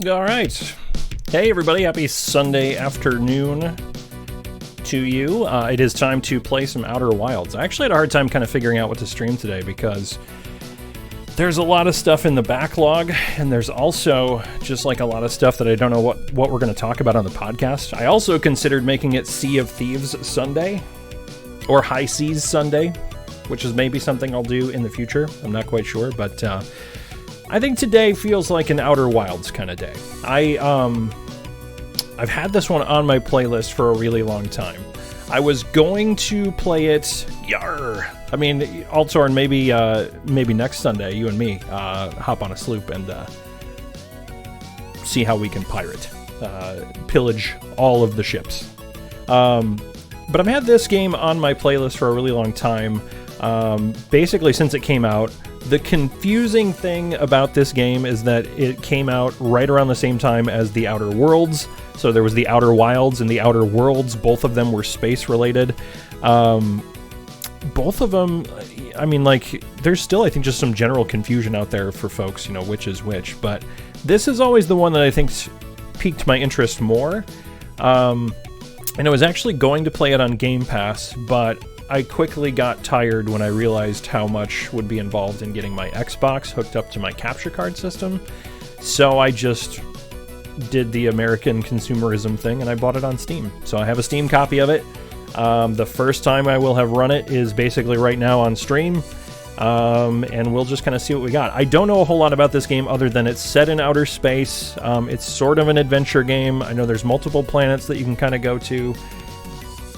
All right. Hey, everybody. Happy Sunday afternoon to you. It is time to play some Outer Wilds. I actually had a hard time kind of figuring out what to stream today because there's a lot of stuff in the backlog, and there's also just like a lot of stuff that I don't know what we're going to talk about on the podcast. I also considered making it Sea of Thieves Sunday or High Seas Sunday, which is maybe something I'll do in the future. I'm not quite sure, but I think today feels like an Outer Wilds kind of day. I've had this one on my playlist for a really long time. I was going to play it, I mean, Altorn, maybe next Sunday, you and me hop on a sloop and see how we can pirate, pillage all of the ships. But I've had this game on my playlist for a really long time, basically since it came out. The confusing thing about this game is that it came out right around the same time as The Outer Worlds. So there was The Outer Wilds and The Outer Worlds. Both of them were space related. Both of them, I mean, like, there's still, I think, just some general confusion out there for folks, you know, which is which. But this is always the one that I think piqued my interest more. And I was actually going to play it on Game Pass, but I quickly got tired when I realized how much would be involved in getting my Xbox hooked up to my capture card system. So I just did the American consumerism thing and I bought it on Steam. So I have a Steam copy of it. The first time I will have run it is basically right now on stream. And we'll just kind of see what we got. I don't know a whole lot about this game other than it's set in outer space. It's sort of an adventure game. I know there's multiple planets that you can kind of go to.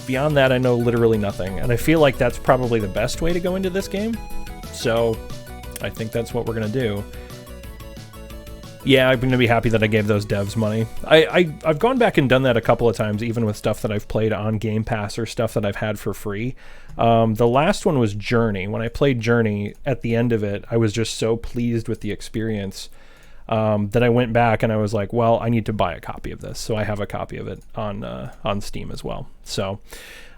Beyond that, I know literally nothing, and I feel like that's probably the best way to go into this game, so I think that's what we're going to do. Yeah, I'm going to be happy that I gave those devs money. I've gone back and done that a couple of times, even with stuff that I've played on Game Pass or stuff that I've had for free. The last one was Journey. When I played Journey, at the end of it, I was just so pleased with the experience that I went back and I was like, well, I need to buy a copy of this. So I have a copy of it on Steam as well. So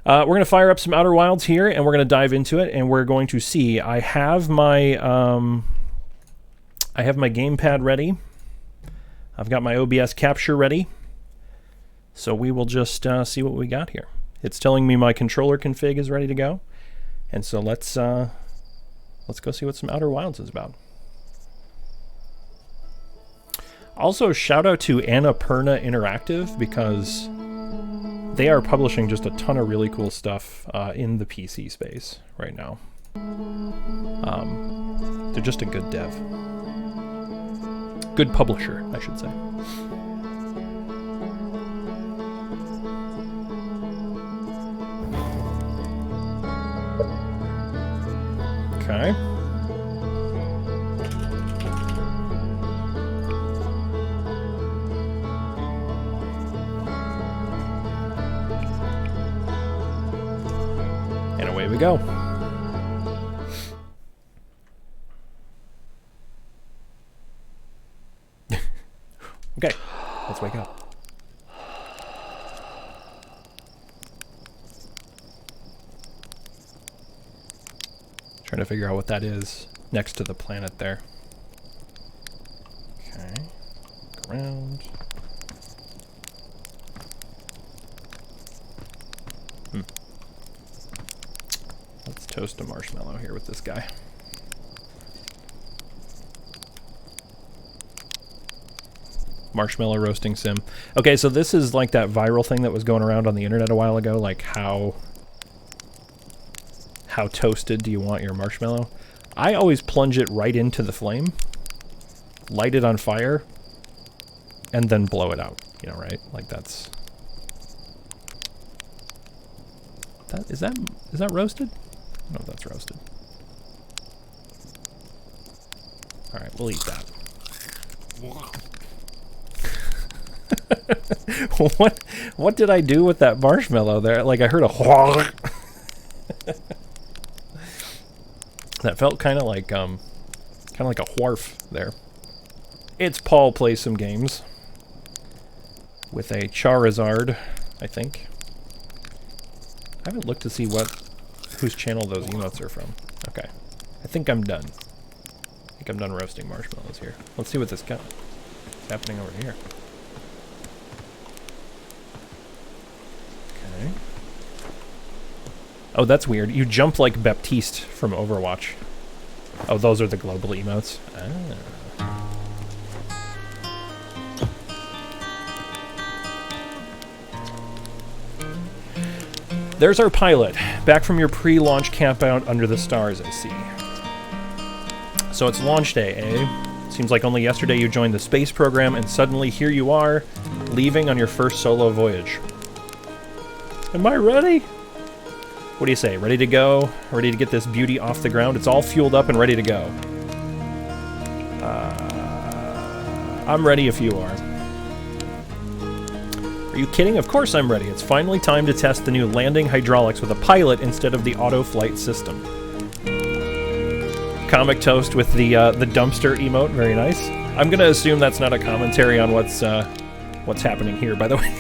we're going to fire up some Outer Wilds here and we're going to dive into it and we're going to see. I have my gamepad ready. I've got my OBS capture ready. So we will just see what we got here. It's telling me my controller config is ready to go. And so let's go see what some Outer Wilds is about. Also, shout out to Annapurna Interactive because they are publishing just a ton of really cool stuff in the PC space right now. They're just a good dev. Good publisher, I should say. Okay. And away we go. Okay, let's wake up. Trying to figure out what that is next to the planet there. Okay, look around. Let's toast a marshmallow here with this guy. Marshmallow roasting sim. Okay, so this is like that viral thing that was going around on the internet a while ago, like how toasted do you want your marshmallow? I always plunge it right into the flame, light it on fire, and then blow it out. You know, right? Like that's... Is that roasted? I don't know if that's roasted. Alright, we'll eat that. What did I do with that marshmallow there? Like I heard a that felt kind of like a wharf there. It's Paul Plays Some Games with a Charizard, I think. I haven't looked to see whose channel those emotes are from. Okay. I think I'm done. I think I'm done roasting marshmallows here. Let's see what this got. What's happening over here? Okay. Oh, that's weird. You jump like Baptiste from Overwatch. Oh, those are the global emotes. Ah. There's our pilot, back from your pre-launch campout under the stars, I see. So it's launch day, eh? Seems like only yesterday you joined the space program, and suddenly here you are, leaving on your first solo voyage. Am I ready? What do you say? Ready to go? Ready to get this beauty off the ground? It's all fueled up and ready to go. I'm ready if you are. Are you kidding? Of course I'm ready. It's finally time to test the new landing hydraulics with a pilot instead of the auto-flight system. Comic Toast with the dumpster emote. Very nice. I'm gonna assume that's not a commentary on what's happening here, by the way.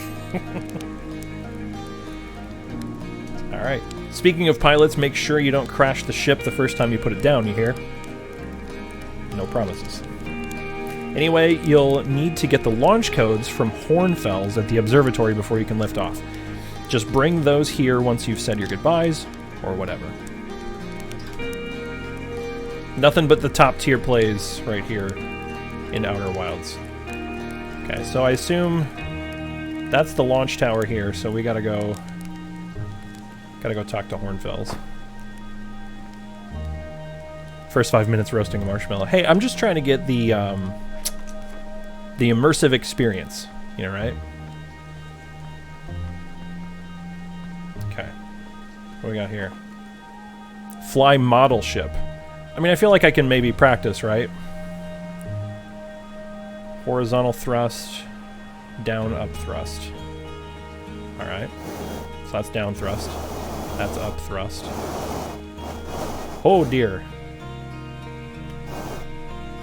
Alright. Speaking of pilots, make sure you don't crash the ship the first time you put it down, you hear? No promises. Anyway, you'll need to get the launch codes from Hornfels at the observatory before you can lift off. Just bring those here once you've said your goodbyes, or whatever. Nothing but the top tier plays right here in Outer Wilds. Okay, so I assume that's the launch tower here, so we gotta go talk to Hornfels. First 5 minutes roasting a marshmallow. Hey, I'm just trying to get the immersive experience, you know, right? Okay. What do we got here? Fly model ship. I mean, I feel like I can maybe practice, right? Horizontal thrust, down up thrust. Alright. So that's down thrust. That's up thrust. Oh dear.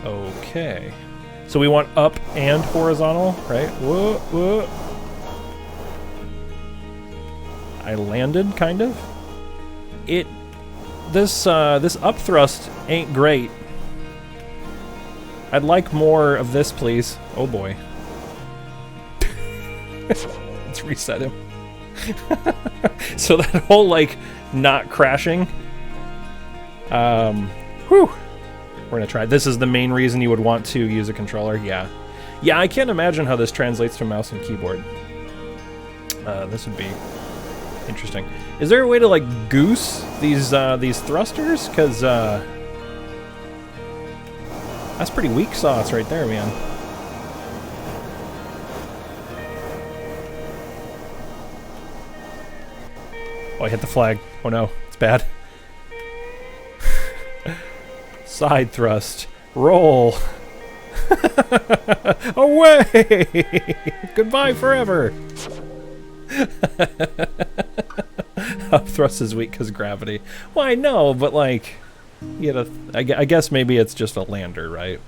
Okay. So we want up and horizontal, right? Whoa, whoa. I landed, kind of. This up thrust ain't great. I'd like more of this, please. Oh boy. Let's reset him. So that whole, like, not crashing. Whew. We're gonna try. This is the main reason you would want to use a controller. Yeah. Yeah, I can't imagine how this translates to mouse and keyboard. This would be interesting. Is there a way to, like, goose these thrusters? Because, that's pretty weak sauce right there, man. Oh, I hit the flag. Oh no, it's bad. Side thrust. Roll. Away! Goodbye forever! Up thrust is weak because gravity. Well, I know, but like, you know, I guess maybe it's just a lander, right?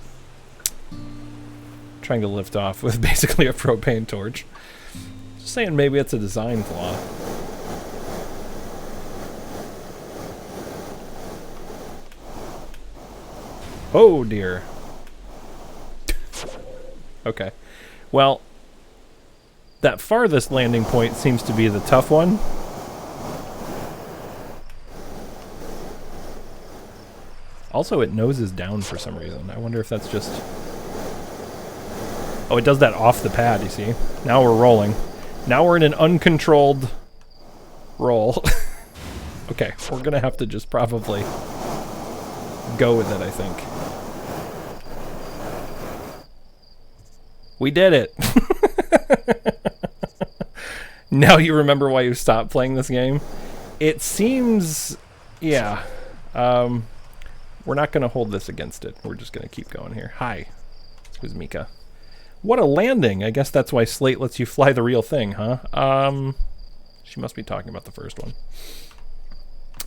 Trying to lift off with basically a propane torch. Just saying maybe it's a design flaw. Oh dear. Okay. Well, that farthest landing point seems to be the tough one. Also, it noses down for some reason. I wonder if that's just... Oh, it does that off the pad, you see? Now we're rolling. Now we're in an uncontrolled roll. Okay, we're gonna have to just probably go with it, I think. We did it! Now you remember why you stopped playing this game? It seems... yeah. We're not going to hold this against it. We're just going to keep going here. Hi. Who's Mika? What a landing! I guess that's why Slate lets you fly the real thing, huh? She must be talking about the first one.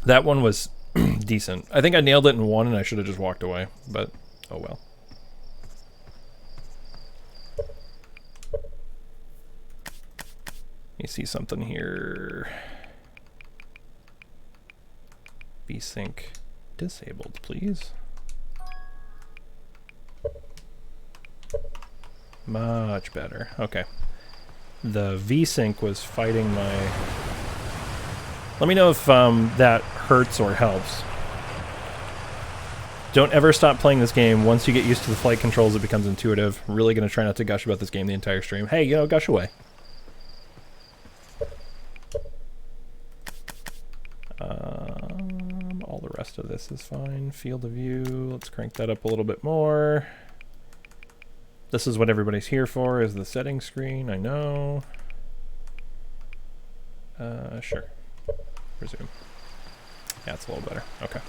That one was decent. I think I nailed it in one and I should have just walked away, but oh well. You see something here. VSync disabled, please. Much better. Okay. The VSync was fighting my... Let me know if that hurts or helps. Don't ever stop playing this game. Once you get used to the flight controls, it becomes intuitive. I'm really going to try not to gush about this game the entire stream. Hey, gush away. All the rest of this is fine. Field of view. Let's crank that up a little bit more. This is what everybody's here for, is the setting screen. I know. Sure. Resume. Yeah, it's a little better. Okay.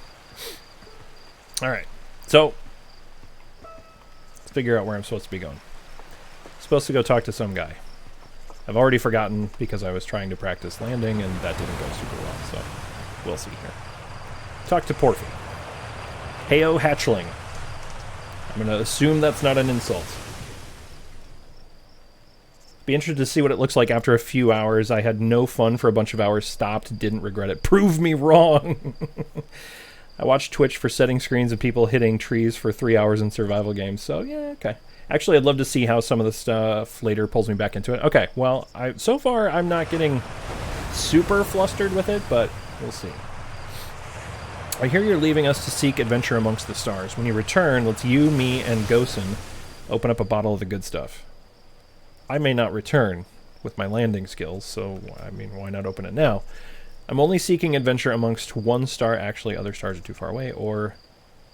Alright. So, let's figure out where I'm supposed to be going. I'm supposed to go talk to some guy. I've already forgotten because I was trying to practice landing and that didn't go super well, so we'll see here. Talk to Porphy. Heyo hatchling. I'm going to assume that's not an insult. Be interested to see what it looks like after a few hours. I had no fun for a bunch of hours, stopped, didn't regret it. Prove me wrong! I watched Twitch for setting screens of people hitting trees for 3 hours in survival games, so yeah, okay. Actually, I'd love to see how some of the stuff later pulls me back into it. Okay, well, so far I'm not getting super flustered with it, but we'll see. I hear you're leaving us to seek adventure amongst the stars. When you return, let's you, me, and Gosen open up a bottle of the good stuff. I may not return with my landing skills, so, I mean, why not open it now? I'm only seeking adventure amongst one star. Actually, other stars are too far away. Or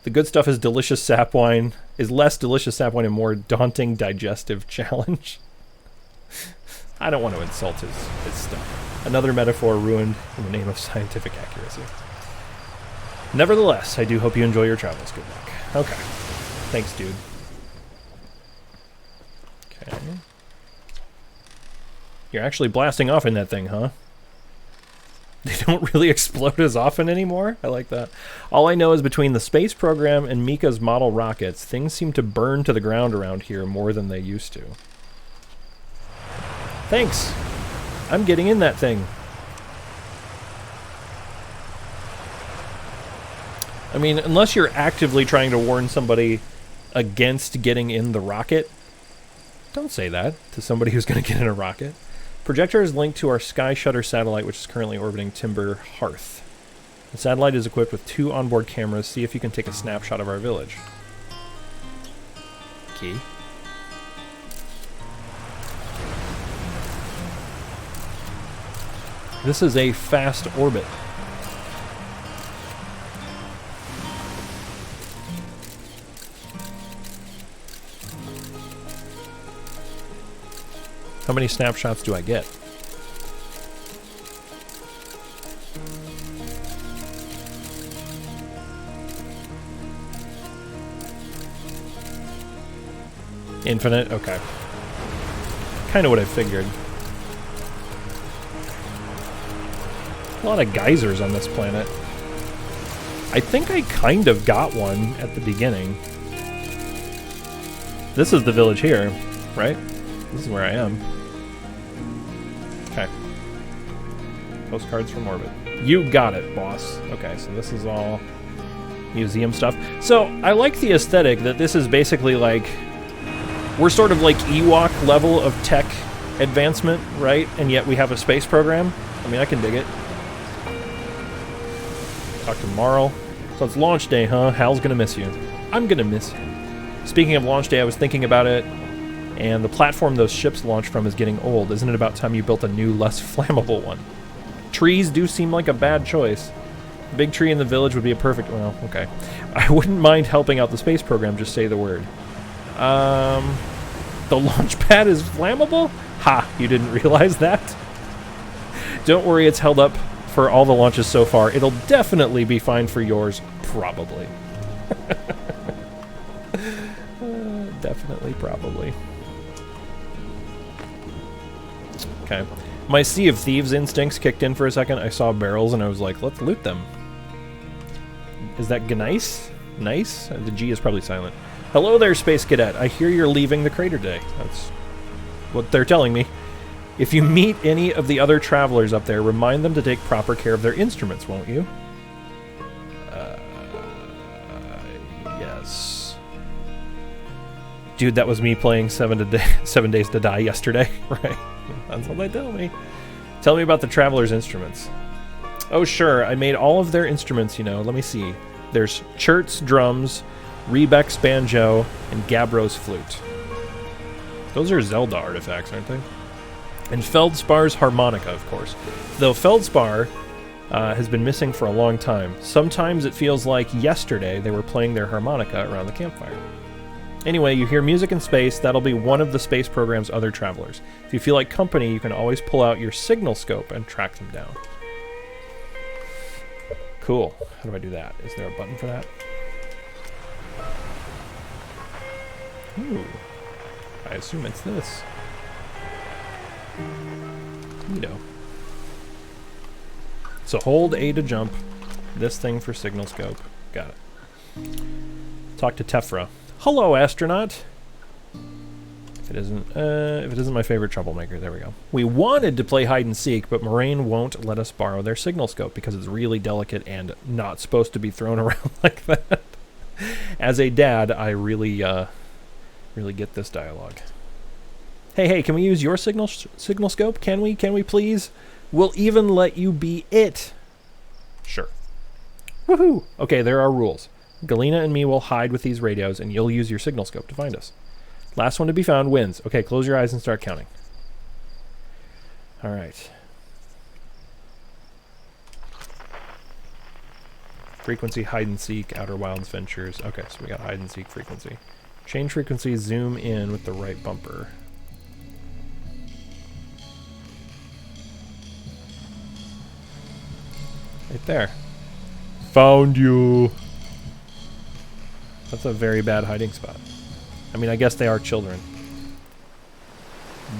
the good stuff is delicious sap wine, is less delicious sap wine and more daunting digestive challenge. I don't want to insult his stuff. Another metaphor ruined in the name of scientific accuracy. Nevertheless, I do hope you enjoy your travels. Good luck. Okay. Thanks, dude. Okay. You're actually blasting off in that thing, huh? They don't really explode as often anymore? I like that. All I know is between the space program and Mika's model rockets, things seem to burn to the ground around here more than they used to. Thanks. I'm getting in that thing. I mean, unless you're actively trying to warn somebody against getting in the rocket, don't say that to somebody who's going to get in a rocket. Projector is linked to our Sky Shutter satellite, which is currently orbiting Timber Hearth. The satellite is equipped with 2 onboard cameras. See if you can take a snapshot of our village. Key. This is a fast orbit. How many snapshots do I get? Infinite? Okay. Kind of what I figured. A lot of geysers on this planet. I think I kind of got one at the beginning. This is the village here, right? This is where I am. Okay. Postcards from orbit. You got it, boss. Okay, so this is all museum stuff. So, I like the aesthetic that this is basically like... We're sort of like Ewok level of tech advancement, right? And yet we have a space program. I mean, I can dig it. Talk to Marl. So it's launch day, huh? Hal's gonna miss you. I'm gonna miss you. Speaking of launch day, I was thinking about it. And the platform those ships launch from is getting old. Isn't it about time you built a new, less flammable one? Trees do seem like a bad choice. A big tree in the village would be a perfect... Well, okay. I wouldn't mind helping out the space program, just say the word. The launch pad is flammable? Ha, you didn't realize that? Don't worry, it's held up for all the launches so far. It'll definitely be fine for yours, probably. Definitely, probably. Okay. My Sea of Thieves instincts kicked in for a second. I saw barrels and I was like, let's loot them. Is that nice? Nice? The G is probably silent. Hello there, Space Cadet. I hear you're leaving the Crater Day. That's what they're telling me. If you meet any of the other travelers up there, remind them to take proper care of their instruments, won't you? Yes. Dude, that was me playing 7 Days to Die yesterday, right? That's what they tell me. Tell me about the Traveler's instruments. Oh, sure. I made all of their instruments, you know. Let me see. There's Chert's drums, Rebek's banjo, and Gabbro's flute. Those are Zelda artifacts, aren't they? And Feldspar's harmonica, of course. Though Feldspar has been missing for a long time. Sometimes it feels like yesterday they were playing their harmonica around the campfire. Anyway, you hear music in space. That'll be one of the space program's other travelers. If you feel like company, you can always pull out your signal scope and track them down. Cool. How do I do that? Is there a button for that? Ooh. I assume it's this. Neato. So hold A to jump. This thing for signal scope. Got it. Talk to Tephra. Hello, astronaut. If it isn't my favorite troublemaker, there we go. We wanted to play hide and seek, but Moraine won't let us borrow their signal scope because it's really delicate and not supposed to be thrown around like that. As a dad, I really get this dialogue. Hey, can we use your signal scope? Can we please? We'll even let you be it. Sure. Woohoo! Okay, there are rules. Galena and me will hide with these radios, and you'll use your signal scope to find us. Last one to be found wins. Okay, close your eyes and start counting. All right. Frequency, hide and seek, Outer Wilds Ventures. Okay, so we got hide and seek frequency. Change frequency, zoom in with the right bumper. Right there. Found you. That's a very bad hiding spot. I mean, I guess they are children.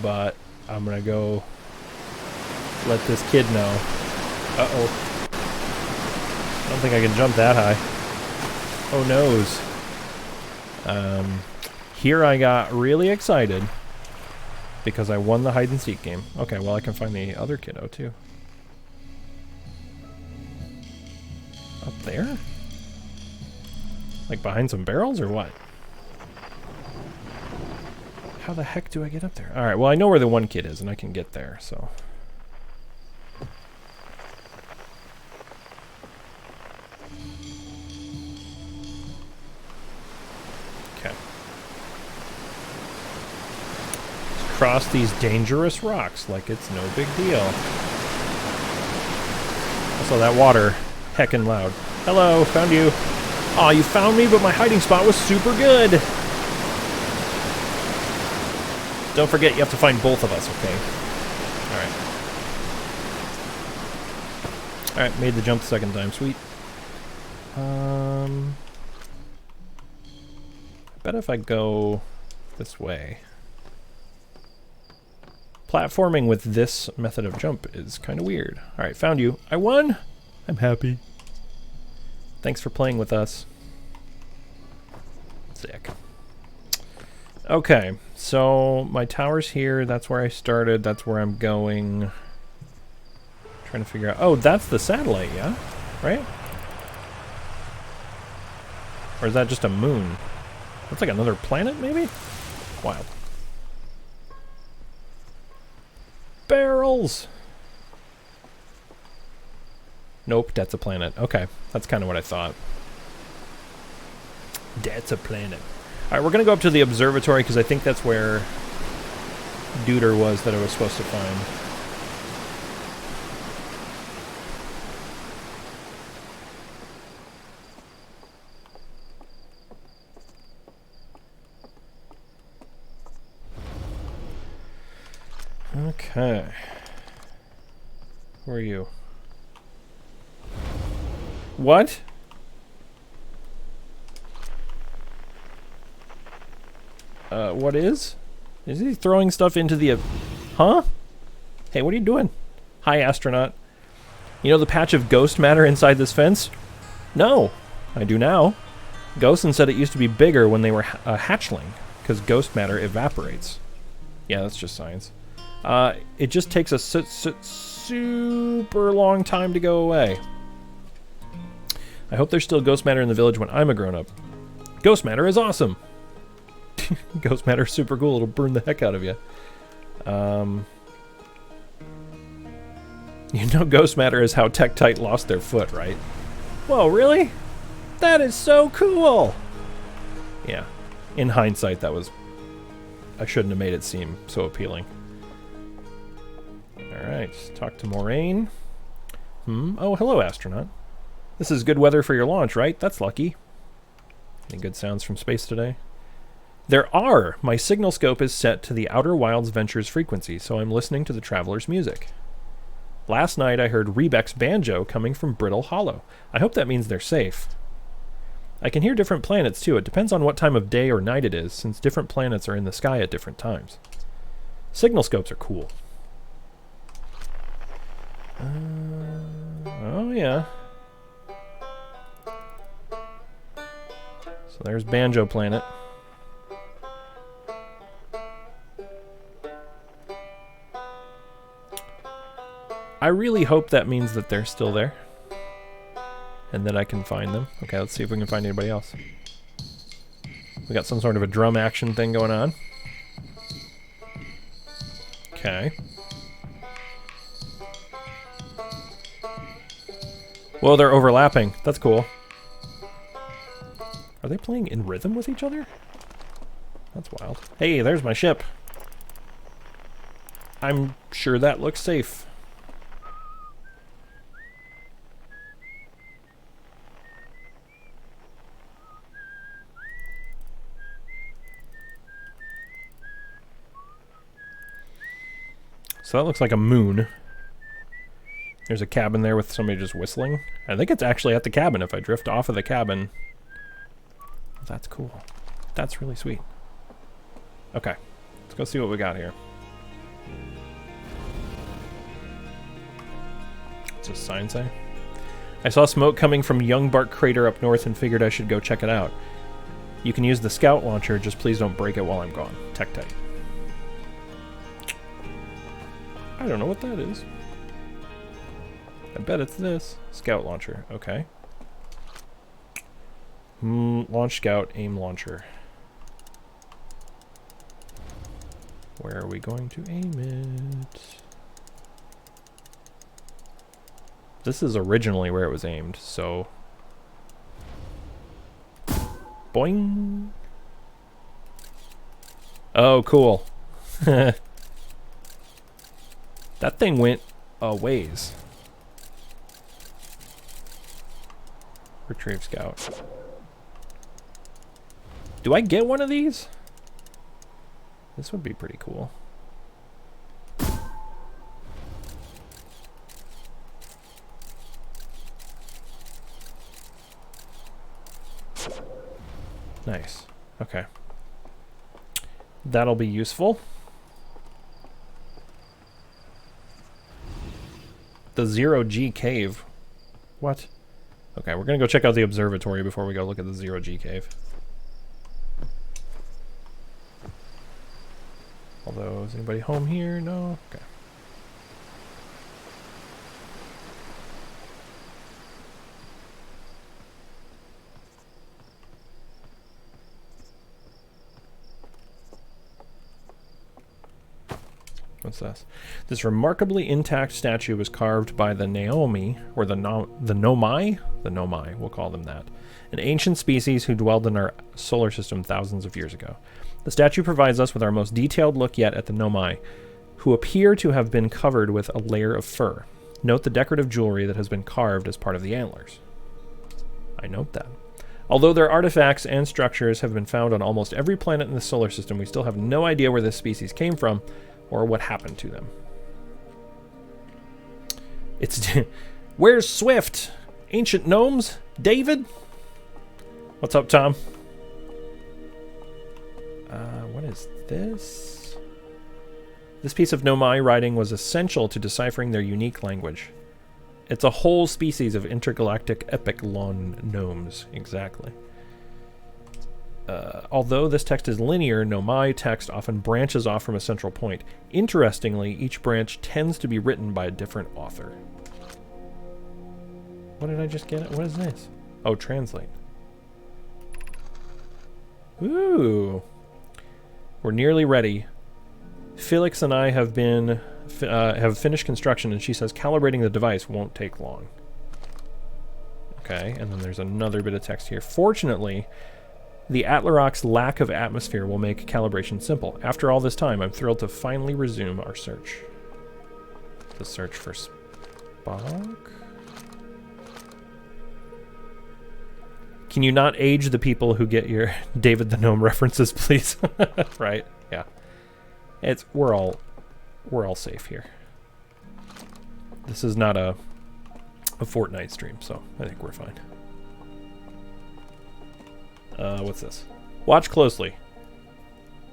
But I'm gonna go let this kid know. Uh-oh. I don't think I can jump that high. Oh, noes. Here I got really excited because I won the hide and seek game. Okay, well I can find the other kiddo too. Up there? Like behind some barrels or what? How the heck do I get up there? Alright, well I know where the one kid is and I can get there, so. Okay. Let's cross these dangerous rocks like it's no big deal. Also, that water, heckin' loud. Hello, found you. Aw, you found me, but my hiding spot was super good. Don't forget, you have to find both of us, okay? Alright, made the jump the second time. Sweet. I bet if I go this way. Platforming with this method of jump is kind of weird. Alright, found you. I won! I'm happy. Thanks for playing with us. Sick. Okay, so my tower's here. That's where I started. That's where I'm going. Trying to figure out... Oh, that's the satellite, yeah? Right? Or is that just a moon? That's like another planet, maybe? Wild. Barrels! Nope, that's a planet. Okay, that's kind of what I thought. That's a planet. Alright, we're going to go up to the observatory because I think that's where Duder was that I was supposed to find. Okay. Where are you? What? What is? Is he throwing stuff into the... Huh? Hey, what are you doing? Hi, astronaut. You know the patch of ghost matter inside this fence? No. I do now. Ghostin said it used to be bigger when they were a hatchling, because ghost matter evaporates. Yeah, that's just science. It just takes a super long time to go away. I hope there's still ghost matter in the village when I'm a grown-up. Ghost matter is awesome! Ghost matter's super cool. It'll burn the heck out of you. You know ghost matter is how Tektite lost their foot, right? Whoa, really? That is so cool! Yeah. In hindsight, that was... I shouldn't have made it seem so appealing. Alright, talk to Moraine. Oh, hello, astronaut. This is good weather for your launch, right? That's lucky. Any good sounds from space today? There are! My signal scope is set to the Outer Wilds Ventures frequency, so I'm listening to the Traveler's music. Last night I heard Rebek's banjo coming from Brittle Hollow. I hope that means they're safe. I can hear different planets too. It depends on what time of day or night it is, since different planets are in the sky at different times. Signal scopes are cool. Oh yeah. So there's Banjo Planet. I really hope that means that they're still there. And that I can find them. Okay, let's see if we can find anybody else. We got some sort of a drum action thing going on. Okay. Whoa, they're overlapping. That's cool. Are they playing in rhythm with each other? That's wild. Hey, there's my ship. I'm sure that looks safe. So that looks like a moon. There's a cabin there with somebody just whistling. I think it's actually at the cabin if I drift off of the cabin. That's cool. That's really sweet. Okay, let's go see what we got here. What's this sign say? I saw smoke coming from Young Bark Crater up north and figured I should go check it out. You can use the scout launcher, just please don't break it while I'm gone. Tektite. I don't know what that is. I bet it's this. Scout launcher. Okay. Launch scout, aim launcher. Where are we going to aim it? This is originally where it was aimed, so... Boing! Oh, cool. That thing went a ways. Retrieve scout. Do I get one of these? This would be pretty cool. Nice. Okay. That'll be useful. The 0G cave. What? Okay, we're gonna go check out the observatory before we go look at the 0G cave. Although, is anybody home here? No? Okay. What's this? This remarkably intact statue was carved by the Naomi, or the Nomai? The Nomai, we'll call them that. An ancient species who dwelled in our solar system thousands of years ago. The statue provides us with our most detailed look yet at the Nomai, who appear to have been covered with a layer of fur. Note the decorative jewelry that has been carved as part of the antlers. I note that. Although their artifacts and structures have been found on almost every planet in the solar system, we still have no idea where this species came from or what happened to them. It's... Where's Swift? Ancient gnomes? David? What's up, Tom? What is this? This piece of Nomai writing was essential to deciphering their unique language. It's a whole species of intergalactic epic lawn gnomes. Exactly. Although this text is linear, Nomai text often branches off from a central point. Interestingly, each branch tends to be written by a different author. What did I just get? What is this? Oh, translate. Ooh. We're nearly ready. Felix and I have finished construction, and she says calibrating the device won't take long. Okay, and then there's another bit of text here. Fortunately, the Atlaroc's lack of atmosphere will make calibration simple. After all this time, I'm thrilled to finally resume our search. The search for Spock? Can you not age the people who get your David the Gnome references, please? Right? Yeah. We're all safe here. This is not a Fortnite stream, so I think we're fine. What's this? Watch closely.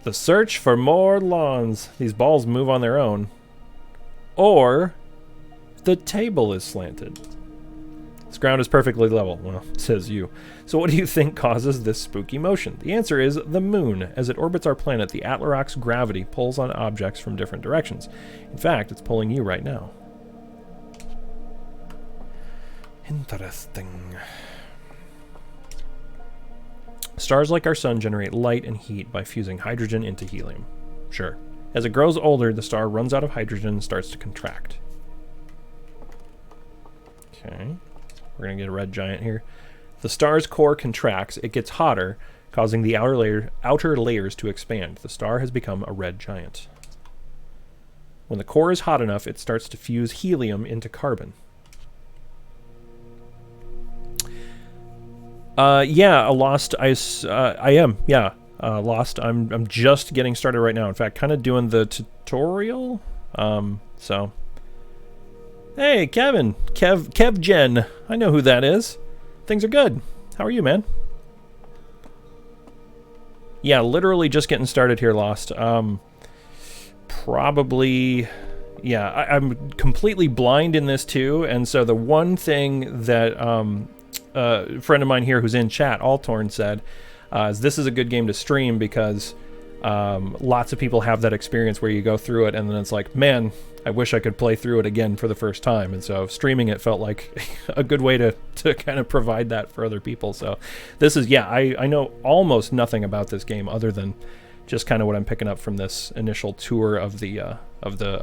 The search for more lawns. These balls move on their own. Or the table is slanted. This ground is perfectly level. Well, says you. So what do you think causes this spooky motion? The answer is the moon. As it orbits our planet, the Atlaroc's gravity pulls on objects from different directions. In fact, it's pulling you right now. Interesting. Stars like our sun generate light and heat by fusing hydrogen into helium. Sure. As it grows older, the star runs out of hydrogen and starts to contract. Okay. We're going to get a red giant here. The star's core contracts. It gets hotter, causing the outer layers to expand. The star has become a red giant. When the core is hot enough, it starts to fuse helium into carbon. Yeah, Lost. I am. Yeah, Lost. I'm just getting started right now. In fact, kind of doing the tutorial. So. Hey, Kevin. KevGen. I know who that is. Things are good. How are you, man? Yeah, literally just getting started here, Lost. Probably... Yeah, I'm completely blind in this, too. And so the one thing that a friend of mine here who's in chat, Altorn, said is this is a good game to stream because lots of people have that experience where you go through it and then it's like, man, I wish I could play through it again for the first time. And so streaming it felt like a good way to kind of provide that for other people. So this is, yeah, I know almost nothing about this game other than just kind of what I'm picking up from this initial tour of the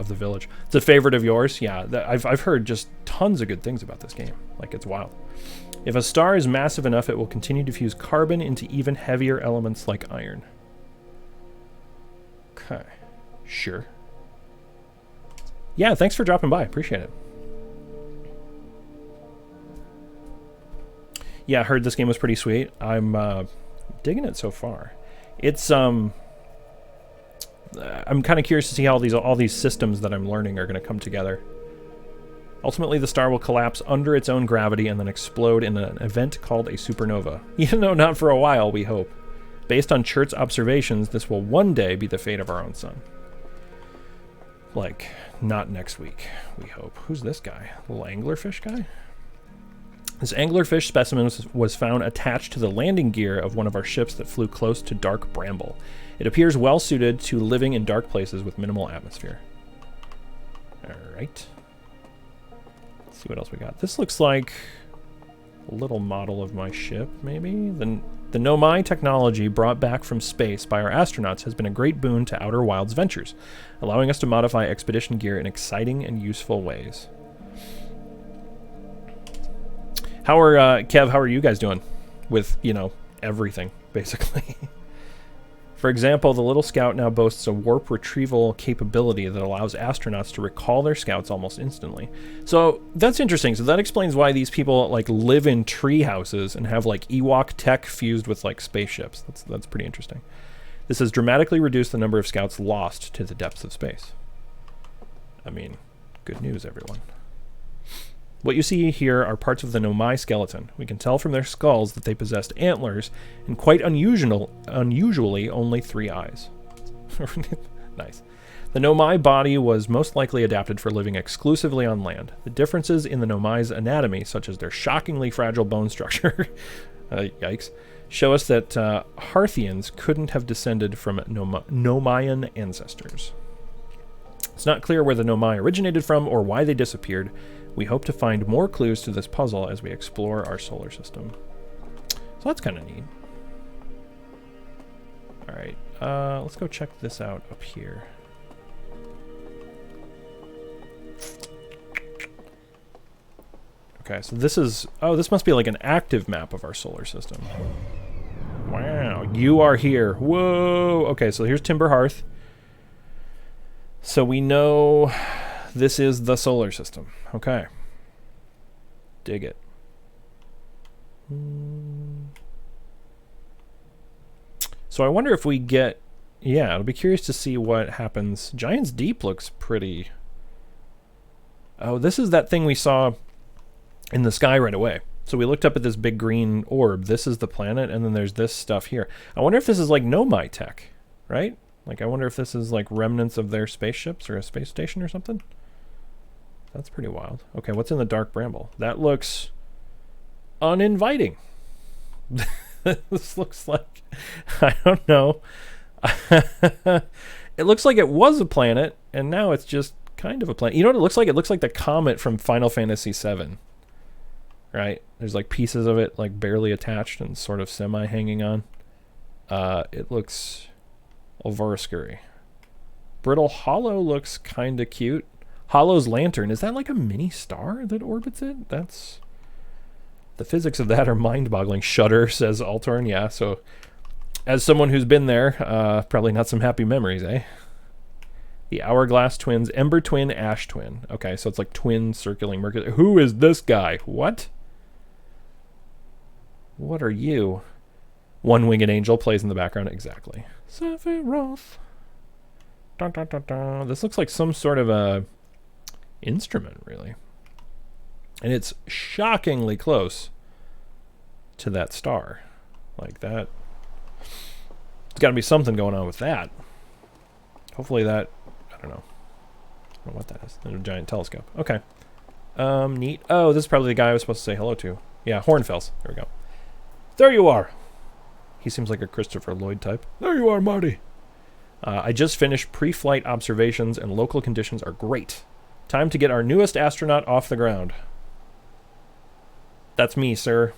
village. It's a favorite of yours. Yeah, I've heard just tons of good things about this game. Like, it's wild. If a star is massive enough, it will continue to fuse carbon into even heavier elements like iron. Okay, sure. Yeah, thanks for dropping by. Appreciate it. Yeah, I heard this game was pretty sweet. I'm digging it so far. It's I'm kind of curious to see how all these systems that I'm learning are going to come together. Ultimately, the star will collapse under its own gravity and then explode in an event called a supernova. Even though not for a while, we hope. Based on Chert's observations, this will one day be the fate of our own sun. Like, not next week, we hope. Who's this guy? Little anglerfish guy? This anglerfish specimen was found attached to the landing gear of one of our ships that flew close to Dark Bramble. It appears well suited to living in dark places with minimal atmosphere. Alright. Let's see what else we got. This looks like a little model of my ship, maybe? The Nomai technology brought back from space by our astronauts has been a great boon to Outer Wilds ventures, allowing us to modify expedition gear in exciting and useful ways. Kev, how are you guys doing with, everything, basically? For example, the little scout now boasts a warp retrieval capability that allows astronauts to recall their scouts almost instantly. So that's interesting. So that explains why these people live in tree houses and have Ewok tech fused with spaceships. That's pretty interesting. This has dramatically reduced the number of scouts lost to the depths of space. I mean, good news, everyone. What you see here are parts of the Nomai skeleton. We can tell from their skulls that they possessed antlers and quite unusually only 3 eyes. Nice. The Nomai body was most likely adapted for living exclusively on land. The differences in the Nomai's anatomy, such as their shockingly fragile bone structure, yikes, show us that Harthians couldn't have descended from Nomaian ancestors. It's not clear where the Nomai originated from or why they disappeared. We hope to find more clues to this puzzle as we explore our solar system. So that's kind of neat. All right. Let's go check this out up here. Okay, so this is... Oh, this must be like an active map of our solar system. Wow, you are here. Whoa! Okay, so here's Timber Hearth. So we know this is the solar system. Okay. Dig it. So I wonder if we get... Yeah, I'll be curious to see what happens. Giant's Deep looks pretty... Oh, this is that thing we saw in the sky right away. So we looked up at this big green orb. This is the planet, and then there's this stuff here. I wonder if this is like Nomai tech, right? Like, I wonder if this is like remnants of their spaceships or a space station or something. That's pretty wild. Okay, what's in the dark bramble? That looks uninviting. This looks like... I don't know. It looks like it was a planet, and now it's just kind of a planet. You know what it looks like? It looks like the comet from Final Fantasy VII. Right? There's like pieces of it like barely attached and sort of semi-hanging on. It looks very scary. Brittle Hollow looks kind of cute. Hollow's Lantern, is that like a mini star that orbits it? That's... The physics of that are mind-boggling. Shudder, says Altorn. Yeah, so as someone who's been there, probably not some happy memories, eh? The Hourglass Twins, Ember Twin, Ash Twin. Okay, so it's like twin circling Mercury. Who is this guy? What? What are you? One-Winged Angel plays in the background. Exactly. Sephiroth. Dun, dun, dun, dun. This looks like some sort of a instrument, really. And it's shockingly close to that star. Like that. There's got to be something going on with that. Hopefully that... I don't know. I don't know what that is. There's a giant telescope. Okay. Neat. Oh, this is probably the guy I was supposed to say hello to. Yeah, Hornfels. There we go. There you are. He seems like a Christopher Lloyd type. There you are, Marty. I just finished pre-flight observations and local conditions are great. Time to get our newest astronaut off the ground. That's me, sir.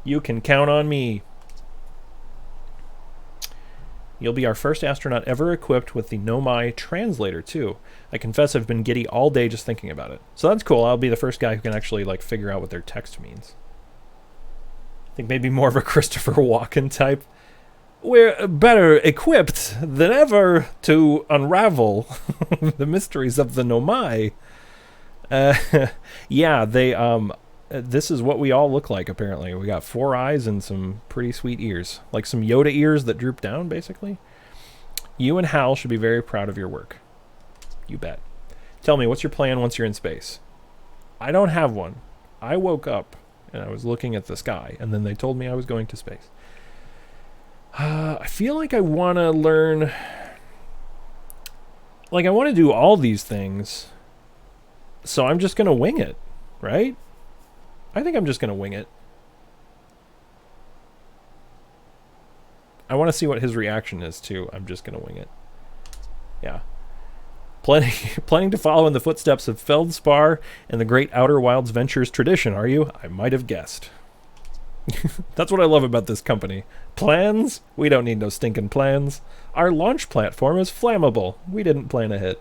You can count on me. You'll be our first astronaut ever equipped with the Nomai translator, too. I confess I've been giddy all day just thinking about it. So that's cool. I'll be the first guy who can actually, like, figure out what their text means. I think maybe more of a Christopher Walken type. We're better equipped than ever to unravel the mysteries of the Nomai. Yeah, they, this is what we all look like, apparently. We got 4 eyes and some pretty sweet ears. Like some Yoda ears that droop down, basically. You and Hal should be very proud of your work. You bet. Tell me, what's your plan once you're in space? I don't have one. I woke up and I was looking at the sky, and then they told me I was going to space. I feel like I want to learn... Like, I want to do all these things, so I'm just going to wing it, right? I think I'm just going to wing it. I want to see what his reaction is, too. I'm just going to wing it. Yeah. Planning to follow in the footsteps of Feldspar and the Great Outer Wilds Ventures tradition, are you? I might have guessed. That's what I love about this company. Plans? We don't need no stinking plans. Our launch platform is flammable. We didn't plan ahead.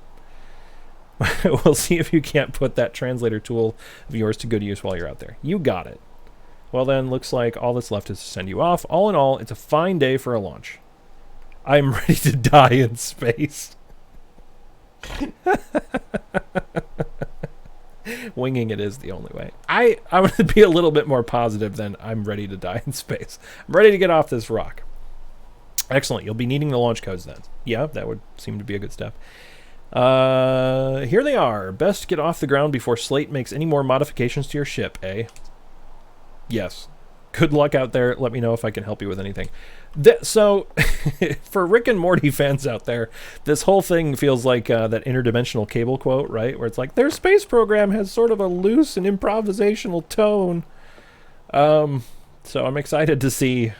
We'll see if you can't put that translator tool of yours to good use while you're out there. You got it. Well then, looks like all that's left is to send you off. All in all, it's a fine day for a launch. I'm ready to die in space. Winging it is the only way. I'm going to be a little bit more positive than I'm ready to die in space. I'm ready to get off this rock. Excellent. You'll be needing the launch codes then. Yeah, that would seem to be a good step. Here they are. Best get off the ground before Slate makes any more modifications to your ship, eh? Yes. Good luck out there. Let me know if I can help you with anything. So, for Rick and Morty fans out there, this whole thing feels like that interdimensional cable quote, right? Where it's like, their space program has sort of a loose and improvisational tone. So I'm excited to see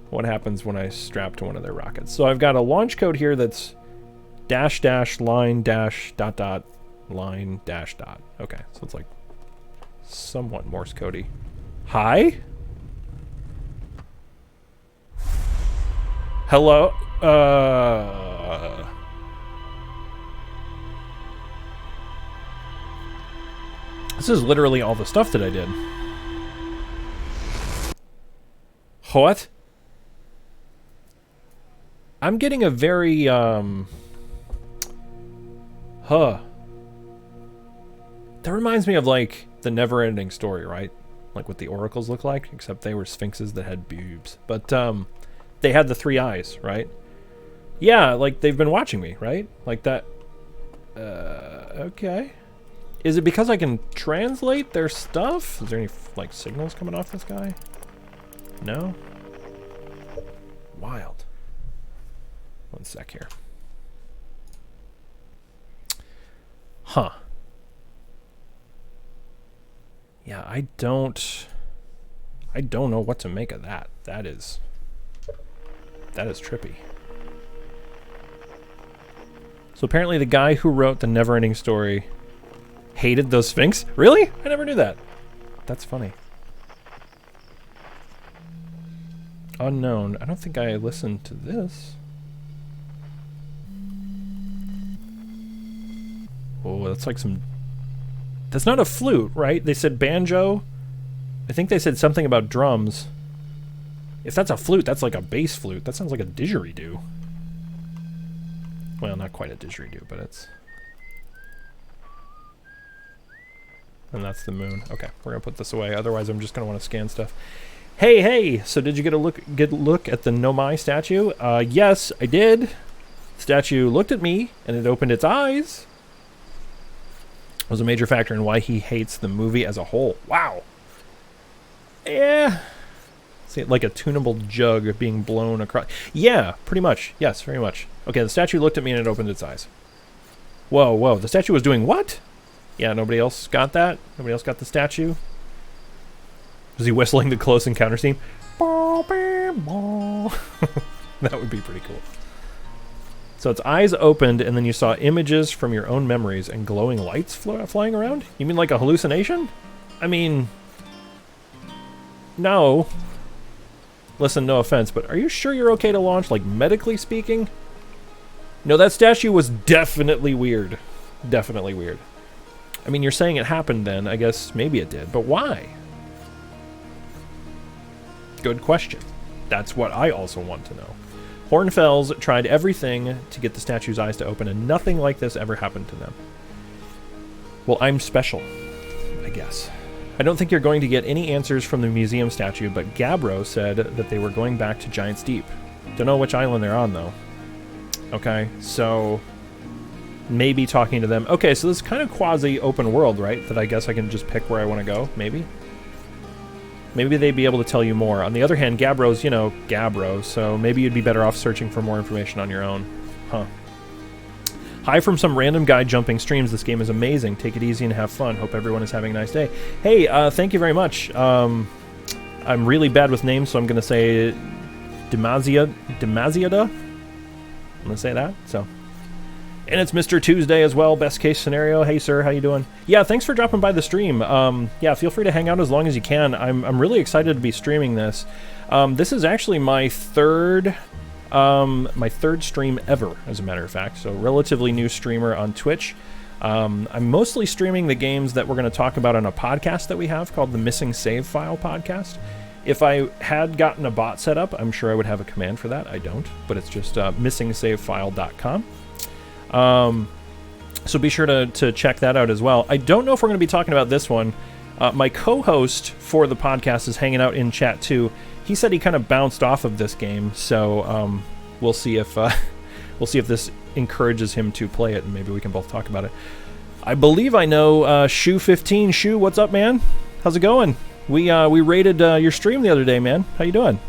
what happens when I strap to one of their rockets. So I've got a launch code here that's -- line -- line -- Okay, so it's like somewhat Morse codey. Hi? Hello? This is literally all the stuff that I did. What? I'm getting a very, That reminds me of, like, the Never-Ending Story, right? Like what the oracles look like, except they were sphinxes that had boobs. But, they had the 3 eyes, right? Yeah, like, they've been watching me, right? Like that. Okay. Is it because I can translate their stuff? Is there any, like, signals coming off this guy? No? Wild. One sec here. Huh. Yeah, I don't know what to make of that. That is trippy. So apparently the guy who wrote the Never-Ending Story hated those Sphinx? Really? I never knew that. That's funny. Unknown. I don't think I listened to this. Oh, that's like some... That's not a flute, right? They said banjo. I think they said something about drums. If that's a flute, that's like a bass flute. That sounds like a didgeridoo. Well, not quite a didgeridoo, but it's... And that's the moon. Okay, we're gonna put this away. Otherwise, I'm just gonna want to scan stuff. Hey! So did you get a look at the Nomai statue? Yes, I did. The statue looked at me, and it opened its eyes. It was a major factor in why he hates the movie as a whole. Wow. Yeah. See, like a tunable jug being blown across. Yeah, pretty much. Yes, very much. Okay, the statue looked at me and it opened its eyes. Whoa, whoa. The statue was doing what? Yeah, nobody else got that? Nobody else got the statue? Was he whistling the Close Encounters theme? That would be pretty cool. So its eyes opened, and then you saw images from your own memories and glowing lights flying around? You mean like a hallucination? I mean... No. Listen, no offense, but are you sure you're okay to launch, like, medically speaking? No, that statue was definitely weird. Definitely weird. I mean, you're saying it happened then. I guess maybe it did, but why? Good question. That's what I also want to know. Hornfels tried everything to get the statue's eyes to open, and nothing like this ever happened to them. Well, I'm special, I guess. I don't think you're going to get any answers from the museum statue, but Gabbro said that they were going back to Giant's Deep. Don't know which island they're on, though. Okay, so... maybe talking to them. Okay, so this is kind of quasi-open world, right? That I guess I can just pick where I want to go, maybe? Maybe they'd be able to tell you more. On the other hand, Gabbro's, you know, Gabbro, so maybe you'd be better off searching for more information on your own. Huh. Hi from some random guy jumping streams. This game is amazing. Take it easy and have fun. Hope everyone is having a nice day. Hey, thank you very much. I'm really bad with names, so I'm going to say Demaziada. I'm going to say that, so... And it's Mr. Tuesday as well, best case scenario. Hey, sir, how you doing? Yeah, thanks for dropping by the stream. Yeah, feel free to hang out as long as you can. I'm really excited to be streaming this. This is actually my third stream ever, as a matter of fact. So, relatively new streamer on Twitch. I'm mostly streaming the games that we're going to talk about on a podcast that we have called the Missing Save File podcast. If I had gotten a bot set up, I'm sure I would have a command for that. I don't, but it's just missingsavefile.com. So be sure to check that out as well. I don't know if we're going to be talking about this one. My co-host for the podcast is hanging out in chat too. He said he kind of bounced off of this game, so we'll see if this encourages him to play it, and maybe we can both talk about it. I believe I know Shu15. Shu, what's up, man? How's it going? We rated your stream the other day, man. How you doing?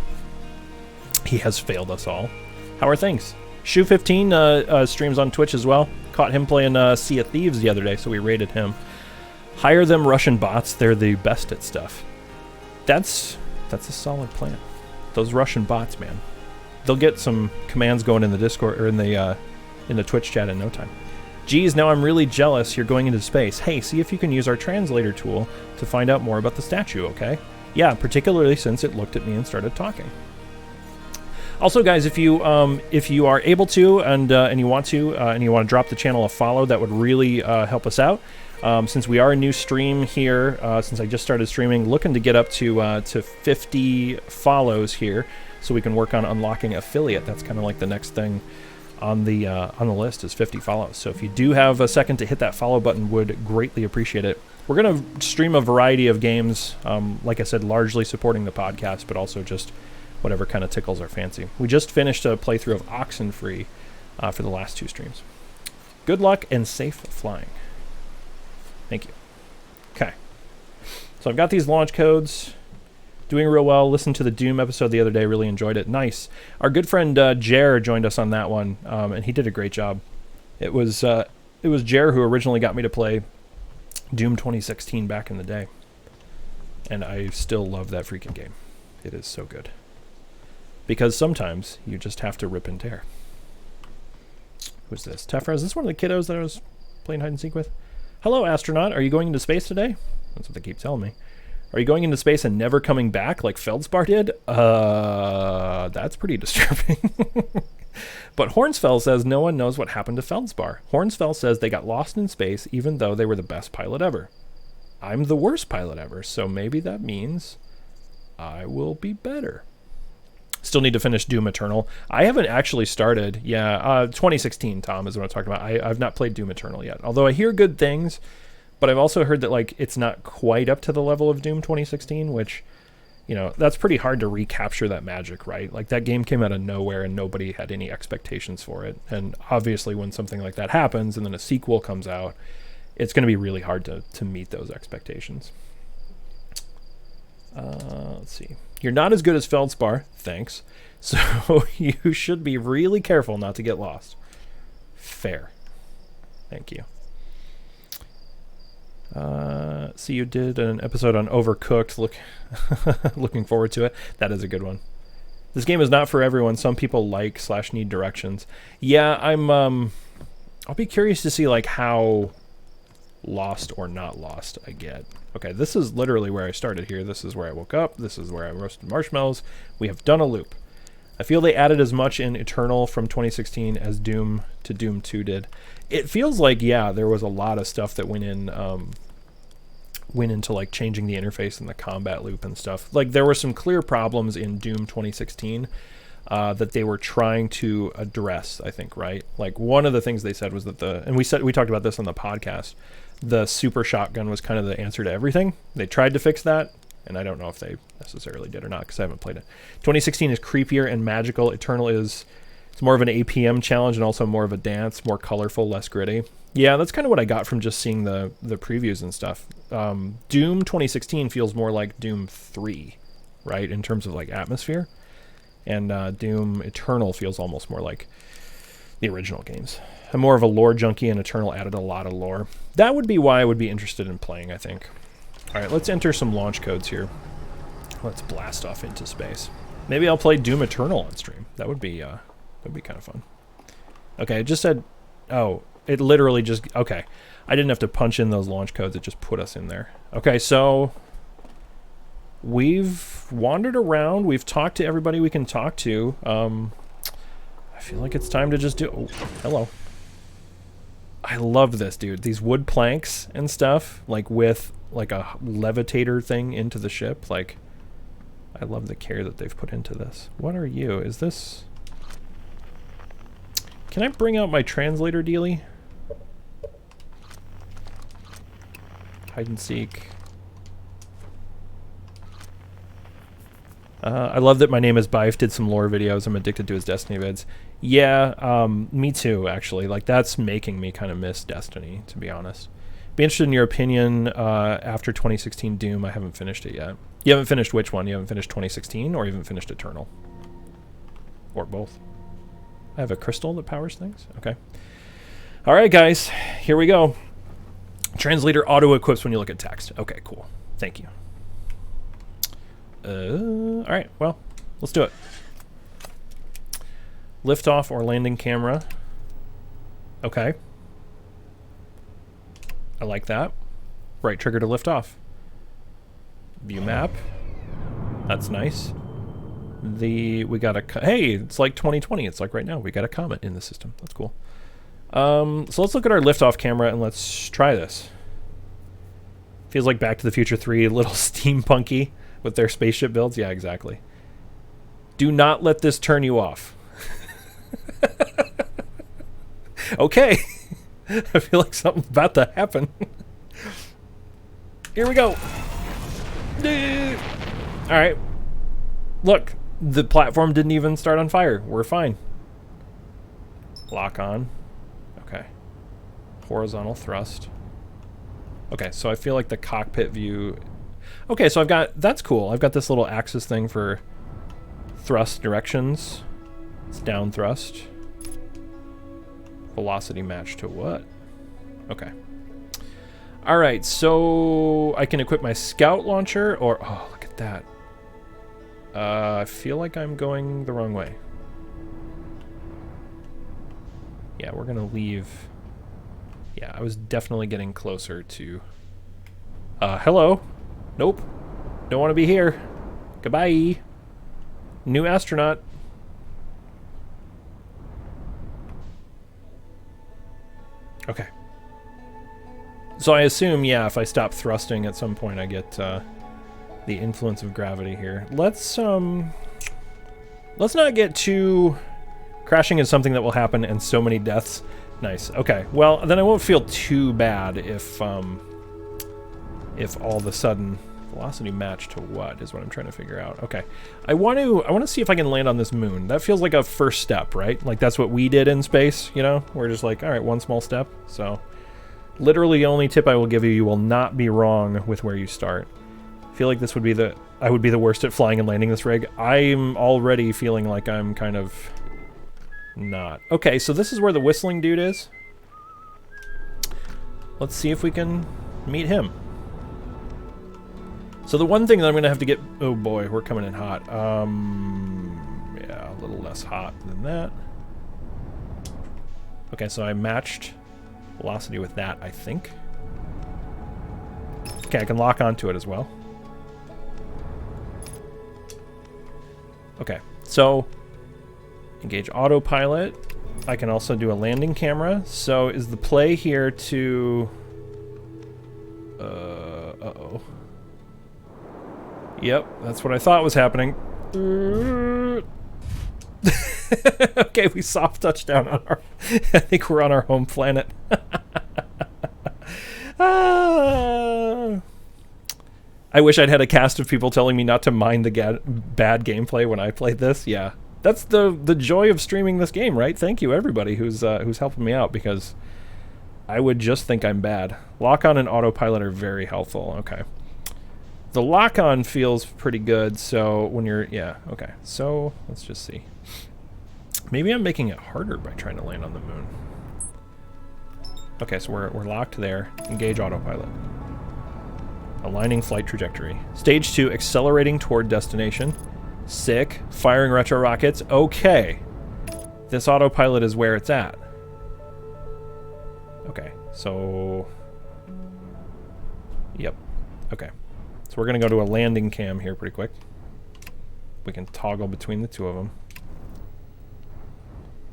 He has failed us all. How are things? Shu15 streams on Twitch as well. Caught him playing Sea of Thieves the other day, so we rated him. Hire them Russian bots. They're the best at stuff. That's a solid plan. Those Russian bots, man. They'll get some commands going in the Discord or in the Twitch chat in no time. Geez, now I'm really jealous you're going into space. Hey, see if you can use our translator tool to find out more about the statue, okay? Yeah, particularly since it looked at me and started talking. Also, guys, if you are able to and you want to drop the channel a follow, that would really help us out. Since we are a new stream here, since I just started streaming, looking to get up to 50 follows here, so we can work on unlocking affiliate. That's kind of like the next thing on the list is 50 follows. So if you do have a second to hit that follow button, would greatly appreciate it. We're gonna stream a variety of games, like I said, largely supporting the podcast, but also just whatever kind of tickles our fancy. We just finished a playthrough of Oxenfree for the last 2 streams. Good luck and safe flying. Thank you. Okay. So I've got these launch codes. Doing real well. Listened to the Doom episode the other day. Really enjoyed it. Nice. Our good friend Jer joined us on that one, and he did a great job. It was Jer who originally got me to play Doom 2016 back in the day, and I still love that freaking game. It is so good. Because sometimes you just have to rip and tear. Who's this? Tefra? Is this one of the kiddos that I was playing hide and seek with? Hello, astronaut. Are you going into space today? That's what they keep telling me. Are you going into space and never coming back like Feldspar did? That's pretty disturbing. But Hornsfell says no one knows what happened to Feldspar. Hornsfell says they got lost in space even though they were the best pilot ever. I'm the worst pilot ever, so maybe that means I will be better. Still need to finish Doom Eternal. I haven't actually started. Yeah, 2016, Tom, is what I'm talking about. I've not played Doom Eternal yet. Although I hear good things, but I've also heard that like it's not quite up to the level of Doom 2016, which, you know, that's pretty hard to recapture that magic, right? Like that game came out of nowhere and nobody had any expectations for it. And obviously when something like that happens and then a sequel comes out, it's going to be really hard to meet those expectations. Let's see. You're not as good as Feldspar, thanks. So you should be really careful not to get lost. Fair. Thank you. See, you did an episode on Overcooked. Looking forward to it. That is a good one. This game is not for everyone. Some people like/need directions. Yeah, I'll be curious to see like how lost or not lost I get. Okay, this is literally where I started here. This is where I woke up. This is where I roasted marshmallows. We have done a loop. I feel they added as much in Eternal from 2016 as Doom to Doom 2 did. It feels like, yeah, there was a lot of stuff that went into like changing the interface and the combat loop and stuff. Like there were some clear problems in Doom 2016 that they were trying to address, I think, right? Like one of the things they said was that we talked about this on the podcast, the super shotgun was kind of the answer to everything. They tried to fix that, and I don't know if they necessarily did or not because I haven't played it. 2016 is creepier and magical. Eternal it's more of an APM challenge and also more of a dance, more colorful, less gritty. Yeah, that's kind of what I got from just seeing the previews and stuff. Doom 2016 feels more like Doom 3, right, in terms of like atmosphere. And Doom Eternal feels almost more like the original games. I'm more of a lore junkie, and Eternal added a lot of lore. That would be why I would be interested in playing, I think. All right, let's enter some launch codes here. Let's blast off into space. Maybe I'll play Doom Eternal on stream. That would be kind of fun. Okay, it just said, oh, it literally just, okay. I didn't have to punch in those launch codes. It just put us in there. Okay, so we've wandered around. We've talked to everybody we can talk to. I feel like it's time to just do, oh, hello. I love this, dude. These wood planks and stuff, like with like a levitator thing into the ship. Like, I love the care that they've put into this. What are you? Is this... Can I bring out my translator dealie? Hide and seek. I love that my name is Bife, did some lore videos. I'm addicted to his Destiny vids. Yeah, me too, actually. Like, that's making me kind of miss Destiny, to be honest. Be interested in your opinion after 2016 Doom. I haven't finished it yet. You haven't finished which one? You haven't finished 2016, or you haven't finished Eternal? Or both? I have a crystal that powers things? Okay. All right, guys. Here we go. Translator auto-equips when you look at text. Okay, cool. Thank you. All right, well, let's do it. Liftoff or landing camera. Okay. I like that. Right trigger to lift off. View map. That's nice. We got a... Hey, it's like 2020. It's like right now. We got a comet in the system. That's cool. So let's look at our liftoff camera and let's try this. Feels like Back to the Future 3, a little steampunky with their spaceship builds. Yeah, exactly. Do not let this turn you off. Okay. I feel like something's about to happen. Here we go. Alright. Look, the platform didn't even start on fire. We're fine. Lock on. Okay. Horizontal thrust. Okay, so I feel like the cockpit view... Okay, so I've got... That's cool. I've got this little axis thing for thrust directions. It's down thrust. Velocity match to what? Okay. Alright, so I can equip my scout launcher or... Oh, look at that. I feel like I'm going the wrong way. Yeah, we're gonna leave... Yeah, I was definitely getting closer to... hello? Nope. Don't want to be here. Goodbye. New astronaut. Okay. So I assume, yeah, if I stop thrusting at some point I get the influence of gravity here. Let's not get too... Crashing is something that will happen and so many deaths. Nice. Okay. Well, then I won't feel too bad if all of a sudden velocity match to what is what I'm trying to figure out. Okay. I want to see if I can land on this moon. That feels like a first step, right? Like that's what we did in space, you know? We're just like, all right, one small step. So literally the only tip I will give you, you will not be wrong with where you start. I feel like this would be I would be the worst at flying and landing this rig. I'm already feeling like I'm kind of not. Okay, so this is where the whistling dude is. Let's see if we can meet him. So the one thing that I'm going to have to get... Oh boy, we're coming in hot. Yeah, a little less hot than that. Okay, so I matched velocity with that, I think. Okay, I can lock onto it as well. Okay, so... Engage autopilot. I can also do a landing camera. So is the play here to... Uh-oh. Yep, that's what I thought was happening. Okay, we soft touchdown on our... I think we're on our home planet. I wish I'd had a cast of people telling me not to mind the bad gameplay when I played this. Yeah. That's the joy of streaming this game, right? Thank you, everybody who's helping me out, because I would just think I'm bad. Lock-on and autopilot are very helpful. Okay. The lock-on feels pretty good, so when you're... Yeah, okay. So, let's just see. Maybe I'm making it harder by trying to land on the moon. Okay, so we're locked there. Engage autopilot. Aligning flight trajectory. Stage 2, accelerating toward destination. Sick. Firing retro rockets. Okay. This autopilot is where it's at. Okay, so... Yep. Okay. So we're going to go to a landing cam here pretty quick. We can toggle between the two of them.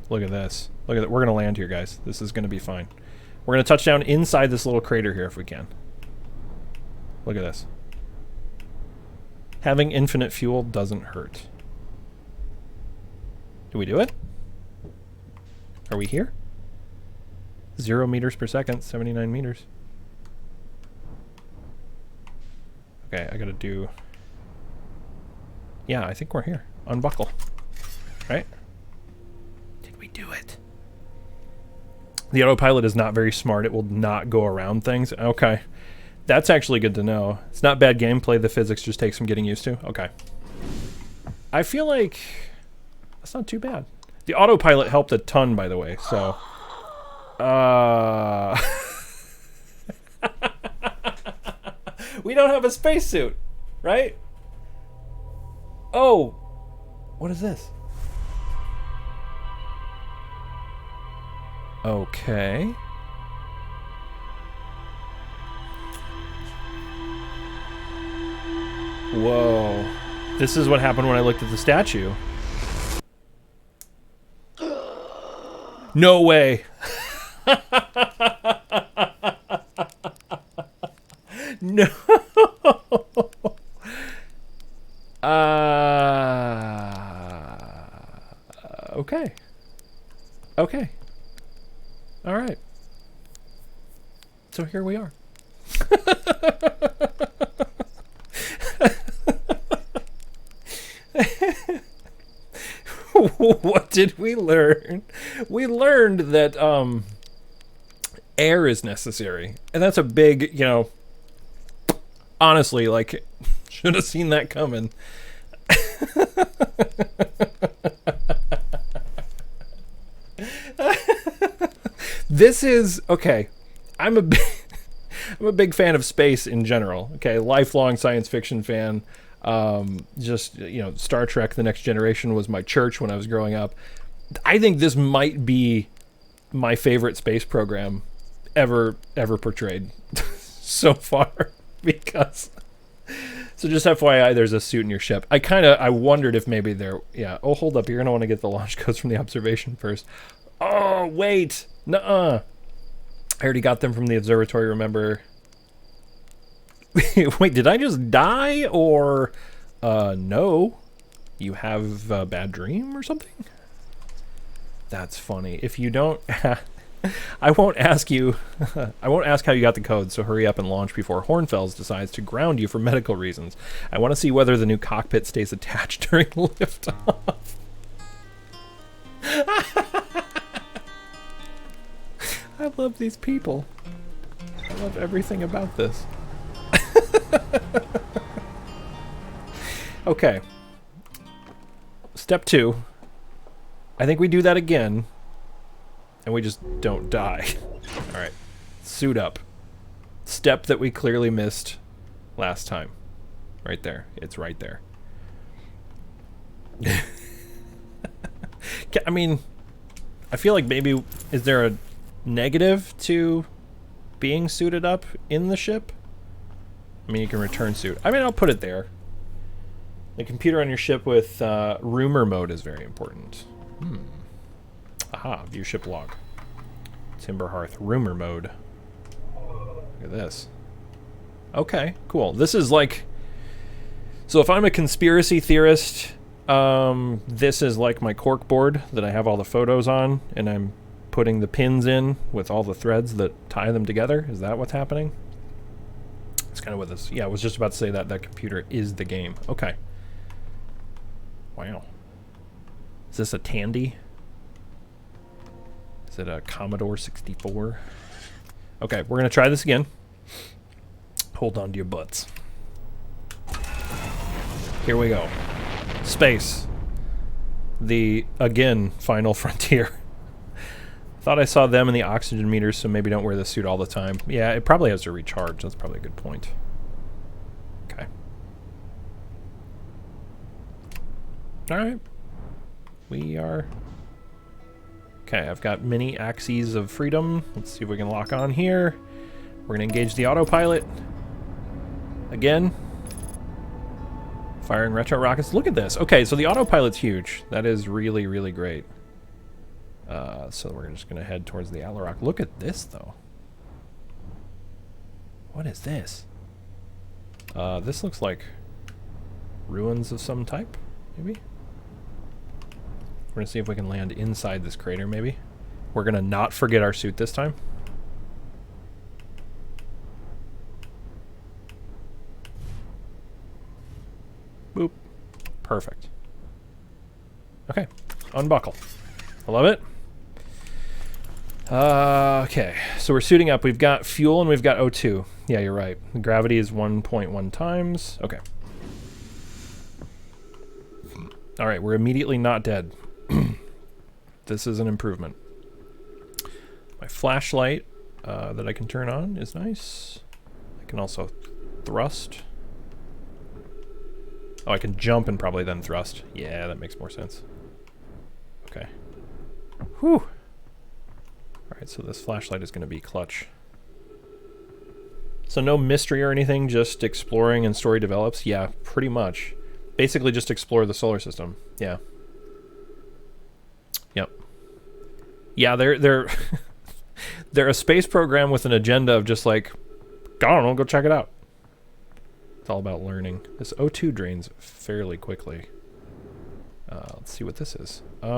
Look at this. Look at that. We're going to land here, guys. This is going to be fine. We're going to touch down inside this little crater here if we can. Look at this. Having infinite fuel doesn't hurt. Do we do it? Are we here? 0 meters per second, 79 meters. Okay, I gotta do... Yeah, I think we're here. Unbuckle. Right? Did we do it? The autopilot is not very smart. It will not go around things. Okay. That's actually good to know. It's not bad gameplay. The physics just takes some getting used to. Okay. I feel like that's not too bad. The autopilot helped a ton, by the way, so... We don't have a spacesuit, right? Oh! What is this? Okay. Whoa. This is what happened when I looked at the statue. No way. No. Okay. Okay. All right. So here we are. What did we learn? We learned that air is necessary. And that's a big, you know, honestly, like, should have seen that coming. This is, okay, I'm a big fan of space in general. Okay, lifelong science fiction fan. Just, you know, Star Trek The Next Generation was my church when I was growing up. I think this might be my favorite space program ever portrayed so far, because, so just FYI, there's a suit in your ship. I wondered if maybe there, yeah, oh, hold up, you're gonna want to get the launch codes from the observation first. Oh, wait, nuh-uh. I already got them from the observatory, remember? Wait, did I just die, or no, you have a bad dream or something? That's funny. If you don't, I won't ask you, I won't ask how you got the code, so hurry up and launch before Hornfels decides to ground you for medical reasons. I want to see whether the new cockpit stays attached during liftoff. I love these people. I love everything about this. Okay. Step 2. I think we do that again, and we just don't die. Alright. Suit up. Step that we clearly missed last time. Right there. It's right there. I mean, I feel like maybe, is there a negative to being suited up in the ship? I mean, you can return suit. I mean, I'll put it there. The computer on your ship with rumor mode is very important. Aha, view ship log. Timber Hearth rumor mode. Look at this. Okay, cool. This is like, so if I'm a conspiracy theorist, this is like my cork board that I have all the photos on, and I'm putting the pins in with all the threads that tie them together. Is that what's happening? That's kind of what this, yeah, I was just about to say that computer is the game. Okay. Wow. Is this a Tandy? Is it a Commodore 64? Okay, we're gonna try this again. Hold on to your butts. Here we go. Space. The, again, final frontier. Thought I saw them in the oxygen meters, so maybe don't wear the suit all the time. Yeah, it probably has to recharge. That's probably a good point. Okay. Alright. We are... Okay, I've got many axes of freedom. Let's see if we can lock on here. We're going to engage the autopilot. Again. Firing retro rockets. Look at this. Okay, so the autopilot's huge. That is really, really great. So we're just going to head towards the Alarock. Look at this, though. What is this? This looks like ruins of some type, maybe? We're going to see if we can land inside this crater, maybe. We're going to not forget our suit this time. Boop. Perfect. Okay. Unbuckle. I love it. Okay, so we're suiting up. We've got fuel and we've got O2. Yeah, you're right. The gravity is 1.1 times. Okay. All right, we're immediately not dead. This is an improvement. My flashlight that I can turn on is nice. I can also thrust. Oh, I can jump and probably then thrust. Yeah, that makes more sense. Okay. Whew. Alright, so this flashlight is going to be clutch. So no mystery or anything, just exploring and story develops? Yeah, pretty much. Basically just explore the solar system. Yeah. Yep. Yeah, they're they're a space program with an agenda of just like, I don't know, go check it out. It's all about learning. This O2 drains fairly quickly. Let's see what this is. I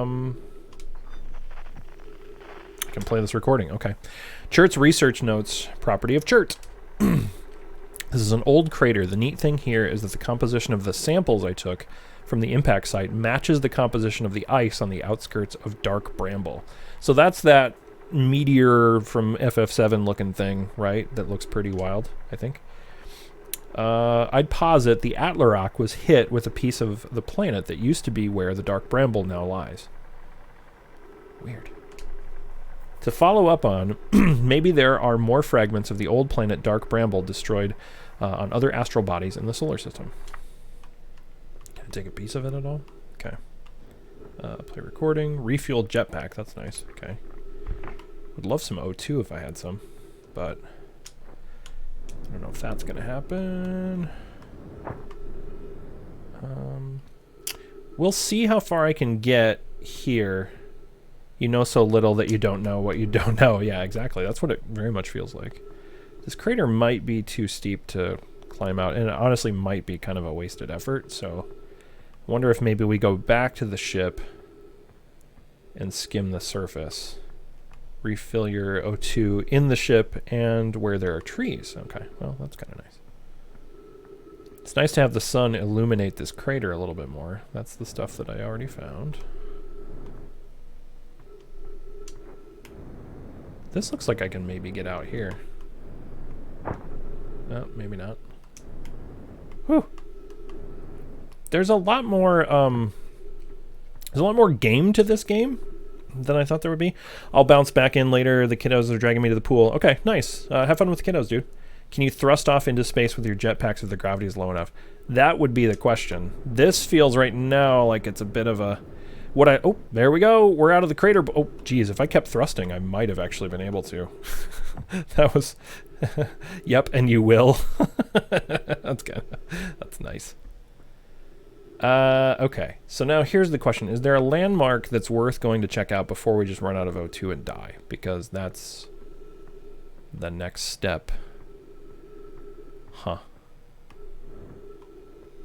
can play this recording. Okay. Chert's research notes, property of Chert. This is an old crater. The neat thing here is that the composition of the samples I took from the impact site matches the composition of the ice on the outskirts of Dark Bramble. So that's that meteor from FF7 looking thing, right? That looks pretty wild, I think. I'd posit the Atlarock was hit with a piece of the planet that used to be where the Dark Bramble now lies. Weird. To follow up on, maybe there are more fragments of the old planet Dark Bramble destroyed on other astral bodies in the solar system. Can I take a piece of it at all? Okay. Play recording. Refuel jetpack. That's nice. Okay. Would love some O2 if I had some, but I don't know if that's going to happen. We'll see how far I can get here. You know so little that you don't know what you don't know. Yeah, exactly. That's what it very much feels like. This crater might be too steep to climb out, and it honestly might be kind of a wasted effort, so I wonder if maybe we go back to the ship and skim the surface. Refill your O2 in the ship and where there are trees. Okay, well, that's kind of nice. It's nice to have the sun illuminate this crater a little bit more. That's the stuff that I already found. This looks like I can maybe get out here. No, maybe not. Whew. There's a lot more game to this game than I thought there would be. I'll bounce back in later. The kiddos are dragging me to the pool. Okay, nice. Have fun with the kiddos, dude. Can you thrust off into space with your jetpacks if the gravity is low enough? That would be the question. This feels right now like it's a bit of a... Oh, there we go. We're out of the crater. Oh, geez, if I kept thrusting, I might have actually been able to. That was... Yep, and you will. That's good. That's nice. Okay, so now here's the question. Is there a landmark that's worth going to check out before we just run out of O2 and die? Because that's the next step. Huh.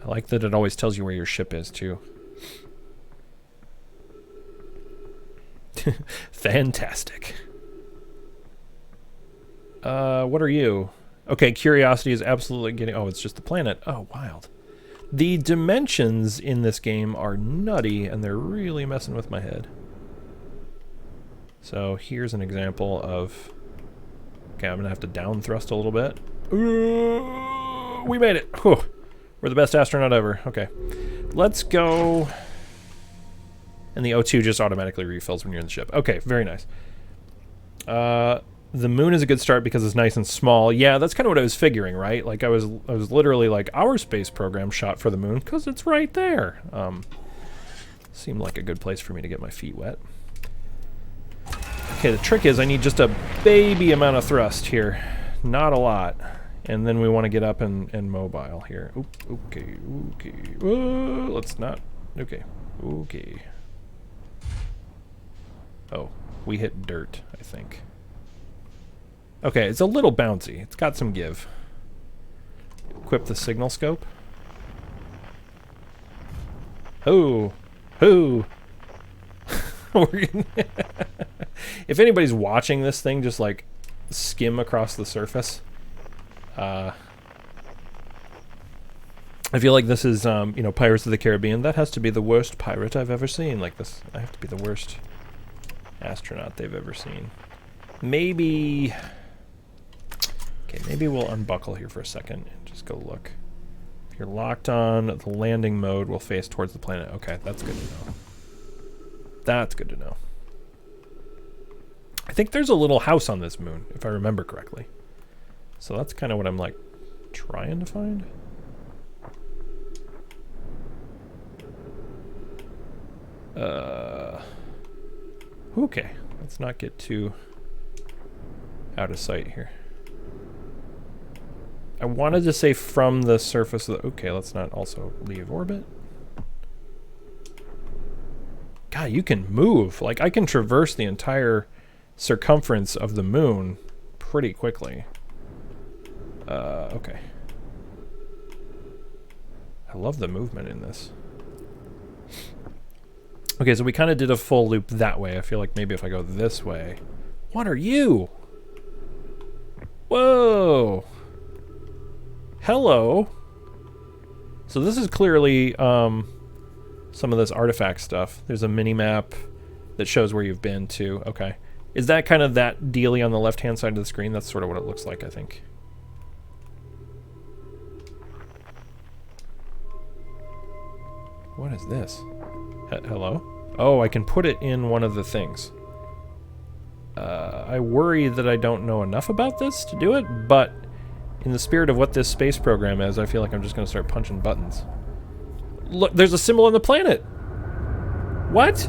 I like that it always tells you where your ship is, too. Fantastic. What are you? Okay, curiosity is absolutely getting... Oh, it's just the planet. Oh, wild. The dimensions in this game are nutty, and they're really messing with my head. So here's an example of... Okay, I'm going to have to down thrust a little bit. We made it. Whew. We're the best astronaut ever. Okay. Let's go... And the O2 just automatically refills when you're in the ship. Okay, very nice. The moon is a good start because it's nice and small. Yeah, that's kind of what I was figuring, right? Like I was literally like, our space program shot for the moon because it's right there. Seemed like a good place for me to get my feet wet. Okay, the trick is I need just a baby amount of thrust here. Not a lot. And then we want to get up and mobile here. Oop, okay, okay. Let's not. Okay, okay. Oh, we hit dirt, I think. Okay, it's a little bouncy. It's got some give. Equip the signal scope. Oh, oh. If anybody's watching this thing just like skim across the surface, I feel like this is, you know, Pirates of the Caribbean. That has to be the worst pirate I've ever seen. Like this, I have to be the worst astronaut they've ever seen. Maybe... Okay, maybe we'll unbuckle here for a second and just go look. If you're locked on, the landing mode will face towards the planet. Okay, that's good to know. That's good to know. I think there's a little house on this moon, if I remember correctly. So that's kind of what I'm, like, trying to find. Okay, let's not get too out of sight here. I wanted to say from the surface of the... Okay, let's not also leave orbit. God, you can move. Like, I can traverse the entire circumference of the moon pretty quickly. Okay. I love the movement in this. Okay, so we kind of did a full loop that way. I feel like maybe if I go this way... What are you? Whoa! Hello! So this is clearly some of this artifact stuff. There's a mini-map that shows where you've been to. Okay. Is that kind of that dealie on the left-hand side of the screen? That's sort of what it looks like, I think. What is this? Hello? Oh, I can put it in one of the things. I worry that I don't know enough about this to do it, but in the spirit of what this space program is, I feel like I'm just going to start punching buttons. Look, there's a symbol on the planet! What?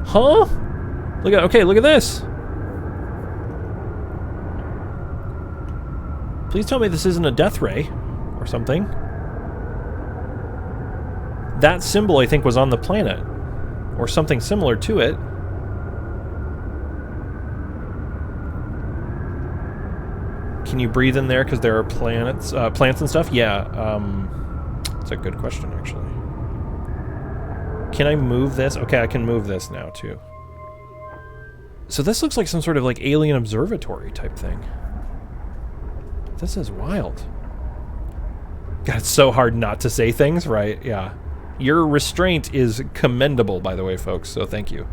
Huh? Look at, okay, look at this! Please tell me this isn't a death ray or something. That symbol, I think, was on the planet. Or something similar to it. Can you breathe in there because there are plants and stuff? Yeah, that's a good question, actually. Can I move this? Okay, I can move this now, too. So this looks like some sort of, like, alien observatory type thing. This is wild. God, it's so hard not to say things, right? Yeah. Your restraint is commendable, by the way, folks, so thank you.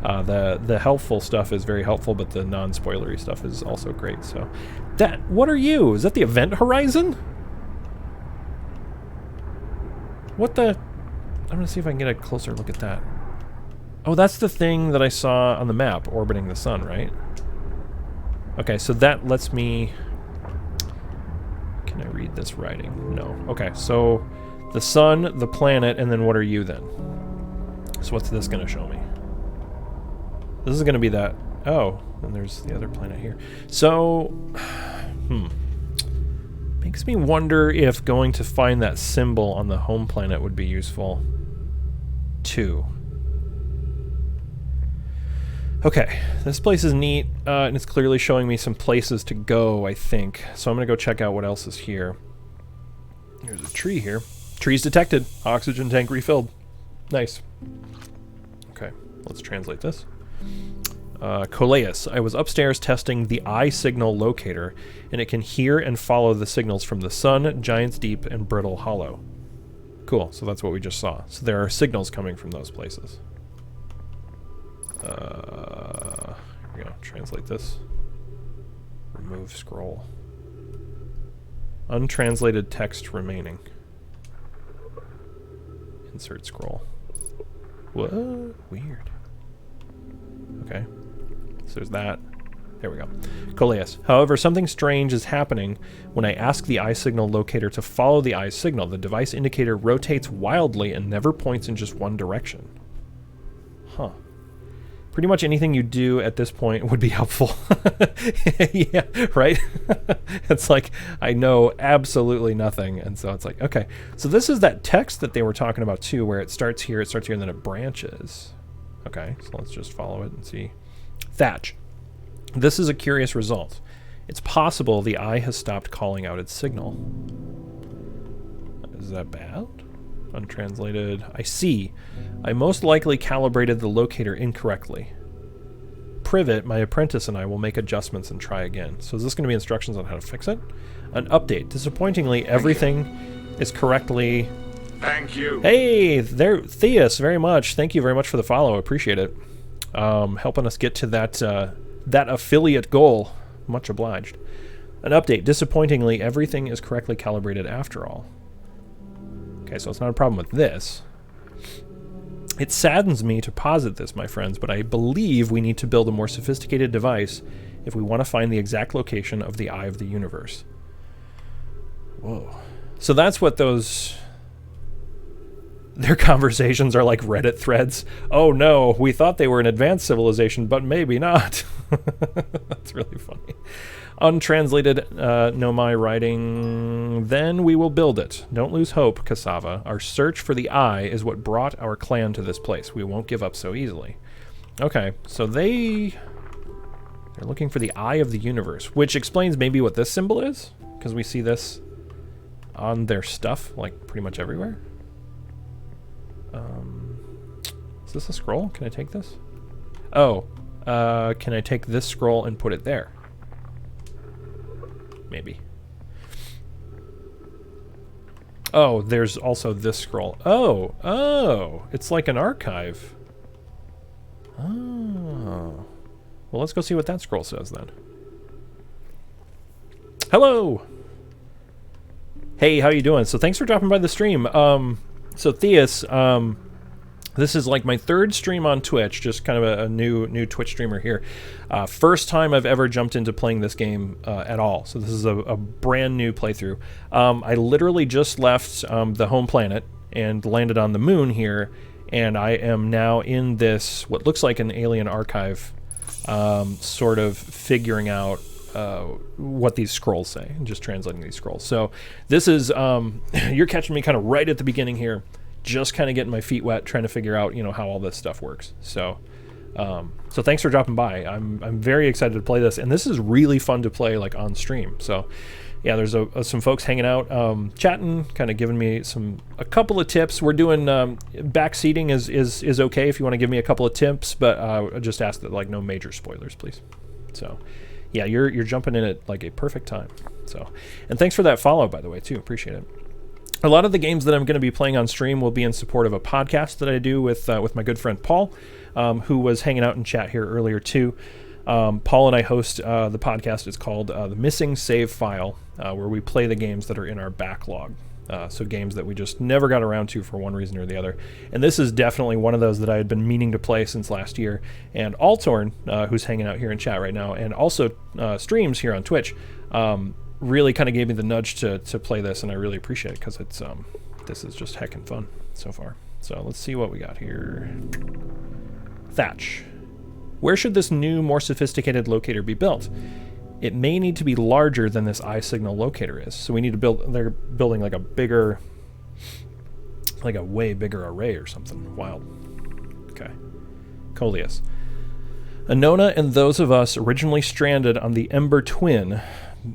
The helpful stuff is very helpful, but the non-spoilery stuff is also great, so... what are you? Is that the event horizon? What the... I'm gonna see if I can get a closer look at that. Oh, that's the thing that I saw on the map, orbiting the sun, right? Okay, so that lets me... Can I read this writing? No. Okay, so... The sun, the planet, and then what are you then? So what's this gonna show me? This is gonna be that... Oh, and there's the other planet here. So... Makes me wonder if going to find that symbol on the home planet would be useful, too. Okay, this place is neat, and it's clearly showing me some places to go, I think. So I'm gonna go check out what else is here. There's a tree here. Trees detected. Oxygen tank refilled. Nice. Okay, let's translate this. Coleus, I was upstairs testing the eye signal locator, and it can hear and follow the signals from the sun, Giant's Deep, and Brittle Hollow. Cool, so that's what we just saw. So there are signals coming from those places. Here we go. Translate this. Remove scroll. Untranslated text remaining. Insert scroll. What? Weird. Okay. So there's that. There we go. Coleus. However, something strange is happening when I ask the eye signal locator to follow the eye signal. The device indicator rotates wildly and never points in just one direction. Huh. Pretty much anything you do at this point would be helpful. Yeah, right? It's like, I know absolutely nothing. And so it's like, okay. So this is that text that they were talking about too, where it starts here, and then it branches. Okay, so let's just follow it and see. Thatch. This is a curious result. It's possible the eye has stopped calling out its signal. Is that bad? Untranslated. I see. I most likely calibrated the locator incorrectly. Privet, my apprentice, and I will make adjustments and try again. So is this going to be instructions on how to fix it? An update. Disappointingly, everything is correctly... Thank you. Hey, there, Theus, very much. Thank you very much for the follow. Appreciate it. Helping us get to that affiliate goal. Much obliged. An update. Disappointingly, everything is correctly calibrated after all. Okay, so it's not a problem with this. It saddens me to posit this, my friends, but I believe we need to build a more sophisticated device if we want to find the exact location of the eye of the universe. Whoa. So that's what those... Their conversations are like Reddit threads. Oh no, we thought they were an advanced civilization, but maybe not. That's really funny. Untranslated Nomai writing, then we will build it. Don't lose hope, Cassava. Our search for the eye is what brought our clan to this place. We won't give up so easily. Okay, so they're looking for the eye of the universe, which explains maybe what this symbol is, because we see this on their stuff, like, pretty much everywhere. Is this a scroll? Can I take this? Oh, can I take this scroll and put it there? Maybe. Oh, there's also this scroll. Oh, it's like an archive. Oh. Well, let's go see what that scroll says then. Hello! Hey, how you doing? So thanks for dropping by the stream. So Theus, this is like my third stream on Twitch, just kind of a new Twitch streamer here. First time I've ever jumped into playing this game at all. So this is a brand new playthrough. I literally just left the home planet and landed on the moon here, and I am now in this, what looks like an alien archive, sort of figuring out what these scrolls say, and just translating these scrolls. So this is, you're catching me kind of right at the beginning here, just kind of getting my feet wet, trying to figure out, you know, how all this stuff works. So, so thanks for dropping by. I'm very excited to play this, and this is really fun to play like on stream. So, yeah, there's some folks hanging out, chatting, kind of giving me a couple of tips. We're doing backseating is okay if you want to give me a couple of tips, but I just ask that like no major spoilers, please. So, yeah, you're jumping in at like a perfect time. So, and thanks for that follow, by the way, too. Appreciate it. A lot of the games that I'm going to be playing on stream will be in support of a podcast that I do with my good friend Paul, who was hanging out in chat here earlier too. Paul and I host the podcast. It's called The Missing Save File, where we play the games that are in our backlog. So games that we just never got around to for one reason or the other. And this is definitely one of those that I had been meaning to play since last year. And Altorn, who's hanging out here in chat right now, and also streams here on Twitch, really kind of gave me the nudge to play this, and I really appreciate it because it's this is just heckin' fun so far. So let's see what we got here. Thatch. Where should this new, more sophisticated locator be built? It may need to be larger than this eye signal locator is. So we need to build, they're building like a bigger, like a way bigger array or something. Wild. Okay. Coleus. Anona and those of us originally stranded on the Ember Twin.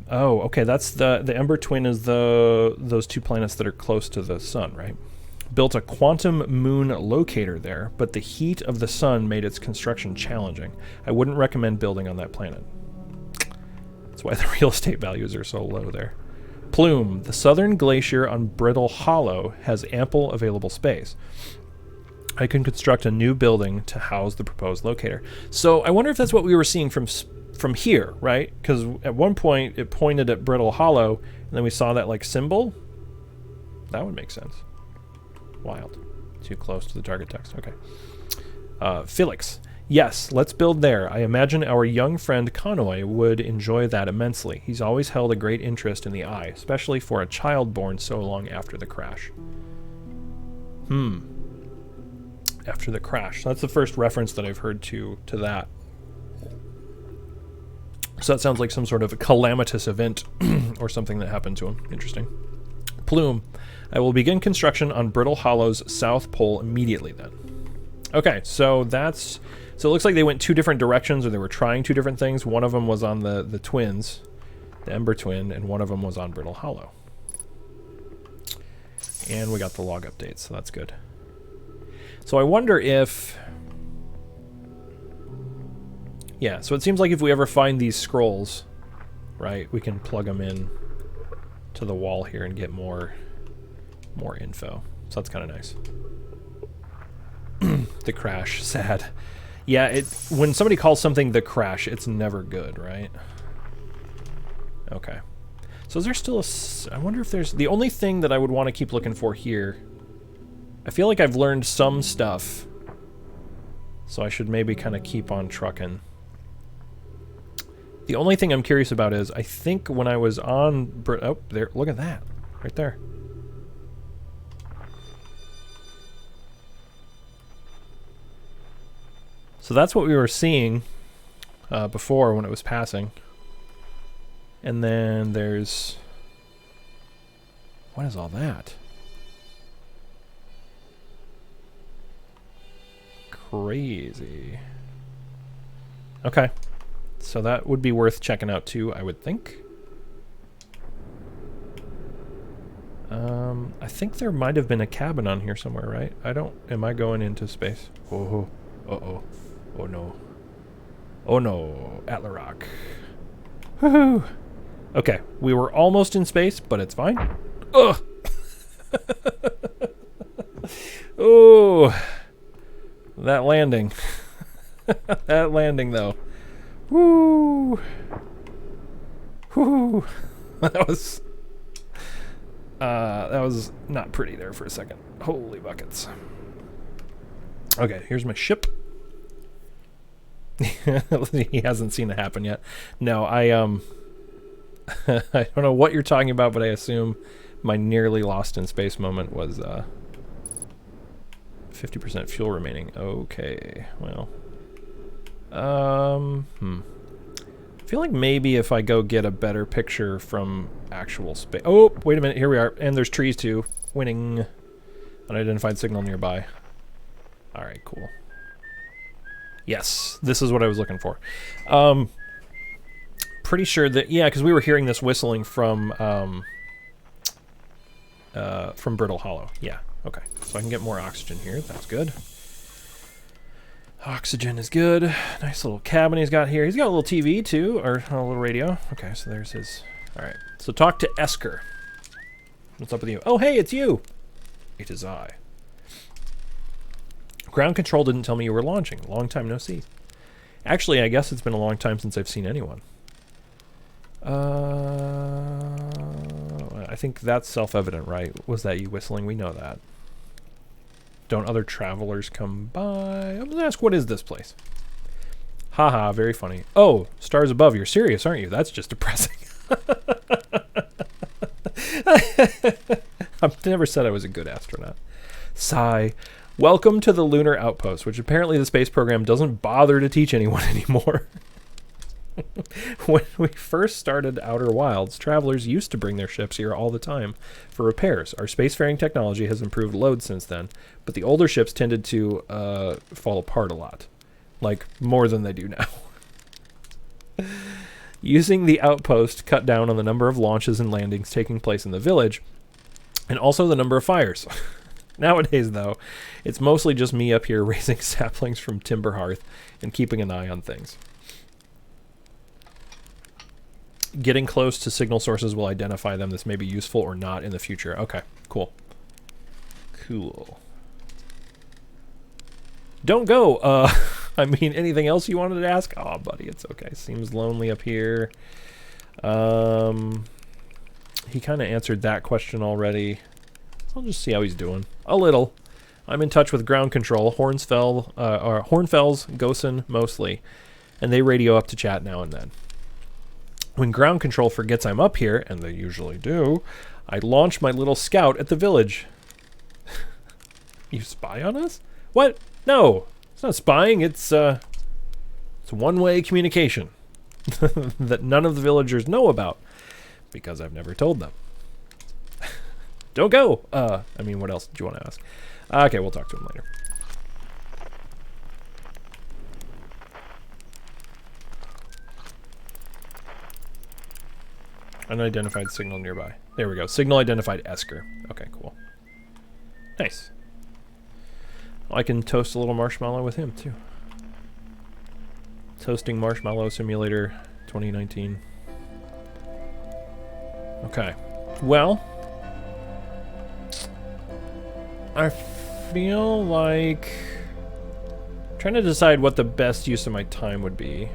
Oh, okay, that's the Ember Twin is those two planets that are close to the sun, right? Built a quantum moon locator there, but the heat of the sun made its construction challenging. I wouldn't recommend building on that planet. That's why the real estate values are so low there. Plume. The southern glacier on Brittle Hollow has ample available space. I can construct a new building to house the proposed locator. So I wonder if that's what we were seeing from here, right? Because at one point it pointed at Brittle Hollow, and then we saw that like symbol. That would make sense. Wild. Too close to the target text. Okay. Felix. Yes, let's build there. I imagine our young friend Connoy would enjoy that immensely. He's always held a great interest in the eye, especially for a child born so long after the crash. After the crash. That's the first reference that I've heard to that. So that sounds like some sort of a calamitous event or something that happened to him. Interesting. Plume. I will begin construction on Brittle Hollow's south pole immediately then. Okay, so that's... So it looks like they went two different directions, or they were trying two different things. One of them was on the twins, the Ember Twin, and one of them was on Brittle Hollow. And we got the log updates, so that's good. So I wonder if... Yeah, so it seems like if we ever find these scrolls, right, we can plug them in to the wall here and get more info. So that's kind of nice. The crash, sad. Yeah, when somebody calls something the crash, it's never good, right? Okay. So is there still I wonder if there's... The only thing that I would want to keep looking for here... I feel like I've learned some stuff. So I should maybe kind of keep on trucking. The only thing I'm curious about is, I think when I was on... Oh, there, look at that. Right there. So that's what we were seeing before when it was passing. And then there's... What is all that? Crazy. Okay. So that would be worth checking out too, I would think. I think there might have been a cabin on here somewhere, right? Am I going into space? Oh, uh-oh. Oh no. Oh no, Atlarock. Woohoo! Okay, we were almost in space, but it's fine. Ugh! Oh! That landing. That landing, though. Woo! Woo! That was not pretty there for a second. Holy buckets. Okay, here's my ship. He hasn't seen it happen yet. No, I don't know what you're talking about, but I assume my nearly lost in space moment was 50% fuel remaining. Okay, well. I feel like maybe if I go get a better picture from actual space. Oh, wait a minute. Here we are. And there's trees too. Winning. Unidentified signal nearby. Alright, cool. Yes, this is what I was looking for. Pretty sure that, yeah, because we were hearing this whistling from Brittle Hollow. Yeah, okay. So I can get more oxygen here. That's good. Oxygen is good. Nice little cabin he's got here. He's got a little TV too, or a little radio. Okay, so there's his... Alright, so talk to Esker. What's up with you? Oh, hey, it's you! It is I. Ground control didn't tell me you were launching. Long time no see. Actually, I guess it's been a long time since I've seen anyone. I think that's self-evident, right? Was that you whistling? We know that. Don't other travelers come by? I'm gonna ask, what is this place? Haha, very funny. Oh, stars above. You're serious, aren't you? That's just depressing. I've never said I was a good astronaut. Sigh. Welcome to the Lunar Outpost, which apparently the space program doesn't bother to teach anyone anymore. When we first started Outer Wilds, travelers used to bring their ships here all the time for repairs. Our spacefaring technology has improved loads since then, but the older ships tended to fall apart a lot. Like, more than they do now. Using the outpost cut down on the number of launches and landings taking place in the village, and also the number of fires. Nowadays, though, it's mostly just me up here raising saplings from Timber Hearth and keeping an eye on things. Getting close to signal sources will identify them. This may be useful or not in the future. Okay, cool. Cool. Don't go. I mean, anything else you wanted to ask? Oh, buddy, it's okay. Seems lonely up here. He kind of answered that question already. I'll just see how he's doing. A little. I'm in touch with ground control, Hornfells, Gosen mostly, and they radio up to chat now and then. When ground control forgets I'm up here, and they usually do, I launch my little scout at the village. You spy on us? What? No, it's not spying. It's one-way communication that none of the villagers know about because I've never told them. Don't go. I mean, what else did you want to ask? Okay, we'll talk to him later. Unidentified signal nearby. There we go. Signal identified Esker. Okay, cool. Nice. I can toast a little marshmallow with him, too. Toasting Marshmallow Simulator 2019. Okay. Well, I feel like I'm trying to decide what the best use of my time would be.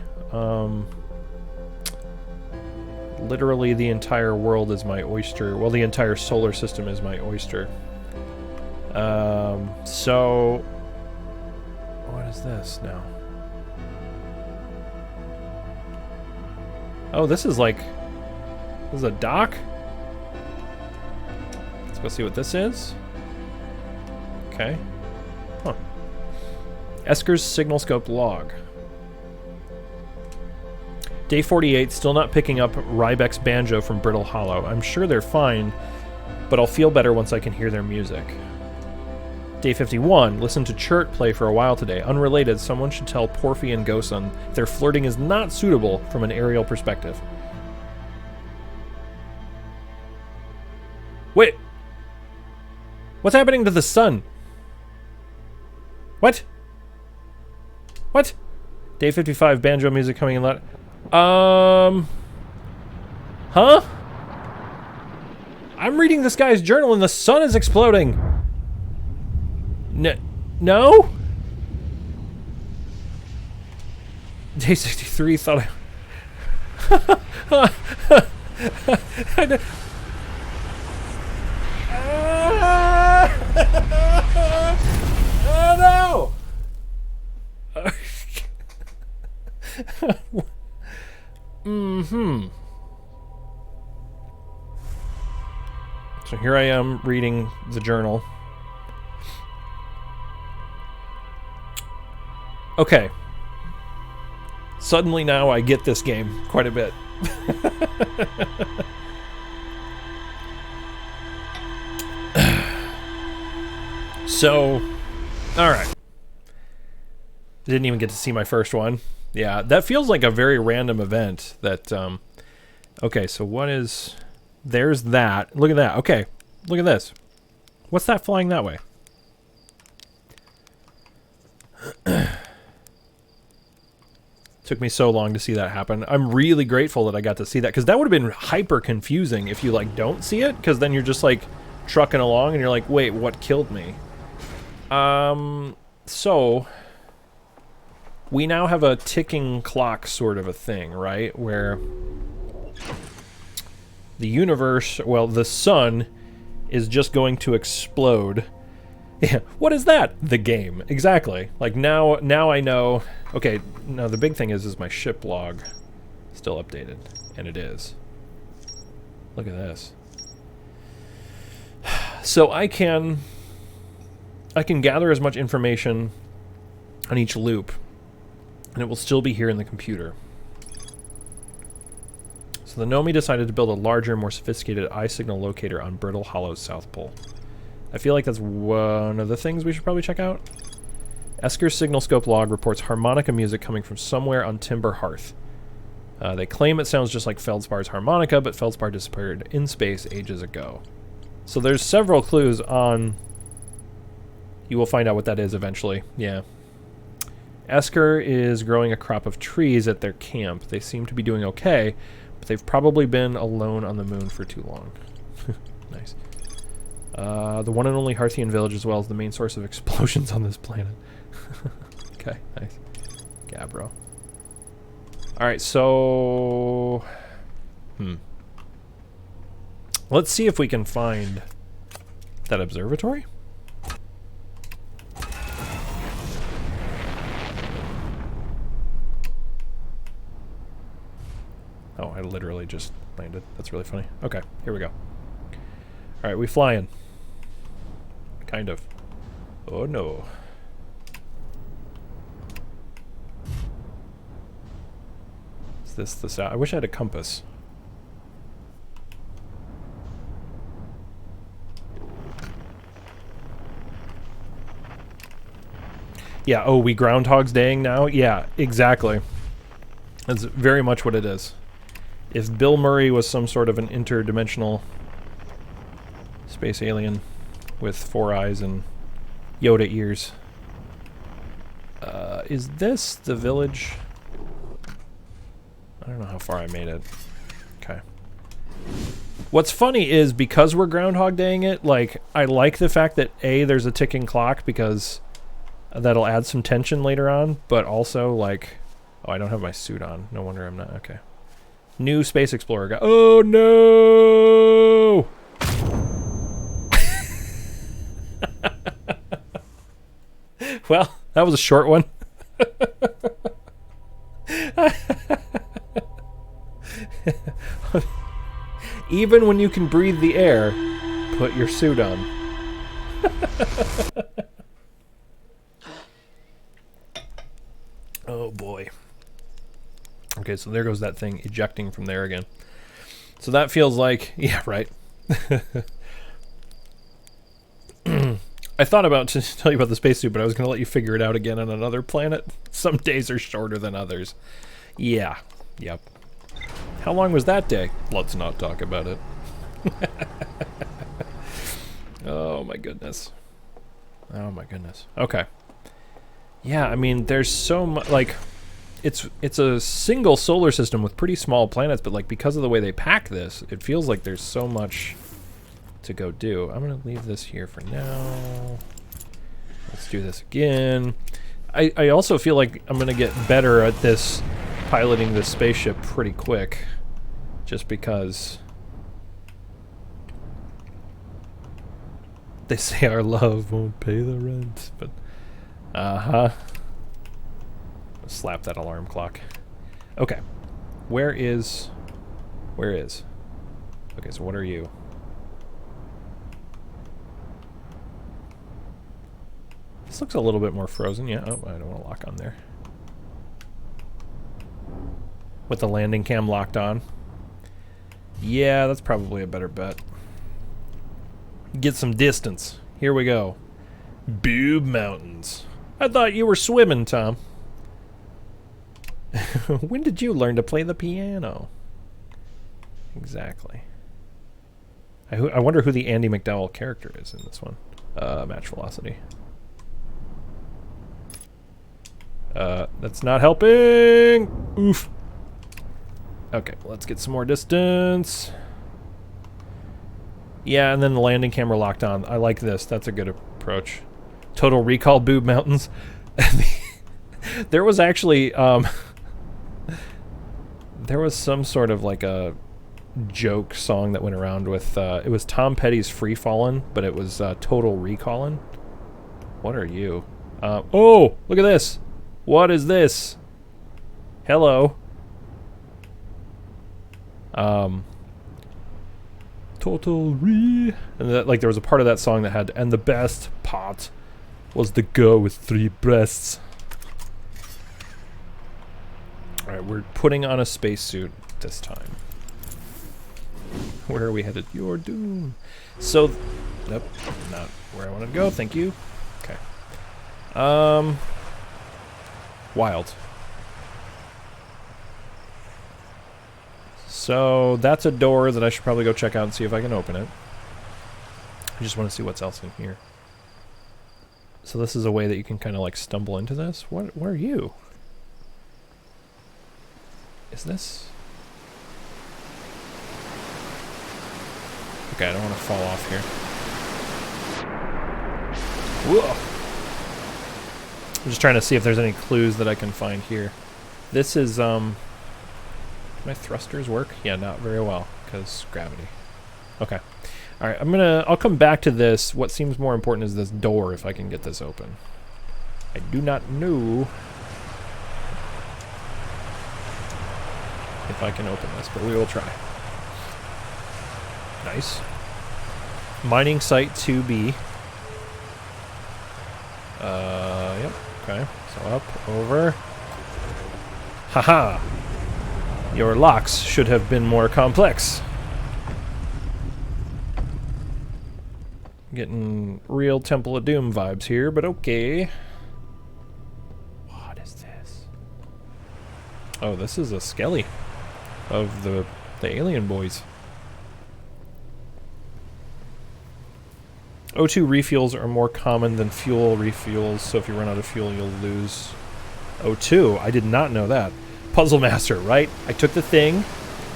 Literally the entire world is my oyster. Well, the entire solar system is my oyster. So what is this now? Oh, this is like, this is a dock? Let's go see what this is. Okay. Huh. Esker's signal scope log. Day 48, still not picking up Rybek's banjo from Brittle Hollow. I'm sure they're fine, but I'll feel better once I can hear their music. Day 51, listen to Chert play for a while today. Unrelated, someone should tell Porphy and Gosun their flirting is not suitable from an aerial perspective. Wait! What's happening to the sun? What? What? Day 55, banjo music coming in loud. Huh? I'm reading this guy's journal and the sun is exploding. No? Day 63 thought I... Oh no! So here I am reading the journal. Okay. Suddenly now I get this game quite a bit. So, alright. Didn't even get to see my first one. Yeah, that feels like a very random event that, okay, so what is... There's that. Look at that. Okay, look at this. What's that flying that way? Took me so long to see that happen. I'm really grateful that I got to see that, because that would have been hyper confusing if you, like, don't see it, because then you're just, like, trucking along and you're like, wait, what killed me? So... We now have a ticking clock sort of a thing, right? Where the universe, well, the sun is just going to explode. Yeah, what is that? The game. Exactly. Like now I know. Okay, now the big thing is my ship log still updated? And it is. Look at this. So I can gather as much information on each loop, and it will still be here in the computer. So the Nomi decided to build a larger, more sophisticated eye signal locator on Brittle Hollow's South Pole. I feel like that's one of the things we should probably check out. Esker's signal scope log reports harmonica music coming from somewhere on Timber Hearth. They claim it sounds just like Feldspar's harmonica, but Feldspar disappeared in space ages ago. So there's several clues on... You will find out what that is eventually, yeah. Esker is growing a crop of trees at their camp. They seem to be doing okay, but they've probably been alone on the moon for too long. Nice. The one and only Hearthian village, as well as the main source of explosions on this planet. Okay, nice. Gabbro. Alright, so... Let's see if we can find that observatory. Oh, I literally just landed. That's really funny. Okay, here we go. Alright, we flying. Kind of. Oh no. Is this the south? I wish I had a compass. Yeah, oh, we Groundhog's Daying now? Yeah, exactly. That's very much what it is. If Bill Murray was some sort of an interdimensional space alien with 4 eyes and Yoda ears. Is this the village? I don't know how far I made it. Okay. What's funny is, because we're Groundhog Daying it, like, I like the fact that A, there's a ticking clock, because that'll add some tension later on, but also, like... Oh, I don't have my suit on. No wonder I'm not... Okay. New Space Explorer guy. Oh, no! Well, that was a short one. Even when you can breathe the air, put your suit on. Oh boy. Okay, so there goes that thing ejecting from there again. So that feels like, yeah, right. I thought about to tell you about the spacesuit, but I was going to let you figure it out again on another planet. Some days are shorter than others. Yeah, yep. How long was that day? Let's not talk about it. Oh my goodness. Oh my goodness. Okay. Yeah, I mean, there's so much, like, it's a single solar system with pretty small planets, but like because of the way they pack this, it feels like there's so much to go do. I'm gonna leave this here for now. Let's do this again. I also feel like I'm gonna get better at this, piloting this spaceship pretty quick, just because they say our love won't pay the rent, but slap that alarm clock. Okay, where is? Okay, so what are you? This looks a little bit more frozen. Yeah. Oh, I don't want to lock on there. With the landing cam locked on. Yeah, that's probably a better bet. Get some distance. Here we go. Boob Mountains. I thought you were swimming, Tom. When did you learn to play the piano? Exactly. I wonder who the Andy McDowell character is in this one. Match velocity. That's not helping! Oof. Okay, let's get some more distance. Yeah, and then the landing camera locked on. I like this. That's a good approach. Total Recall Boob Mountains. There was actually, there was some sort of like a joke song that went around with, it was Tom Petty's Free Fallin', but it was Total Recallin'. What are you? Oh, look at this. What is this? Hello. Total re... And that, like, there was a part of that song that had, and the best part was the girl with 3 breasts. Alright, we're putting on a spacesuit this time. Where are we headed? Your doom. So, nope, not where I wanted to go, thank you. Okay. Wild. So that's a door that I should probably go check out and see if I can open it. I just want to see what's else in here. So this is a way that you can kind of like stumble into this. What are you? Is this? Okay, I don't want to fall off here. Whoa! I'm just trying to see if there's any clues that I can find here. This is, my thrusters work? Yeah, not very well, because gravity. Okay. Alright, I'll come back to this. What seems more important is this door, if I can get this open. I do not know if I can open this, but we will try. Nice. Mining site 2B. Yep, okay. So up, over. Haha! Your locks should have been more complex. Getting real Temple of Doom vibes here, but okay. What is this? Oh, this is a skelly of the alien boys. O2 refuels are more common than fuel refuels, so if you run out of fuel, you'll lose O2. I did not know that. Puzzle Master, right? I took the thing,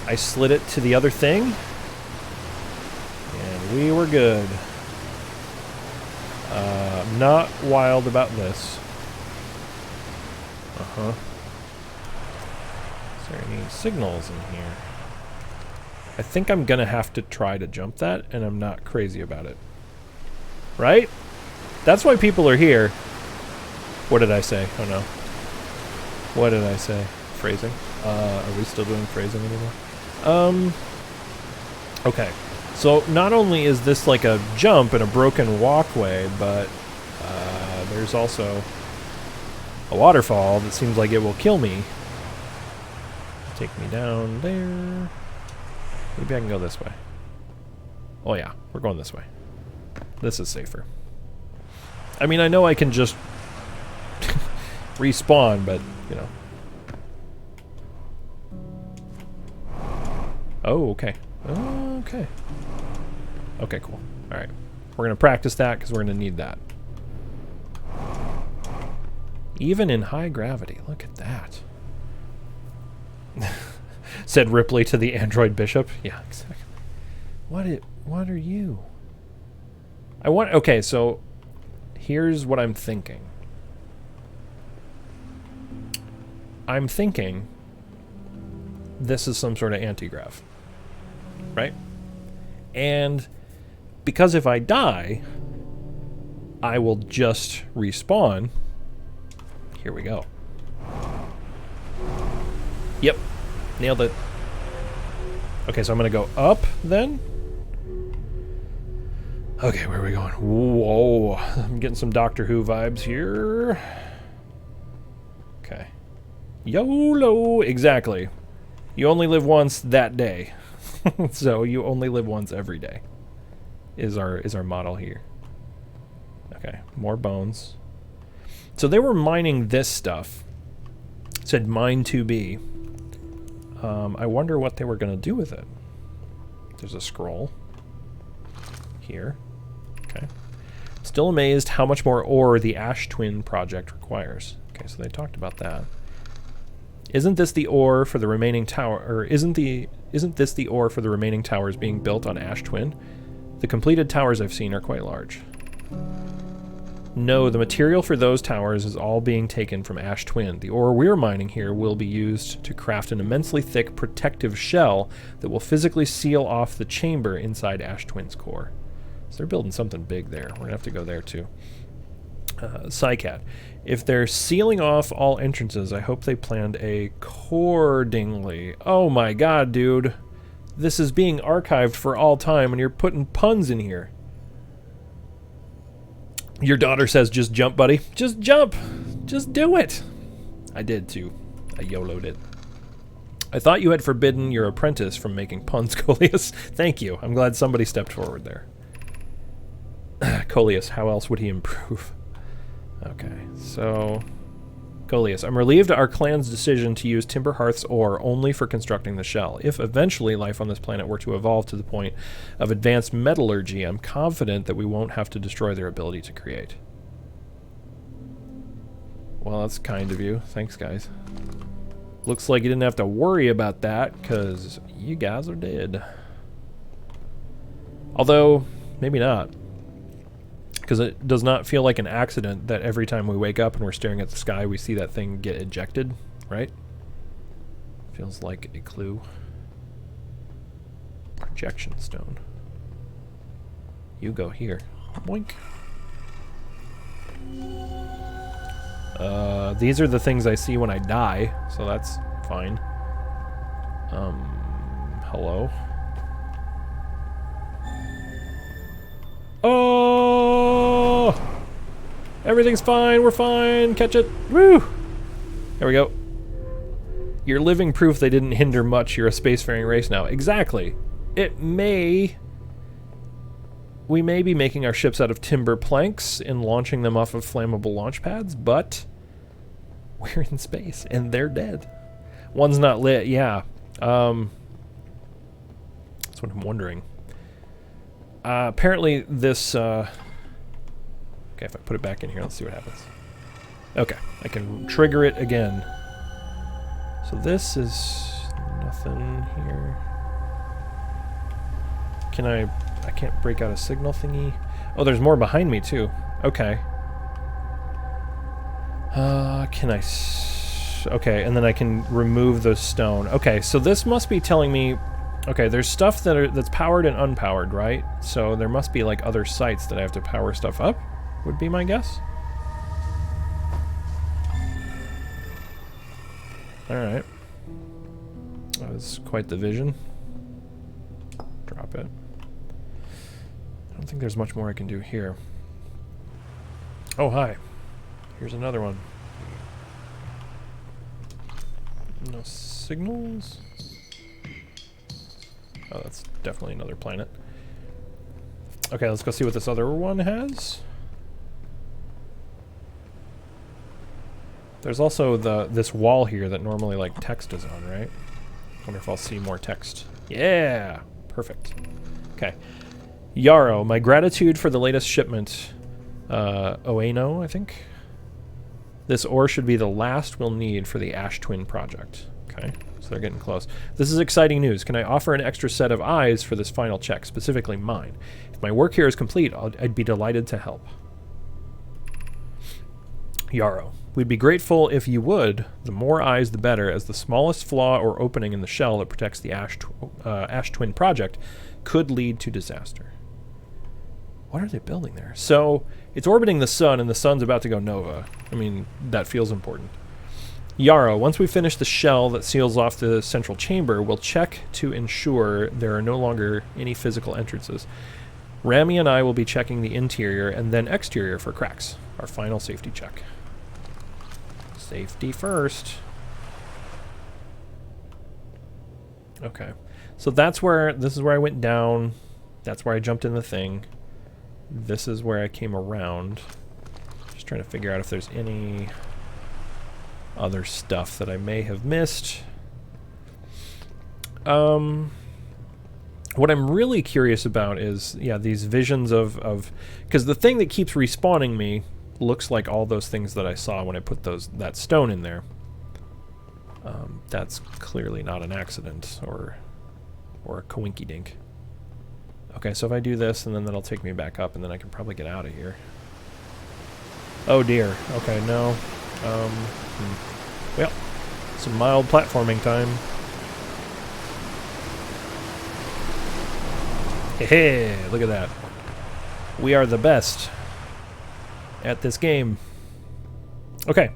I slid it to the other thing, and we were good. Not wild about this. Uh-huh. Is there any signals in here? I think I'm gonna have to try to jump that, and I'm not crazy about it. Right? That's why people are here. What did I say? Oh no. What did I say? Phrasing? Are we still doing phrasing anymore? Okay. So not only is this like a jump and a broken walkway, but there's also a waterfall that seems like it will kill me Take me down there. Maybe I can go this way. Oh yeah, we're going this way. This is safer. I mean, I know I can just respawn, but, you know. Oh, okay. Okay. Okay, cool. Alright. We're going to practice that because we're going to need that. Even in high gravity. Look at that. Said Ripley to the android bishop. Yeah, exactly. What are you? Okay, so here's what I'm thinking. I'm thinking this is some sort of anti-grav. Right? And because if I die, I will just respawn. Here we go. Yep. Nailed it. Okay, so I'm going to go up then. Okay, where are we going? Whoa. I'm getting some Doctor Who vibes here. Okay. YOLO! Exactly. You only live once that day. So you only live once every day. Is our model here. Okay, more bones. So they were mining this stuff. It said mine 2B. I wonder what they were going to do with it. There's a scroll. Here. Okay. Still amazed how much more ore the Ash Twin project requires. Okay, so they talked about that. Isn't this the ore for the remaining tower, or isn't this the ore for the remaining towers being built on Ash Twin? The completed towers I've seen are quite large. No, the material for those towers is all being taken from Ash Twin. The ore we're mining here will be used to craft an immensely thick protective shell that will physically seal off the chamber inside Ash Twin's core. So they're building something big there. We're going to have to go there too. Psycat. If they're sealing off all entrances, I hope they planned accordingly. Oh my god, dude. This is being archived for all time and you're putting puns in here. Your daughter says, just jump, buddy. Just jump. Just do it. I did, too. I YOLO'd it. I thought you had forbidden your apprentice from making puns, Coleus. Thank you. I'm glad somebody stepped forward there. Coleus, how else would he improve? Okay, so... Coleus, I'm relieved at our clan's decision to use Timberhearth's ore only for constructing the shell. If eventually life on this planet were to evolve to the point of advanced metallurgy, I'm confident that we won't have to destroy their ability to create. Well, that's kind of you. Thanks, guys. Looks like you didn't have to worry about that, because you guys are dead. Although, maybe not. Because it does not feel like an accident that every time we wake up and we're staring at the sky, we see that thing get ejected, right? Feels like a clue. Projection stone. You go here. Boink. These are the things I see when I die, so that's fine. Hello? Oh! Everything's fine, we're fine, catch it. Woo! There we go. You're living proof they didn't hinder much, you're a spacefaring race now. Exactly. We may be making our ships out of timber planks and launching them off of flammable launch pads, but we're in space and they're dead. One's not lit, yeah. That's what I'm wondering. Apparently this, okay, if I put it back in here, let's see what happens. Okay, I can trigger it again. So this is nothing here. Can I can't break out a signal thingy. Oh, there's more behind me too. Okay. Okay, and then I can remove the stone. Okay, so this must be telling me, okay, there's stuff that's powered and unpowered, right? So there must be like other sites that I have to power stuff up, would be my guess. Alright. That was quite the vision. Drop it. I don't think there's much more I can do here. Oh, hi. Here's another one. No signals. Oh, that's definitely another planet. Okay, let's go see what this other one has. There's also this wall here that normally like text is on, right? Wonder if I'll see more text. Yeah, perfect. Okay, Yarrow, my gratitude for the latest shipment. Oeno, I think. This ore should be the last we'll need for the Ash Twin project. Okay, so they're getting close. This is exciting news. Can I offer an extra set of eyes for this final check, specifically mine? If my work here is complete, I'd be delighted to help. Yarrow, we'd be grateful if you would. The more eyes, the better, as the smallest flaw or opening in the shell that protects the Ash Twin project could lead to disaster. What are they building there? So, it's orbiting the sun, and the sun's about to go nova. I mean, that feels important. Yarrow, once we finish the shell that seals off the central chamber, we'll check to ensure there are no longer any physical entrances. Rami and I will be checking the interior and then exterior for cracks. Our final safety check. Safety first. Okay. So this is where I went down. That's where I jumped in the thing. This is where I came around. Just trying to figure out if there's any other stuff that I may have missed. What I'm really curious about is, yeah, these visions of because the thing that keeps respawning me looks like all those things that I saw when I put that stone in there. That's clearly not an accident or a coinky-dink. Okay, so if I do this, and then that'll take me back up, and then I can probably get out of here. Oh dear. Okay, no. Well, some mild platforming time. Hey, look at that. We are the best at this game. Okay.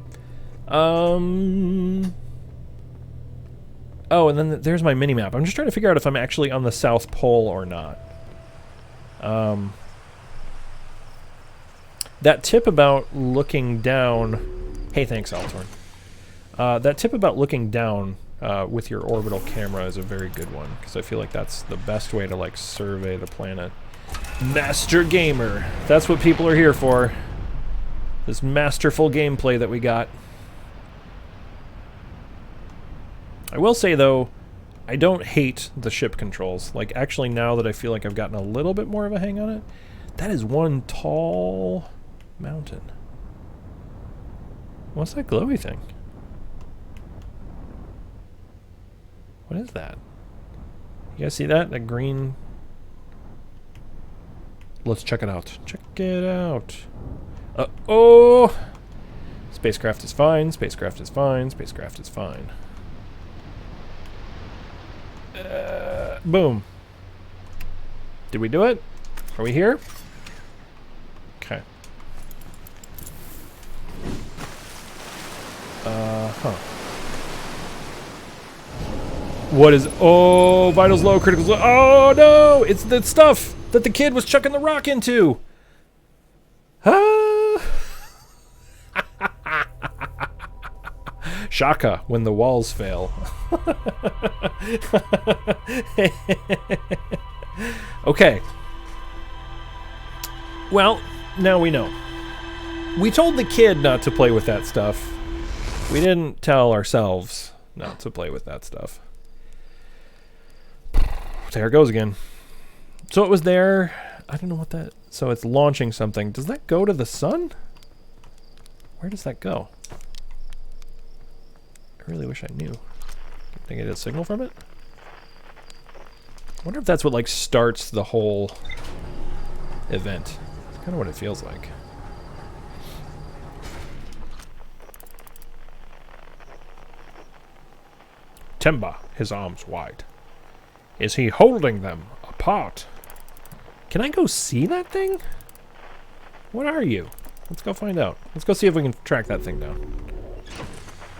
Oh, and then there's my mini-map. I'm just trying to figure out if I'm actually on the South Pole or not. That tip about looking down... Hey, thanks, Altorn. That tip about looking down with your orbital camera is a very good one, because I feel like that's the best way to, like, survey the planet. Master Gamer! That's what people are here for. This masterful gameplay that we got. I will say, though, I don't hate the ship controls. Like, actually, now that I feel like I've gotten a little bit more of a hang on it, that is one tall mountain. What's that glowy thing? What is that? You guys see that? That green... Let's check it out. Check it out. Oh! Spacecraft is fine. Spacecraft is fine. Spacecraft is fine. Boom. Did we do it? Are we here? Okay. Huh. What is... Oh, vitals low, criticals low. Oh, no! It's the stuff that the kid was chucking the rock into. Ah! Shaka, when the walls fail. Okay. Well, now we know. We told the kid not to play with that stuff. We didn't tell ourselves not to play with that stuff. There it goes again. So it was there. I don't know what that... So it's launching something. Does that go to the sun? Where does that go? I really wish I knew. Can I get a signal from it? I wonder if that's what, like, starts the whole event. It's kind of what it feels like. Temba, his arms wide. Is he holding them apart? Can I go see that thing? What are you? Let's go find out. Let's go see if we can track that thing down.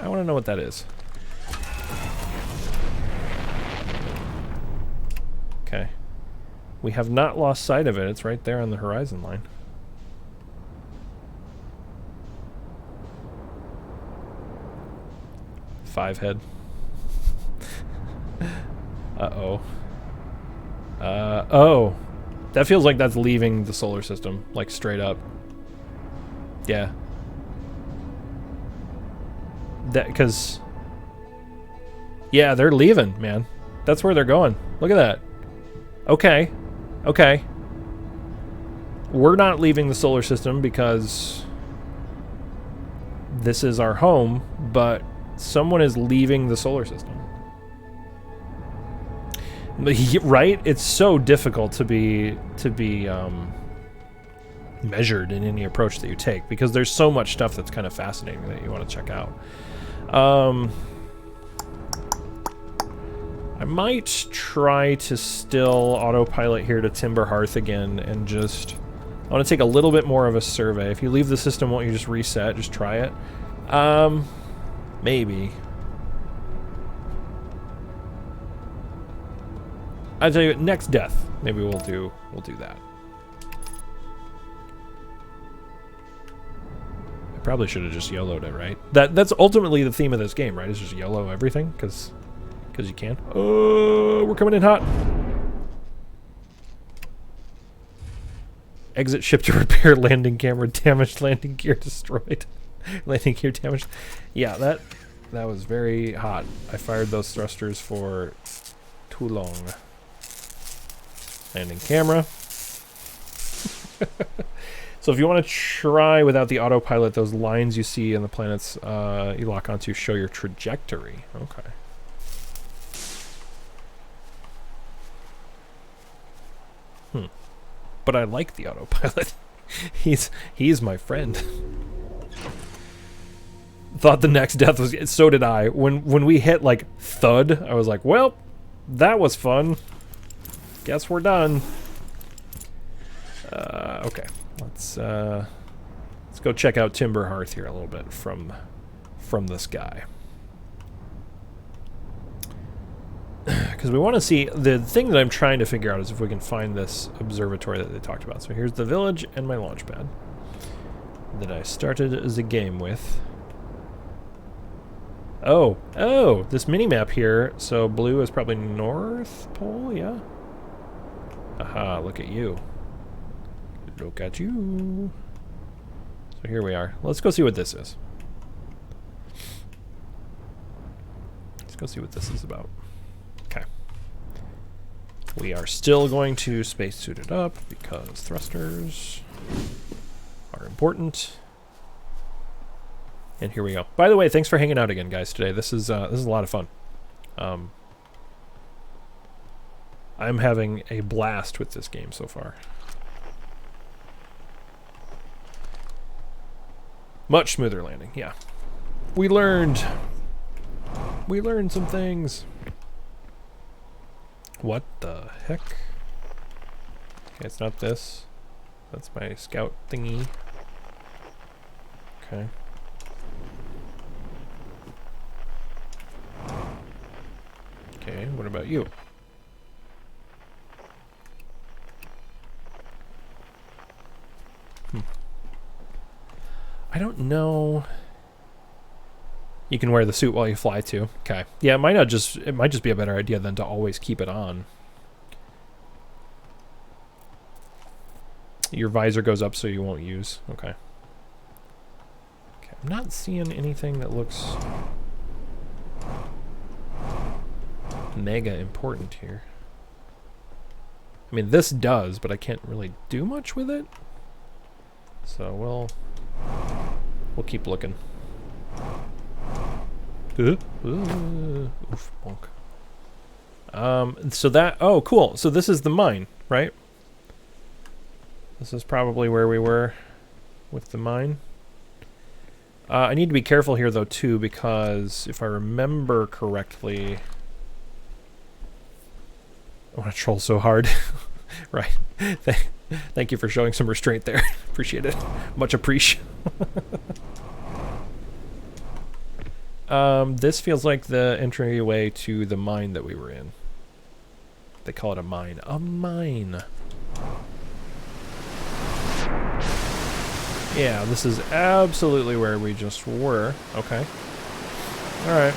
I want to know what that is. Okay. We have not lost sight of it. It's right there on the horizon line. Five head. Uh-oh. Oh. That feels like that's leaving the solar system, like straight up. Yeah. Because... Yeah, they're leaving, man. That's where they're going. Look at that. Okay. Okay. We're not leaving the solar system because this is our home, but someone is leaving the solar system. Right? It's so difficult to be measured in any approach that you take because there's so much stuff that's kind of fascinating that you want to check out. I might try to still autopilot here to Timber Hearth again and just... I want to take a little bit more of a survey. If you leave the system, won't you just reset? Just try it. Maybe. I tell you, next death, maybe we'll do that. I probably should have just YOLO'd it, right? That's ultimately the theme of this game, right? Is just YOLO everything, because you can. Oh, we're coming in hot. Exit ship to repair landing camera damaged. Landing gear destroyed. Landing gear damaged. Yeah, that was very hot. I fired those thrusters for too long. Landing camera. So if you want to try without the autopilot, those lines you see in the planets you lock onto show your trajectory. Okay. But I like the autopilot. He's my friend. Thought the next death was... So did I. When we hit, like, thud, I was like, well, that was fun. Guess we're done. Okay. Let's go check out Timber Hearth here a little bit from the sky. Because we want to see... The thing that I'm trying to figure out is if we can find this observatory that they talked about. So here's the village and my launch pad that I started the game with. Oh, this mini-map here. So blue is probably North Pole, yeah? Aha, look at you. Look at you. So here we are. Let's go see what this is. Let's go see what this is about. Okay. We are still going to spacesuit it up because thrusters are important. And here we go. By the way, thanks for hanging out again, guys, today. This is a lot of fun. I'm having a blast with this game so far. Much smoother landing, yeah. We learned some things. What the heck? Okay, it's not this. That's my scout thingy. Okay. Okay, what about you? I don't know. You can wear the suit while you fly too. Okay. Yeah, it might just be a better idea than to always keep it on. Your visor goes up so you won't use. Okay. Okay. I'm not seeing anything that looks mega important here. I mean, this does, but I can't really do much with it. So we'll keep looking. Oof, bonk. So that... Oh, cool. So this is the mine, right? This is probably where we were with the mine. I need to be careful here, though, too, because if I remember correctly... I want to troll so hard. Right. Thank you for showing some restraint there. Appreciate it. Much appreciate. This feels like the entryway to the mine that we were in. They call it a mine. A mine. Yeah, this is absolutely where we just were. Okay. Alright.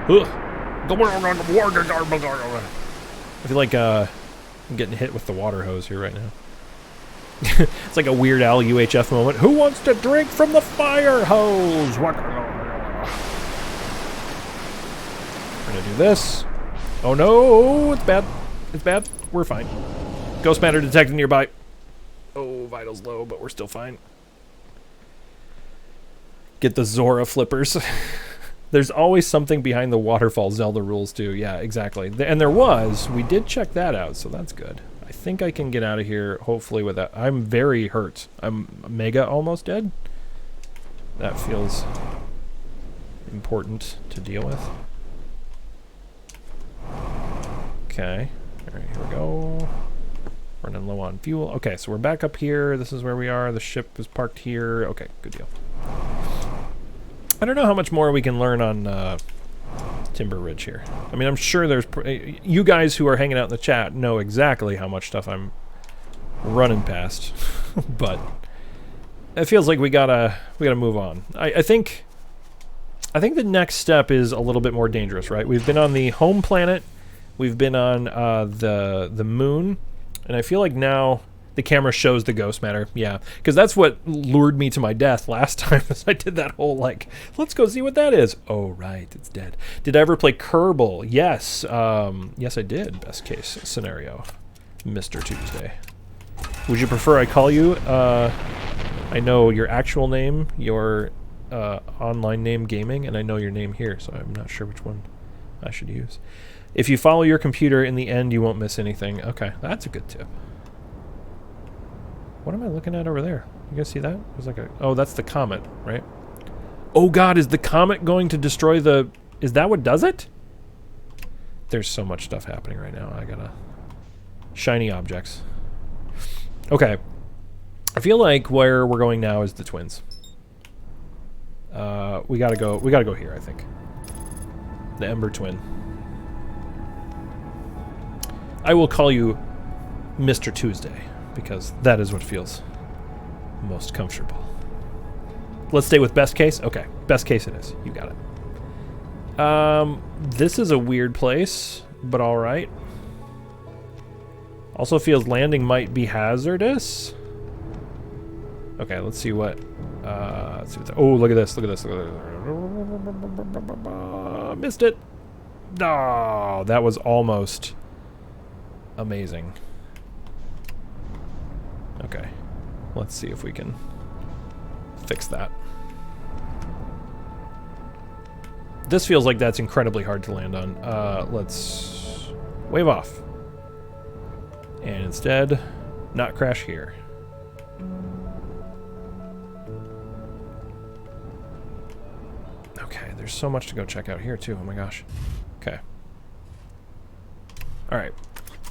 Ugh. I feel like I'm getting hit with the water hose here right now. It's like a Weird Al UHF moment. Who wants to drink from the fire hose? We're gonna do this. Oh no, it's bad. It's bad. We're fine. Ghost matter detected nearby. Oh, vital's low, but we're still fine. Get the Zora flippers. There's always something behind the waterfall Zelda rules too. Yeah, exactly. And there was. We did check that out, so that's good. I think I can get out of here, hopefully, with that. I'm very hurt. I'm mega almost dead. That feels important to deal with. Okay. All right, here we go. Running low on fuel. Okay, so we're back up here. This is where we are. The ship is parked here. Okay, good deal. I don't know how much more we can learn on Timber Ridge here. I mean, I'm sure there's... you guys who are hanging out in the chat know exactly how much stuff I'm running past. But it feels like we gotta move on. I think the next step is a little bit more dangerous, right? We've been on the home planet. We've been on the moon. And I feel like now the camera shows the ghost matter. Yeah, because that's what lured me to my death last time. As I did that whole, like, let's go see what that is. Oh, right, it's dead. Did I ever play Kerbal? Yes. Yes, I did. Best case scenario. Mr. Tuesday. Would you prefer I call you? I know your actual name, your online name gaming, and I know your name here, so I'm not sure which one I should use. If you follow your computer, in the end, you won't miss anything. Okay, that's a good tip. What am I looking at over there? You guys see that? There's like a... oh, that's the comet, right? Oh god, is the comet going to destroy the... is that what does it? There's so much stuff happening right now. I gotta... shiny objects. Okay. I feel like where we're going now is the twins. We gotta go here, I think. The Ember Twin. I will call you Mr. Tuesday, because that is what feels most comfortable. Let's stay with best case? Okay, best case it is. You got it. This is a weird place, but alright. Also feels landing might be hazardous. Okay, let's see what... let's see what oh, look at this, look at this, look at this. Missed it! Oh, that was almost... amazing. Okay. Let's see if we can fix that. This feels like that's incredibly hard to land on. Let's wave off. And instead, not crash here. Okay, there's so much to go check out here too. Oh my gosh. Okay. Alright.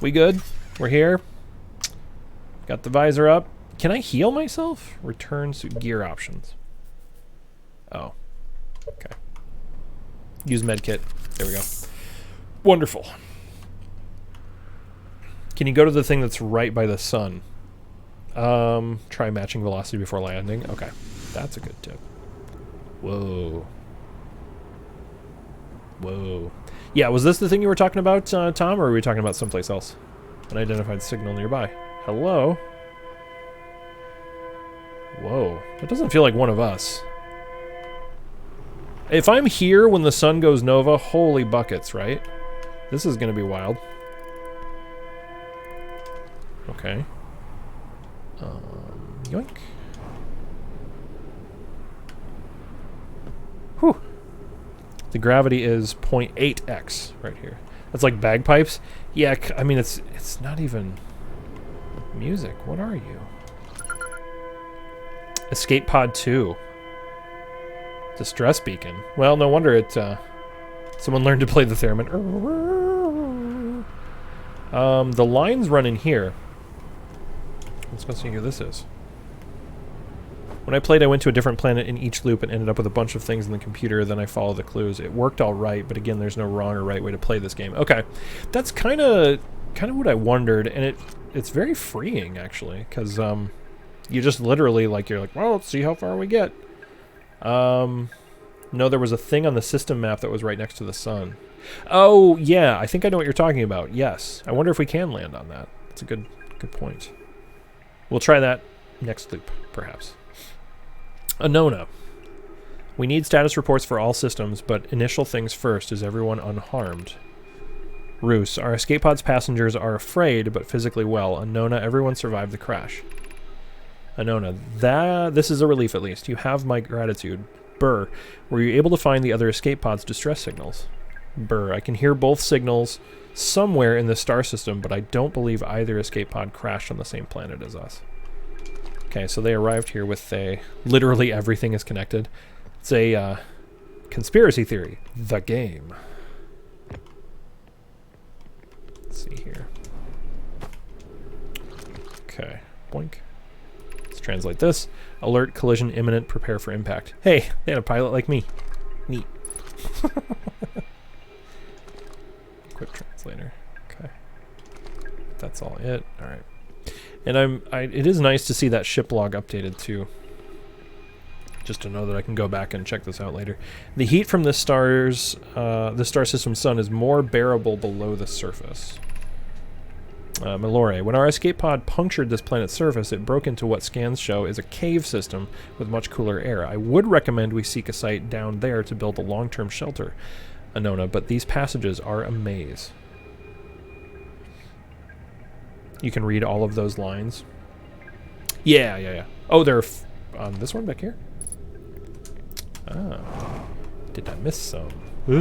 We good? We're here. Got the visor up. Can I heal myself? Return to gear options. Oh. Okay. Use medkit. There we go. Wonderful. Can you go to the thing that's right by the sun? Try matching velocity before landing. Okay. That's a good tip. Whoa. Whoa. Yeah, was this the thing you were talking about, Tom, or were we talking about someplace else? An identified signal nearby. Hello? Whoa. That doesn't feel like one of us. If I'm here when the sun goes nova, holy buckets, right? This is gonna be wild. Okay. Yoink. Whew. The gravity is 0.8x right here. That's like bagpipes. Yeah, I mean, it's not even music. What are you? Escape Pod 2. Distress beacon. Well, no wonder it, someone learned to play the theremin. The lines run in here. Let's go see who this is. When I played, I went to a different planet in each loop and ended up with a bunch of things in the computer, then I followed the clues. It worked all right, but again, there's no wrong or right way to play this game. Okay. That's kind of what I wondered, and it's very freeing, actually, because you just literally, like, you're like, well, let's see how far we get. No, there was a thing on the system map that was right next to the sun. Oh, yeah, I think I know what you're talking about. Yes. I wonder if we can land on that. That's a good point. We'll try that next loop, perhaps. Anona. We need status reports for all systems, but initial things first. Is everyone unharmed? Roos. Our escape pod's passengers are afraid, but physically well. Anona, everyone survived the crash. Anona. This is a relief, at least. You have my gratitude. Burr. Were you able to find the other escape pod's distress signals? Burr. I can hear both signals somewhere in the star system, but I don't believe either escape pod crashed on the same planet as us. Okay, so they arrived here with literally everything is connected. It's a conspiracy theory. The game. Let's see here. Okay, boink. Let's translate this. Alert, collision imminent, prepare for impact. Hey, they had a pilot like me. Neat. Quick translator. Okay. That's all it. All right. And it is nice to see that ship log updated too. Just to know that I can go back and check this out later. The heat from the star system's sun is more bearable below the surface. Malore. When our escape pod punctured this planet's surface, it broke into what scans show is a cave system with much cooler air. I would recommend we seek a site down there to build a long-term shelter, Anona, but these passages are a maze. You can read all of those lines. Yeah. Oh, they're on this one back here? Ah. Did I miss some? Here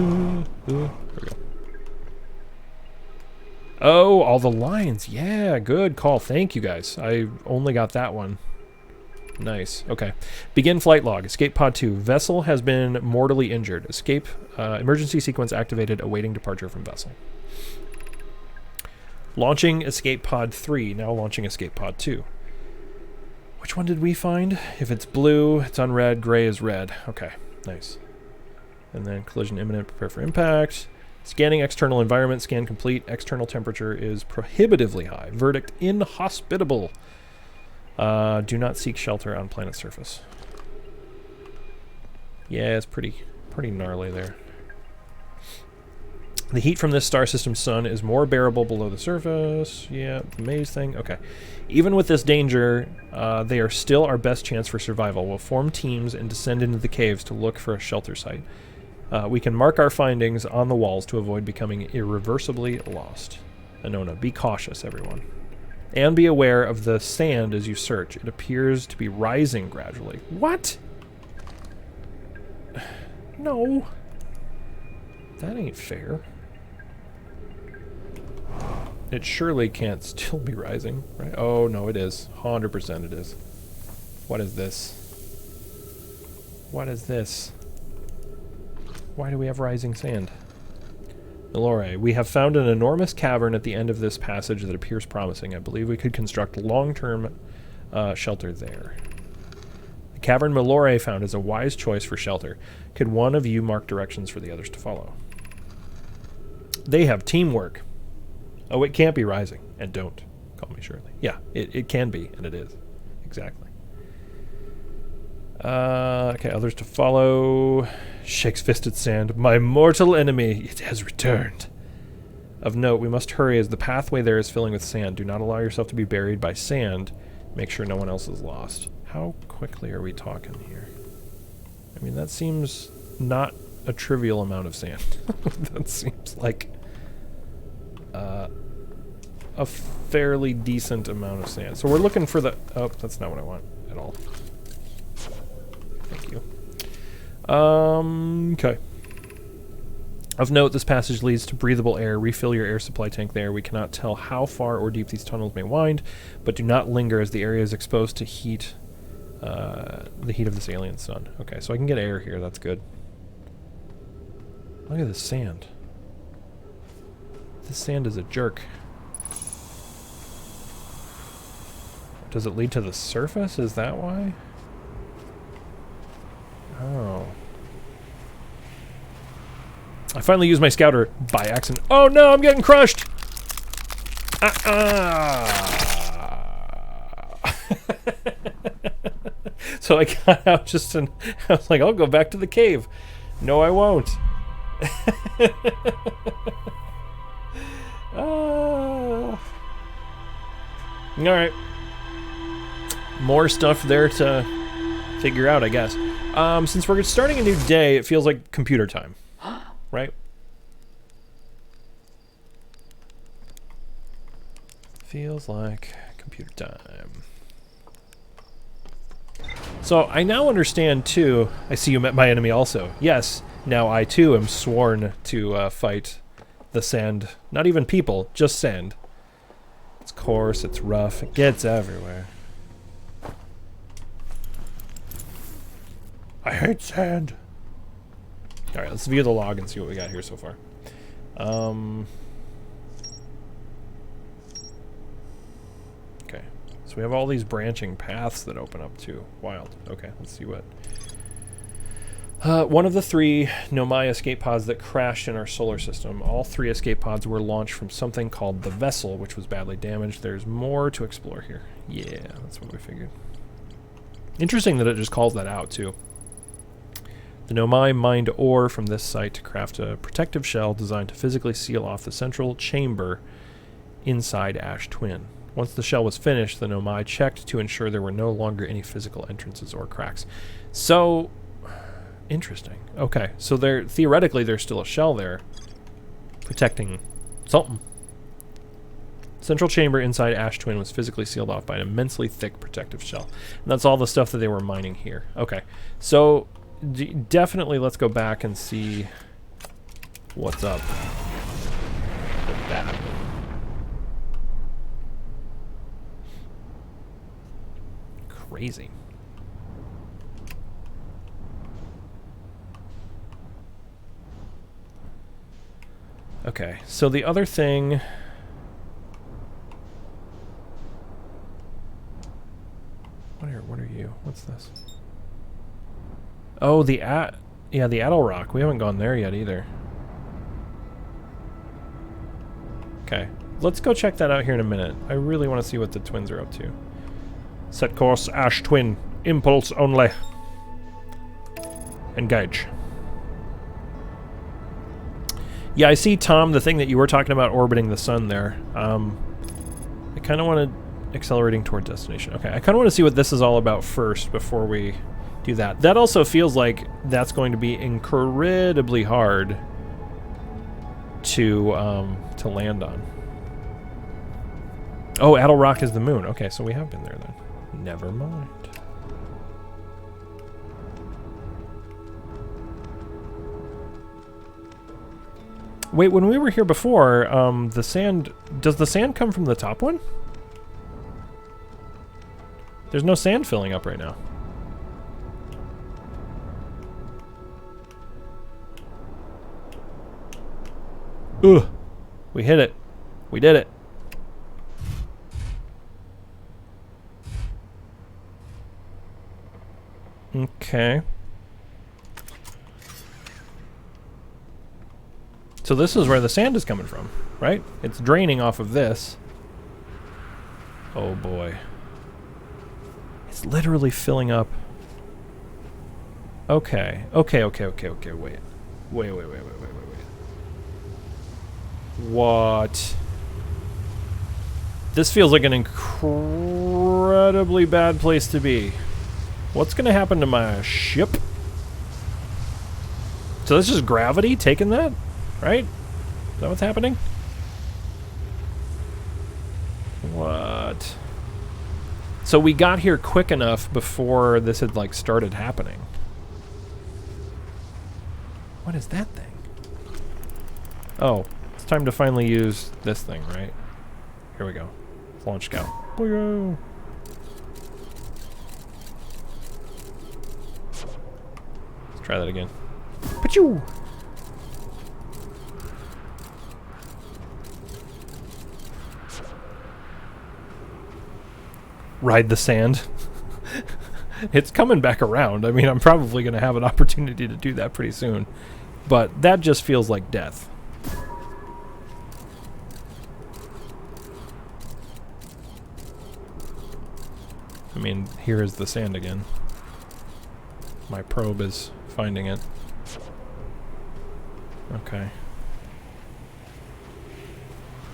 we go. Oh, all the lines. Yeah, good call. Thank you, guys. I only got that one. Nice. Okay. Begin flight log. Escape pod 2. Vessel has been mortally injured. Escape. Emergency sequence activated. Awaiting departure from vessel. Launching escape pod 3. Now launching escape pod 2. Which one did we find? If it's blue, it's on red. Gray is red. Okay. Nice. And then collision imminent. Prepare for impact. Scanning external environment. Scan complete. External temperature is prohibitively high. Verdict inhospitable. Do not seek shelter on planet surface. Yeah, it's pretty gnarly there. The heat from this star system's sun is more bearable below the surface. Yeah, the maze thing. Okay. Even with this danger, they are still our best chance for survival. We'll form teams and descend into the caves to look for a shelter site. We can mark our findings on the walls to avoid becoming irreversibly lost. Anona, be cautious, everyone. And be aware of the sand as you search. It appears to be rising gradually. What? No. That ain't fair. It surely can't still be rising, right? Oh, no, it is. 100% it is. What is this? What is this? Why do we have rising sand? Malore, we have found an enormous cavern at the end of this passage that appears promising. I believe we could construct long-term shelter there. The cavern Malore found is a wise choice for shelter. Could one of you mark directions for the others to follow? They have teamwork. Oh, it can't be rising. And don't call me Shirley. Yeah, it can be, and it is. Exactly. Okay, others to follow. Shakes fist at sand. My mortal enemy, it has returned. Of note, we must hurry as the pathway there is filling with sand. Do not allow yourself to be buried by sand. Make sure no one else is lost. How quickly are we talking here? I mean, that seems not a trivial amount of sand. That seems like a fairly decent amount of sand. So we're looking for the... Oh, that's not what I want at all. Thank you. Okay. Of note, this passage leads to breathable air. Refill your air supply tank there. We cannot tell how far or deep these tunnels may wind, but do not linger as the area is exposed to heat, the heat of this alien sun. Okay, so I can get air here. That's good. Look at this sand. This sand is a jerk. Does it lead to the surface? Is that why? Oh. I finally used my scouter by accident. Oh no, I'm getting crushed! So I got out just and I was like, I'll go back to the cave. No, I won't. Alright. More stuff there to figure out, I guess. Since we're starting a new day, it feels like computer time. Right? Feels like computer time. So I now understand too. I see you met my enemy also. Yes, now I too am sworn to fight the sand. Not even people, just sand. It's coarse, it's rough, it gets everywhere. I hate sand. Alright, let's view the log and see what we got here so far. Okay, so we have all these branching paths that open up too. Wild. Okay, let's see what... one of the 3 Nomai escape pods that crashed in our solar system. All 3 escape pods were launched from something called the Vessel, which was badly damaged. There's more to explore here. Yeah, that's what we figured. Interesting that it just calls that out, too. The Nomai mined ore from this site to craft a protective shell designed to physically seal off the central chamber inside Ash Twin. Once the shell was finished, the Nomai checked to ensure there were no longer any physical entrances or cracks. So... interesting. Okay, so theoretically there's still a shell there protecting something. Central chamber inside Ash Twin was physically sealed off by an immensely thick protective shell. And that's all the stuff that they were mining here. Okay, so definitely let's go back and see what's up with that. Crazy. Okay, so the other thing... What are you? What's this? Oh, the Addle Rock. We haven't gone there yet either. Okay, let's go check that out here in a minute. I really want to see what the twins are up to. Set course, Ash Twin. Impulse only. Engage. Yeah, I see, Tom, the thing that you were talking about orbiting the sun there. I kind of want to... accelerating toward destination. Okay, I kind of want to see what this is all about first before we do that. That also feels like that's going to be incredibly hard to land on. Oh, Addle Rock is the moon. Okay, so we have been there then. Never mind. Wait, when we were here before, the sand... does the sand come from the top one? There's no sand filling up right now. Ugh. We hit it. We did it. Okay. So this is where the sand is coming from, right? It's draining off of this. Oh boy. It's literally filling up. Okay. Okay, wait. Wait. What? This feels like an incredibly bad place to be. What's gonna happen to my ship? So this is gravity taking that? Right? Is that what's happening? What? So we got here quick enough before this had, like, started happening. What is that thing? Oh, it's time to finally use this thing, right? Here we go. Launch Scout. Booyah! Let's try that again. Pachoo! Ride the sand. It's coming back around. I mean, I'm probably going to have an opportunity to do that pretty soon. But that just feels like death. I mean, here is the sand again. My probe is finding it. Okay.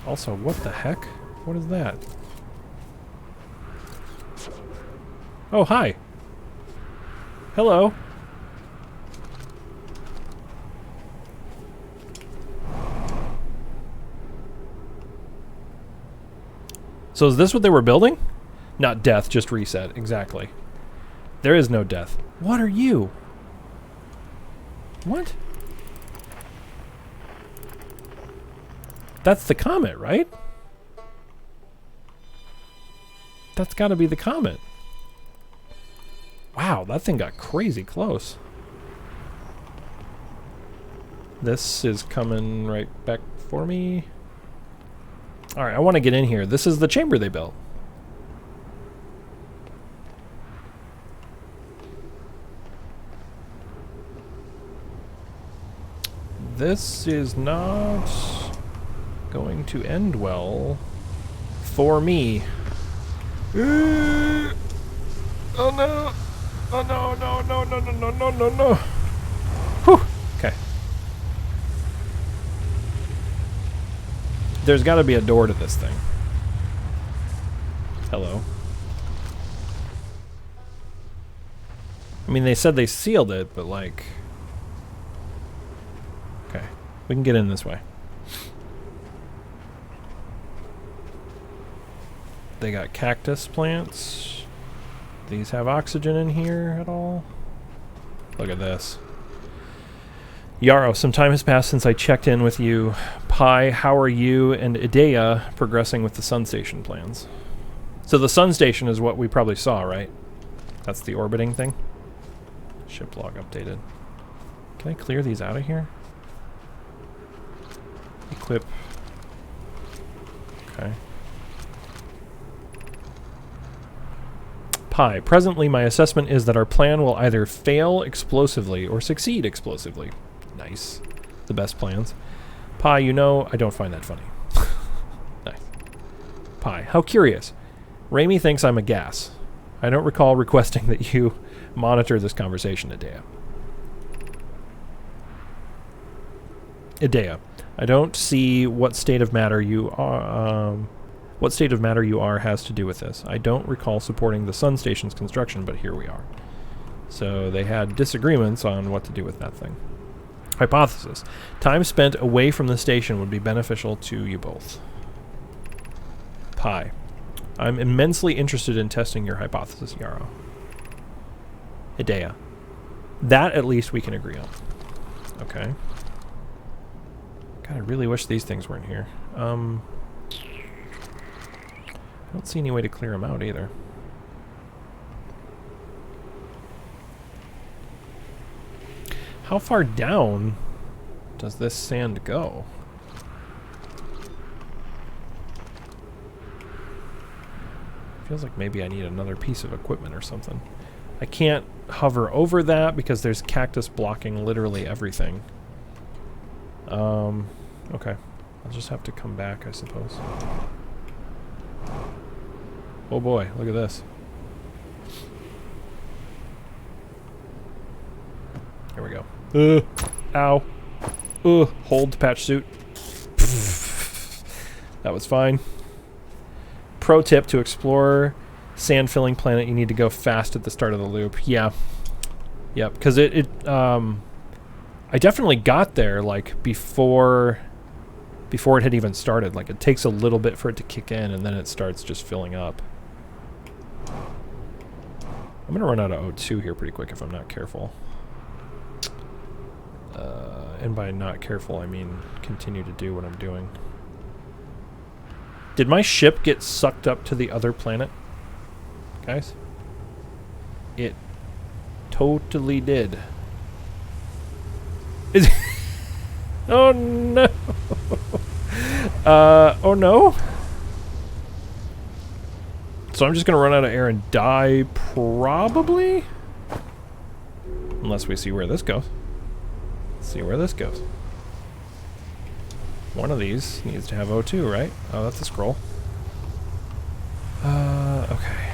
Also, what the heck? What is that? Oh, hi. Hello. So is this what they were building? Not death, just reset. Exactly. There is no death. What are you? What? That's the comet, right? That's got to be the comet. Wow, that thing got crazy close. This is coming right back for me. Alright, I want to get in here. This is the chamber they built. This is not going to end well for me. Oh no! Oh no, no, no, no, no, no, no, no, no. Whew. Okay. There's got to be a door to this thing. Hello. I mean, they said they sealed it, but like... Okay. We can get in this way. They got cactus plants. These have oxygen in here at all? Look at this. Yarrow, some time has passed since I checked in with you. Pi, how are you and Idea progressing with the Sun Station plans? So the Sun Station is what we probably saw, right? That's the orbiting thing? Ship log updated. Can I clear these out of here? Equip. Okay. Pi, presently my assessment is that our plan will either fail explosively or succeed explosively. Nice. The best plans. Pi, you know, I don't find that funny. Nice. Pi, how curious. Raimi thinks I'm a gas. I don't recall requesting that you monitor this conversation, Idea. Idea, I don't see what state of matter you are... what state of matter you are has to do with this. I don't recall supporting the Sun Station's construction, but here we are. So they had disagreements on what to do with that thing. Hypothesis. Time spent away from the station would be beneficial to you both. Pi. I'm immensely interested in testing your hypothesis, Yarrow. Idea. That at least we can agree on. Okay. God, I really wish these things weren't here. I don't see any way to clear them out either. How far down does this sand go? Feels like maybe I need another piece of equipment or something. I can't hover over that because there's cactus blocking literally everything. Okay. I'll just have to come back, I suppose. Oh boy, look at this. Here we go. Ow. Hold patch suit. That was fine. Pro tip: to explore sand filling planet, you need to go fast at the start of the loop. Yeah. Yep, because I definitely got there like before it had even started. Like it takes a little bit for it to kick in and then it starts just filling up. I'm gonna run out of O2 here pretty quick if I'm not careful. And by not careful, I mean continue to do what I'm doing. Did my ship get sucked up to the other planet? Guys? It totally did. Oh no! Oh no? So I'm just gonna run out of air and die, probably? Unless we see where this goes. Let's see where this goes. One of these needs to have O2, right? Oh, that's a scroll. Okay.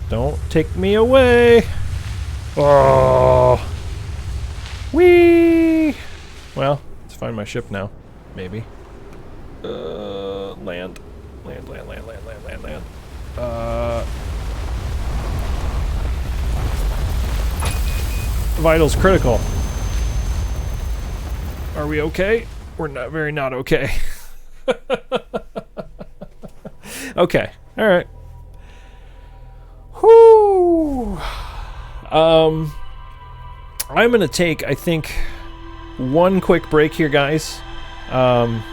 Don't take me away! Oh! Whee! Well, let's find my ship now. Maybe. Land. Land. Vitals critical. Are we okay? We're not okay. Okay. All right. Whoo. I'm gonna take, I think, one quick break here, guys. And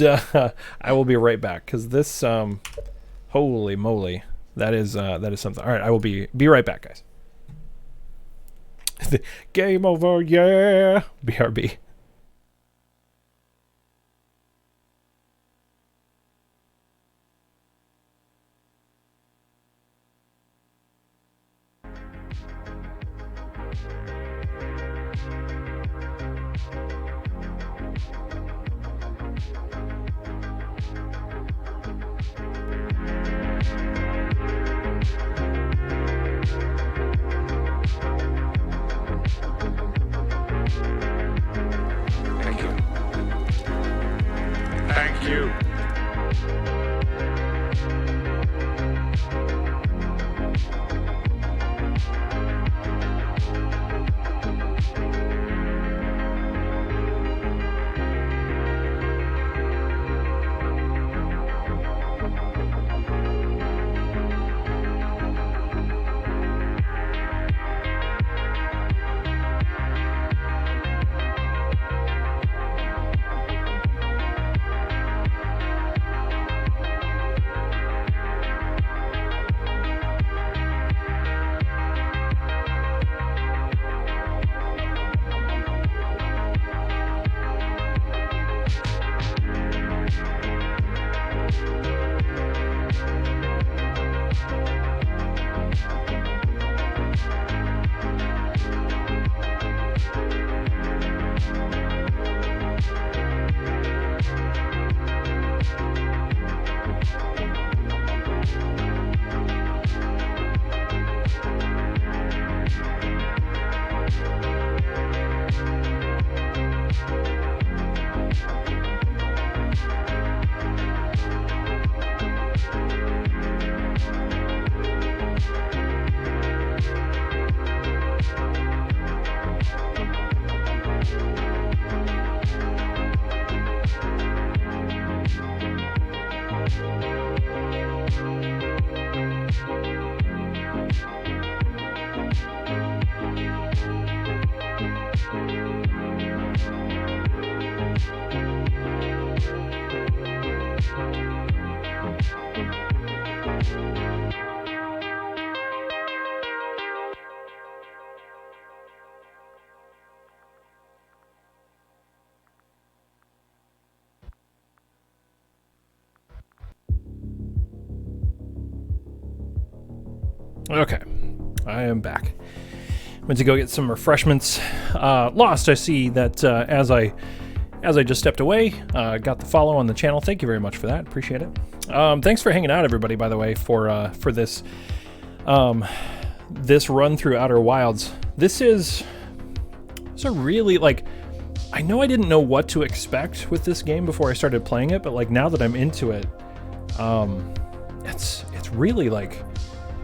I will be right back, because this, holy moly, that is something. All right, I will be right back, guys. Game over, yeah. BRB. Thank you. Okay, I am back. Went to go get some refreshments. Lost, I see that as I just stepped away, got the follow on the channel. Thank you very much for that. Appreciate it. Thanks for hanging out, everybody. By the way, for this this run through Outer Wilds. This is a really, like, I know I didn't know what to expect with this game before I started playing it, but like now that I'm into it, it's really like.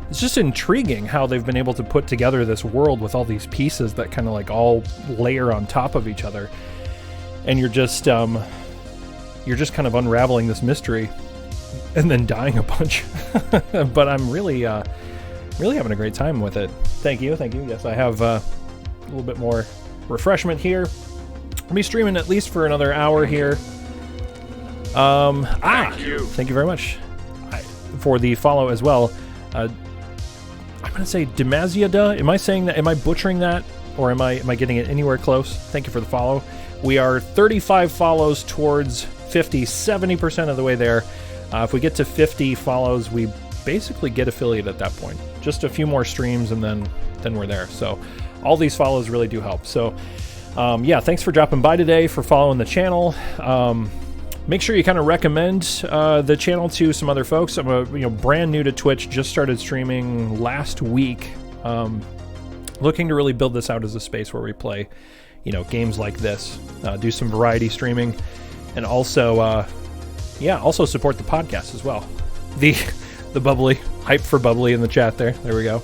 It's just intriguing how they've been able to put together this world with all these pieces that kind of like all layer on top of each other, and you're just kind of unraveling this mystery and then dying a bunch. But I'm really having a great time with it. Thank you. Yes, I have a little bit more refreshment here. I'll be streaming at least for another hour here. Thank you very much for the follow as well. I'm going to say Demaziada. Am I saying that? Am I butchering that? Or am I getting it anywhere close? Thank you for the follow. We are 35 follows towards 50, 70% of the way there. If we get to 50 follows, we basically get affiliate at that point. Just a few more streams and then we're there. So all these follows really do help. So yeah, thanks for dropping by today, for following the channel. Make sure you kind of recommend the channel to some other folks. I'm brand new to Twitch, just started streaming last week. looking to really build this out as a space where we play, you know, games like this, do some variety streaming, and also, also support the podcast as well. The bubbly hype for bubbly in the chat there. There we go.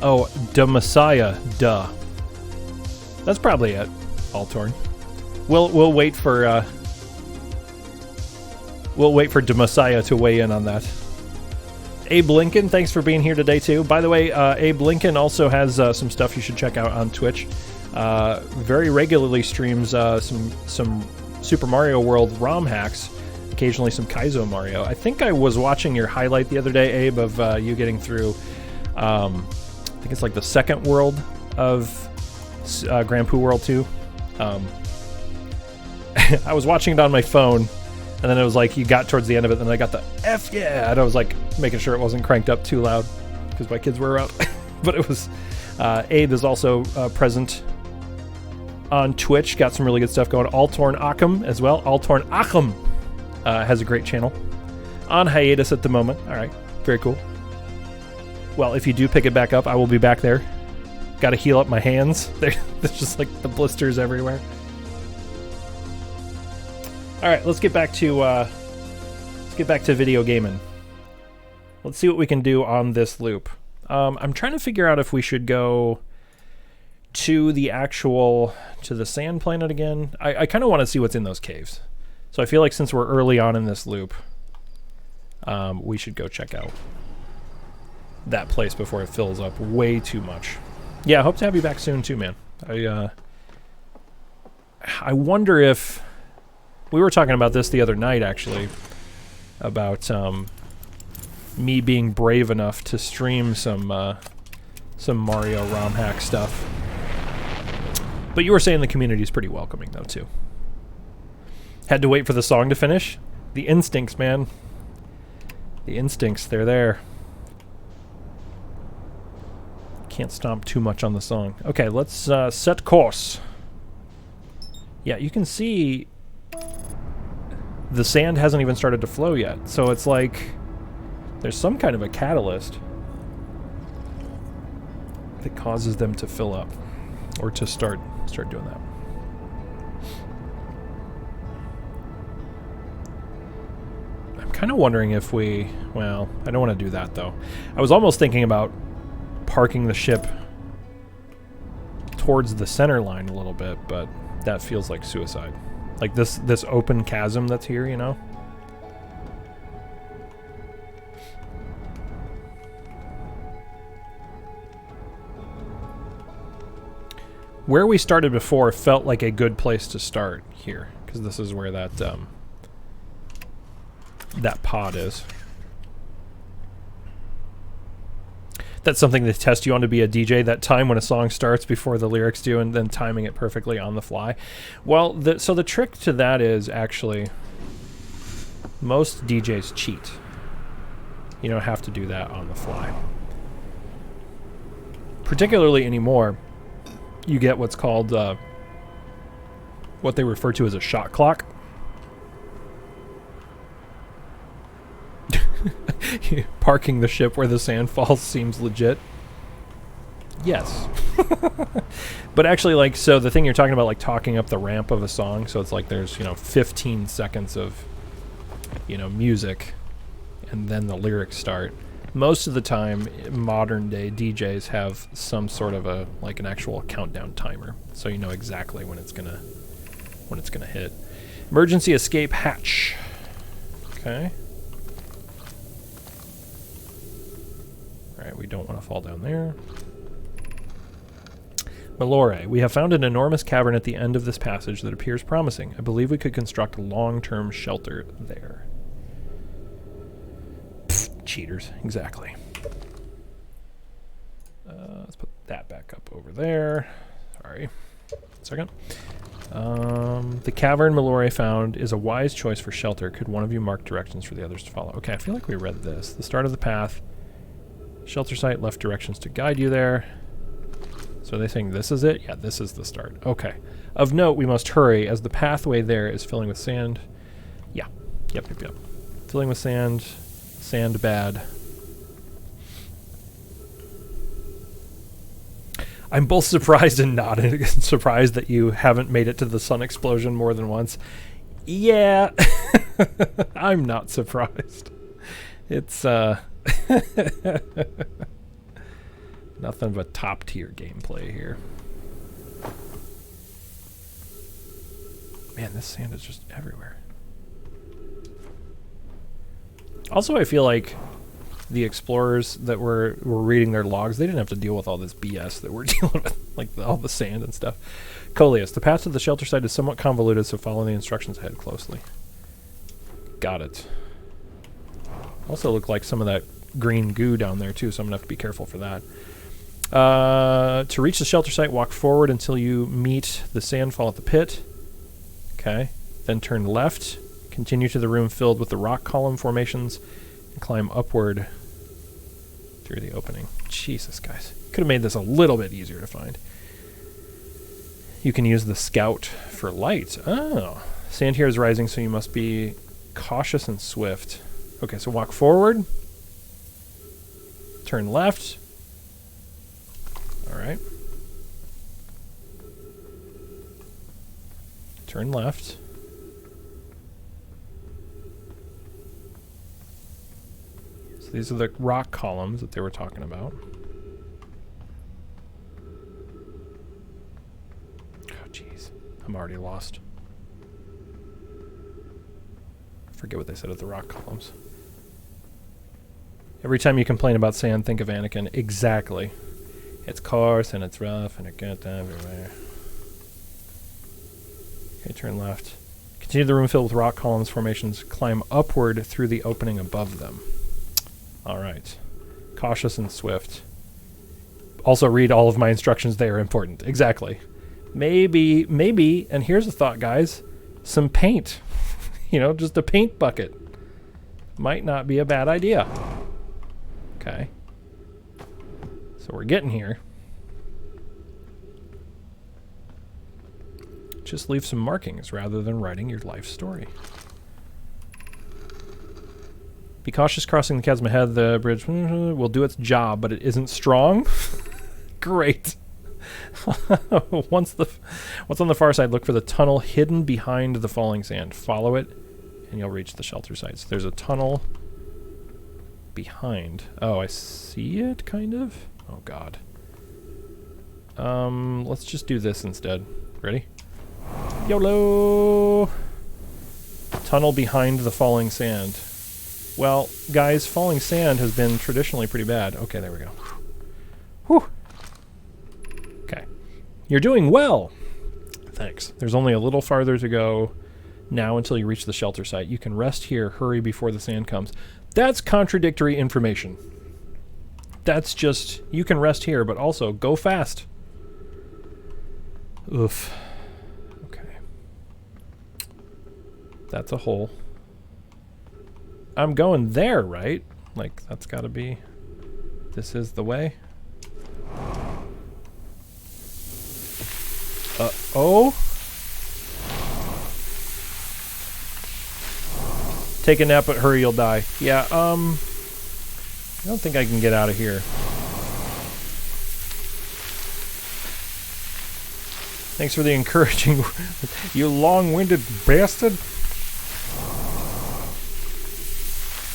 Oh, the Messiah, duh. That's probably it. Altorn. We'll wait for the Messiah to weigh in on that. Abe Lincoln, thanks for being here today too. By the way, Abe Lincoln also has some stuff you should check out on Twitch. Very regularly streams some Super Mario World ROM hacks, occasionally some Kaizo Mario. I think I was watching your highlight the other day, Abe, of you getting through, I think it's like the second world of Grand Poo World 2. I was watching it on my phone, and then it was like you got towards the end of it, and I got the F yeah, and I was like making sure it wasn't cranked up too loud because my kids were around. But it was, Abe is also present on Twitch, got some really good stuff going. Altorn Acham as well. Altorn Acham has a great channel. On hiatus at the moment. All right, very cool. Well, if you do pick it back up, I will be back there. Got to heal up my hands. There's just like the blisters everywhere. All right, let's get back to video gaming. Let's see what we can do on this loop. I'm trying to figure out if we should go to the sand planet again. I kind of want to see what's in those caves. So I feel like since we're early on in this loop, we should go check out that place before it fills up way too much. Yeah, I hope to have you back soon too, man. I wonder if we were talking about this the other night, actually, about me being brave enough to stream some Mario ROM hack stuff. But you were saying the community is pretty welcoming, though, too. Had to wait for the song to finish. The instincts, man. The instincts, they're there. Can't stomp too much on the song. Okay, let's set course. Yeah, you can see the sand hasn't even started to flow yet. So it's like there's some kind of a catalyst that causes them to fill up or to start doing that. I'm kind of wondering if well, I don't want to do that though. I was almost thinking about parking the ship towards the center line a little bit, but that feels like suicide. Like this open chasm that's here, you know? Where we started before felt like a good place to start here, because this is where that that pod is. That's something to test you on to be a DJ, that time when a song starts before the lyrics do, and then timing it perfectly on the fly. Well, so the trick to that is actually most DJs cheat. You don't have to do that on the fly. Particularly anymore, you get what's called what they refer to as a shot clock. Parking the ship where the sand falls seems legit. Yes. But actually, like, so the thing you're talking about, like talking up the ramp of a song, so it's like there's, 15 seconds of, music, and then the lyrics start. Most of the time, modern day DJs have some sort of an actual countdown timer, so you know exactly when it's gonna hit. Emergency escape hatch. Okay. Alright, we don't want to fall down there. Malore, we have found an enormous cavern at the end of this passage that appears promising. I believe we could construct a long-term shelter there. Pfft, cheaters, exactly. Let's put that back up over there. Sorry. 1 second. The cavern Malore found is a wise choice for shelter. Could one of you mark directions for the others to follow? Okay, I feel like we read this. The start of the path. Shelter site, left directions to guide you there. So are they saying this is it? Yeah, this is the start. Okay. Of note, we must hurry as the pathway there is filling with sand. Yeah. Yep. Filling with sand. Sand bad. I'm both surprised and not surprised that you haven't made it to the sun explosion more than once. Yeah, I'm not surprised. It's nothing but top tier gameplay here. Man, this sand is just everywhere. Also, I feel like the explorers that were reading their logs, they didn't have to deal with all this BS that we're dealing with, like all the sand and stuff. Coleus, the path to the shelter site is somewhat convoluted, so follow the instructions ahead closely. Got it. Also look like some of that green goo down there too, so I'm gonna have to be careful for that. To reach the shelter site, walk forward until you meet the sandfall at the pit. Okay. Then turn left, continue to the room filled with the rock column formations, and climb upward through the opening. Jesus, guys. Could have made this a little bit easier to find. You can use the scout for light. Oh. Sand here is rising, so you must be cautious and swift. Okay, so walk forward. Turn left. Alright. Turn left. So these are the rock columns that they were talking about. Oh, jeez. I'm already lost. Forget what they said at the rock columns. Every time you complain about sand, think of Anakin. Exactly. It's coarse and it's rough and it gets everywhere. Okay, turn left. Continue the room filled with rock columns formations. Climb upward through the opening above them. Alright. Cautious and swift. Also read all of my instructions. They are important. Exactly. Maybe, and here's a thought, guys. Some paint. You know, just a paint bucket. Might not be a bad idea. Okay. So we're getting here. Just leave some markings rather than writing your life story. Be cautious crossing the chasm ahead. The bridge will do its job, but it isn't strong. Great. Once on the far side, look for the tunnel hidden behind the falling sand. Follow it, and you'll reach the shelter site. So there's a tunnel behind. Oh, I see it, kind of. Oh, God. Let's just do this instead. Ready? YOLO! Tunnel behind the falling sand. Well, guys, falling sand has been traditionally pretty bad. Okay, there we go. Whew. Okay. You're doing well! Thanks. There's only a little farther to go now until you reach the shelter site. You can rest here. Hurry before the sand comes. That's contradictory information. That's just, you can rest here, but also go fast. Oof. Okay. That's a hole. I'm going there, right? Like, that's gotta be... This is the way. Uh-oh. Take a nap, but hurry, you'll die. Yeah, I don't think I can get out of here. Thanks for the encouraging... You long-winded bastard.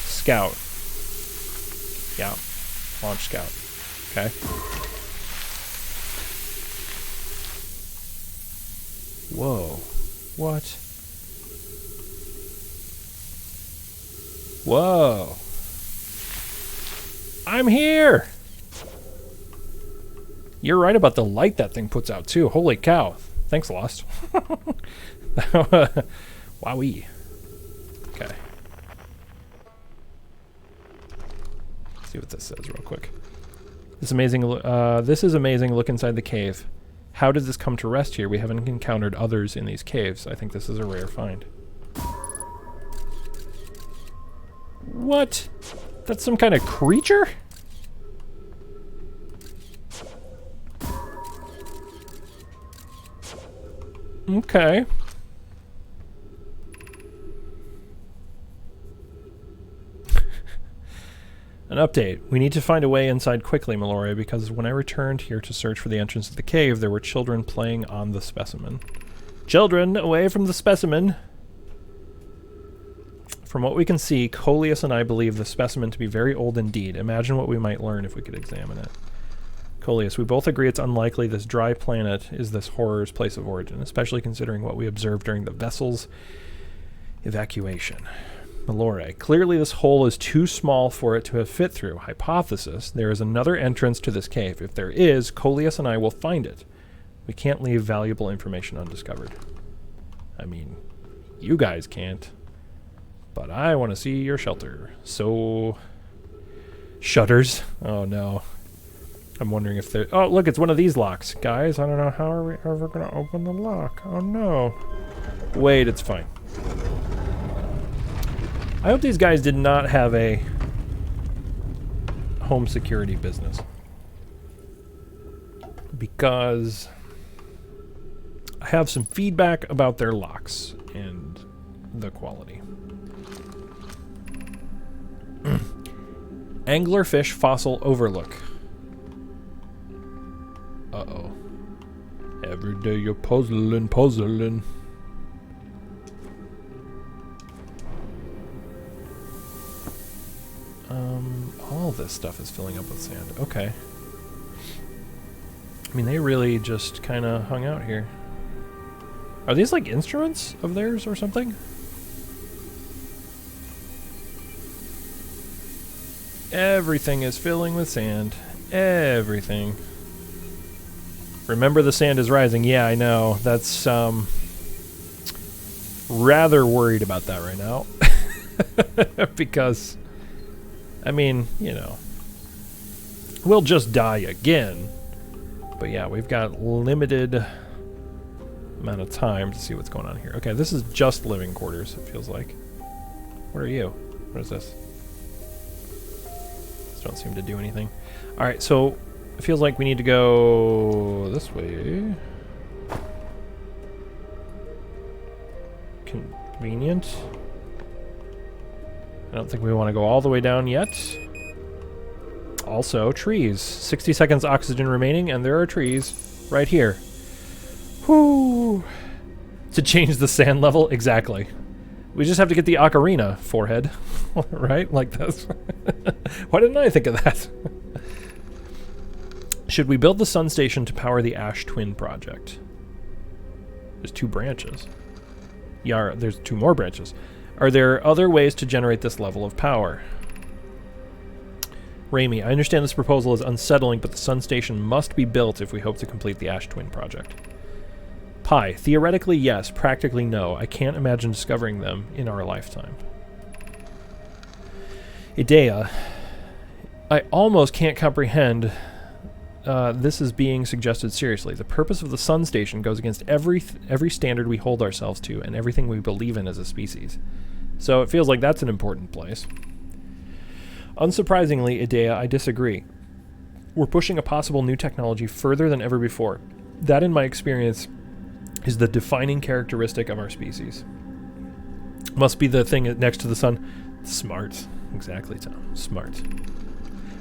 Scout. Yeah. Launch scout. Okay. Whoa. What? Whoa. I'm here! You're right about the light that thing puts out, too. Holy cow. Thanks, Lost. Wowee. Okay. Let's see what this says real quick. This is amazing. Look inside the cave. How did this come to rest here? We haven't encountered others in these caves. I think this is a rare find. What? That's some kind of creature? Okay. An update. We need to find a way inside quickly, Meloria, because when I returned here to search for the entrance to the cave, there were children playing on the specimen. Children, away from the specimen! From what we can see, Coleus and I believe the specimen to be very old indeed. Imagine what we might learn if we could examine it. Coleus, we both agree it's unlikely this dry planet is this horror's place of origin, especially considering what we observed during the vessel's evacuation. Meloria, clearly this hole is too small for it to have fit through. Hypothesis, there is another entrance to this cave. If there is, Coleus and I will find it. We can't leave valuable information undiscovered. I mean, you guys can't. But I want to see your shelter. So... Shutters? Oh no. I'm wondering if there... Oh, look, it's one of these locks. Guys, I don't know how are we ever going to open the lock. Oh no. Wait, it's fine. I hope these guys did not have a home security business. Because I have some feedback about their locks and the quality. Anglerfish fossil overlook. Uh-oh. Every day you're puzzling. All this stuff is filling up with sand. Okay. I mean, they really just kind of hung out here. Are these like instruments of theirs or something? Everything is filling with sand. Everything. Remember, the sand is rising. Yeah, I know. That's, rather worried about that right now. Because, I mean, you know, we'll just die again. But yeah, we've got limited amount of time to see what's going on here. Okay, this is just living quarters, it feels like. What are you? What is this? These don't seem to do anything. Alright, so it feels like we need to go this way. Convenient. I don't think we want to go all the way down yet. Also, trees. 60 seconds oxygen remaining, and there are trees right here. Whoo! To change the sand level? Exactly. We just have to get the ocarina, forehead. Right? Like this. Why didn't I think of that? Should we build the sun station to power the Ash Twin project? There's 2 branches. Yeah, there's 2 more branches. Are there other ways to generate this level of power? Raimi, I understand this proposal is unsettling, but the sun station must be built if we hope to complete the Ash Twin project. Pi, theoretically yes, practically no. I can't imagine discovering them in our lifetime. Idea, I almost can't comprehend this is being suggested seriously. The purpose of the sun station goes against every standard we hold ourselves to and everything we believe in as a species. So it feels like that's an important place. Unsurprisingly, Idea, I disagree. We're pushing a possible new technology further than ever before. That, in my experience, is the defining characteristic of our species. Must be the thing next to the sun. Smart. Exactly, Tom. Smart.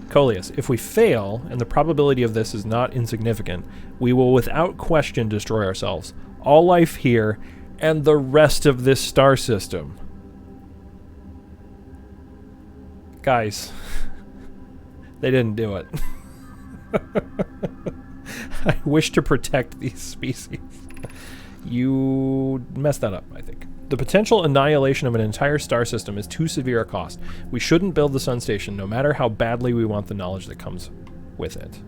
Coleus, if we fail, and the probability of this is not insignificant, we will without question destroy ourselves, all life here, and the rest of this star system. Guys, they didn't do it. I wish to protect these species. You messed that up, I think. The potential annihilation of an entire star system is too severe a cost. We shouldn't build the sun station, no matter how badly we want the knowledge that comes with it.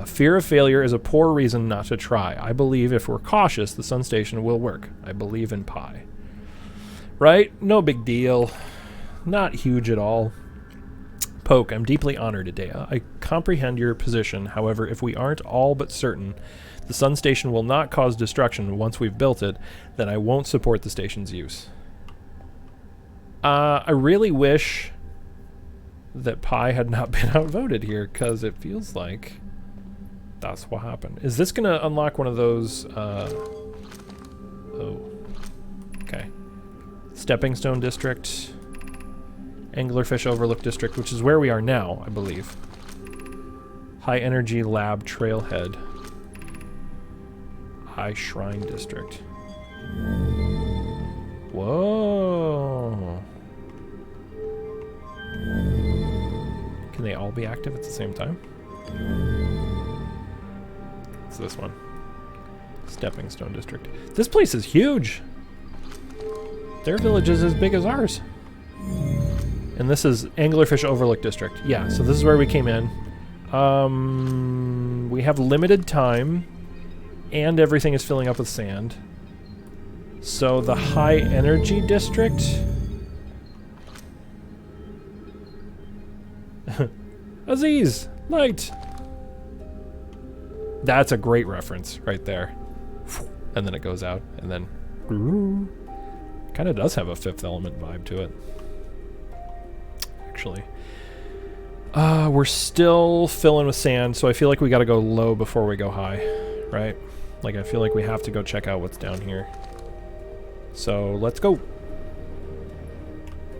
Fear of failure is a poor reason not to try. I believe if we're cautious, the sun station will work. I believe in Pi. Right? No big deal. Not huge at all. Poke, I'm deeply honored, Idea. I comprehend your position. However, if we aren't all but certain the sun station will not cause destruction once we've built it, then I won't support the station's use. I really wish that Pi had not been outvoted here, because it feels like that's what happened. Is this going to unlock one of those... oh. Okay. Stepping Stone District. Anglerfish Overlook District, which is where we are now, I believe. High Energy Lab Trailhead. High Shrine District. Whoa. Can they all be active at the same time? It's this one. Stepping Stone District. This place is huge. Their village is as big as ours. And this is Anglerfish Overlook District. Yeah, so this is where we came in. We have limited time, and everything is filling up with sand. So the High Energy District... Aziz! Light! That's a great reference right there. And then it goes out, and then... Kind of does have a Fifth Element vibe to it. Actually. We're still filling with sand, so I feel like we gotta go low before we go high, right? Like, I feel like we have to go check out what's down here. So, let's go.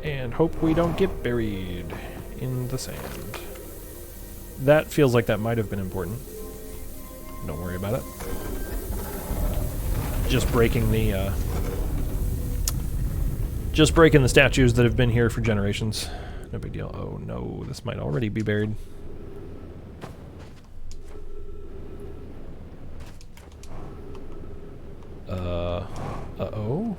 And hope we don't get buried in the sand. That feels like that might have been important. Don't worry about it. Just breaking the statues that have been here for generations. No big deal. Oh no, this might already be buried. Uh-oh.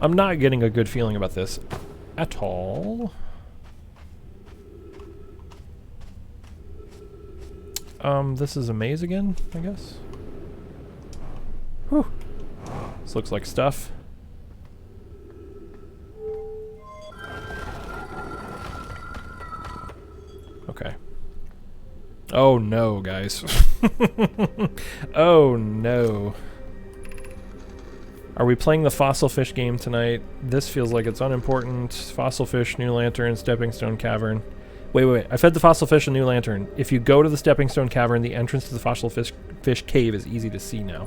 I'm not getting a good feeling about this at all. This is a maze again, I guess. Whew. This looks like stuff. Okay. Oh no, guys. Oh no. Are we playing the Fossil Fish game tonight? This feels like it's unimportant. Fossil Fish, New Lantern, Stepping Stone Cavern. Wait. I fed the Fossil Fish a New Lantern. If you go to the Stepping Stone Cavern, the entrance to the Fossil Fish cave is easy to see now.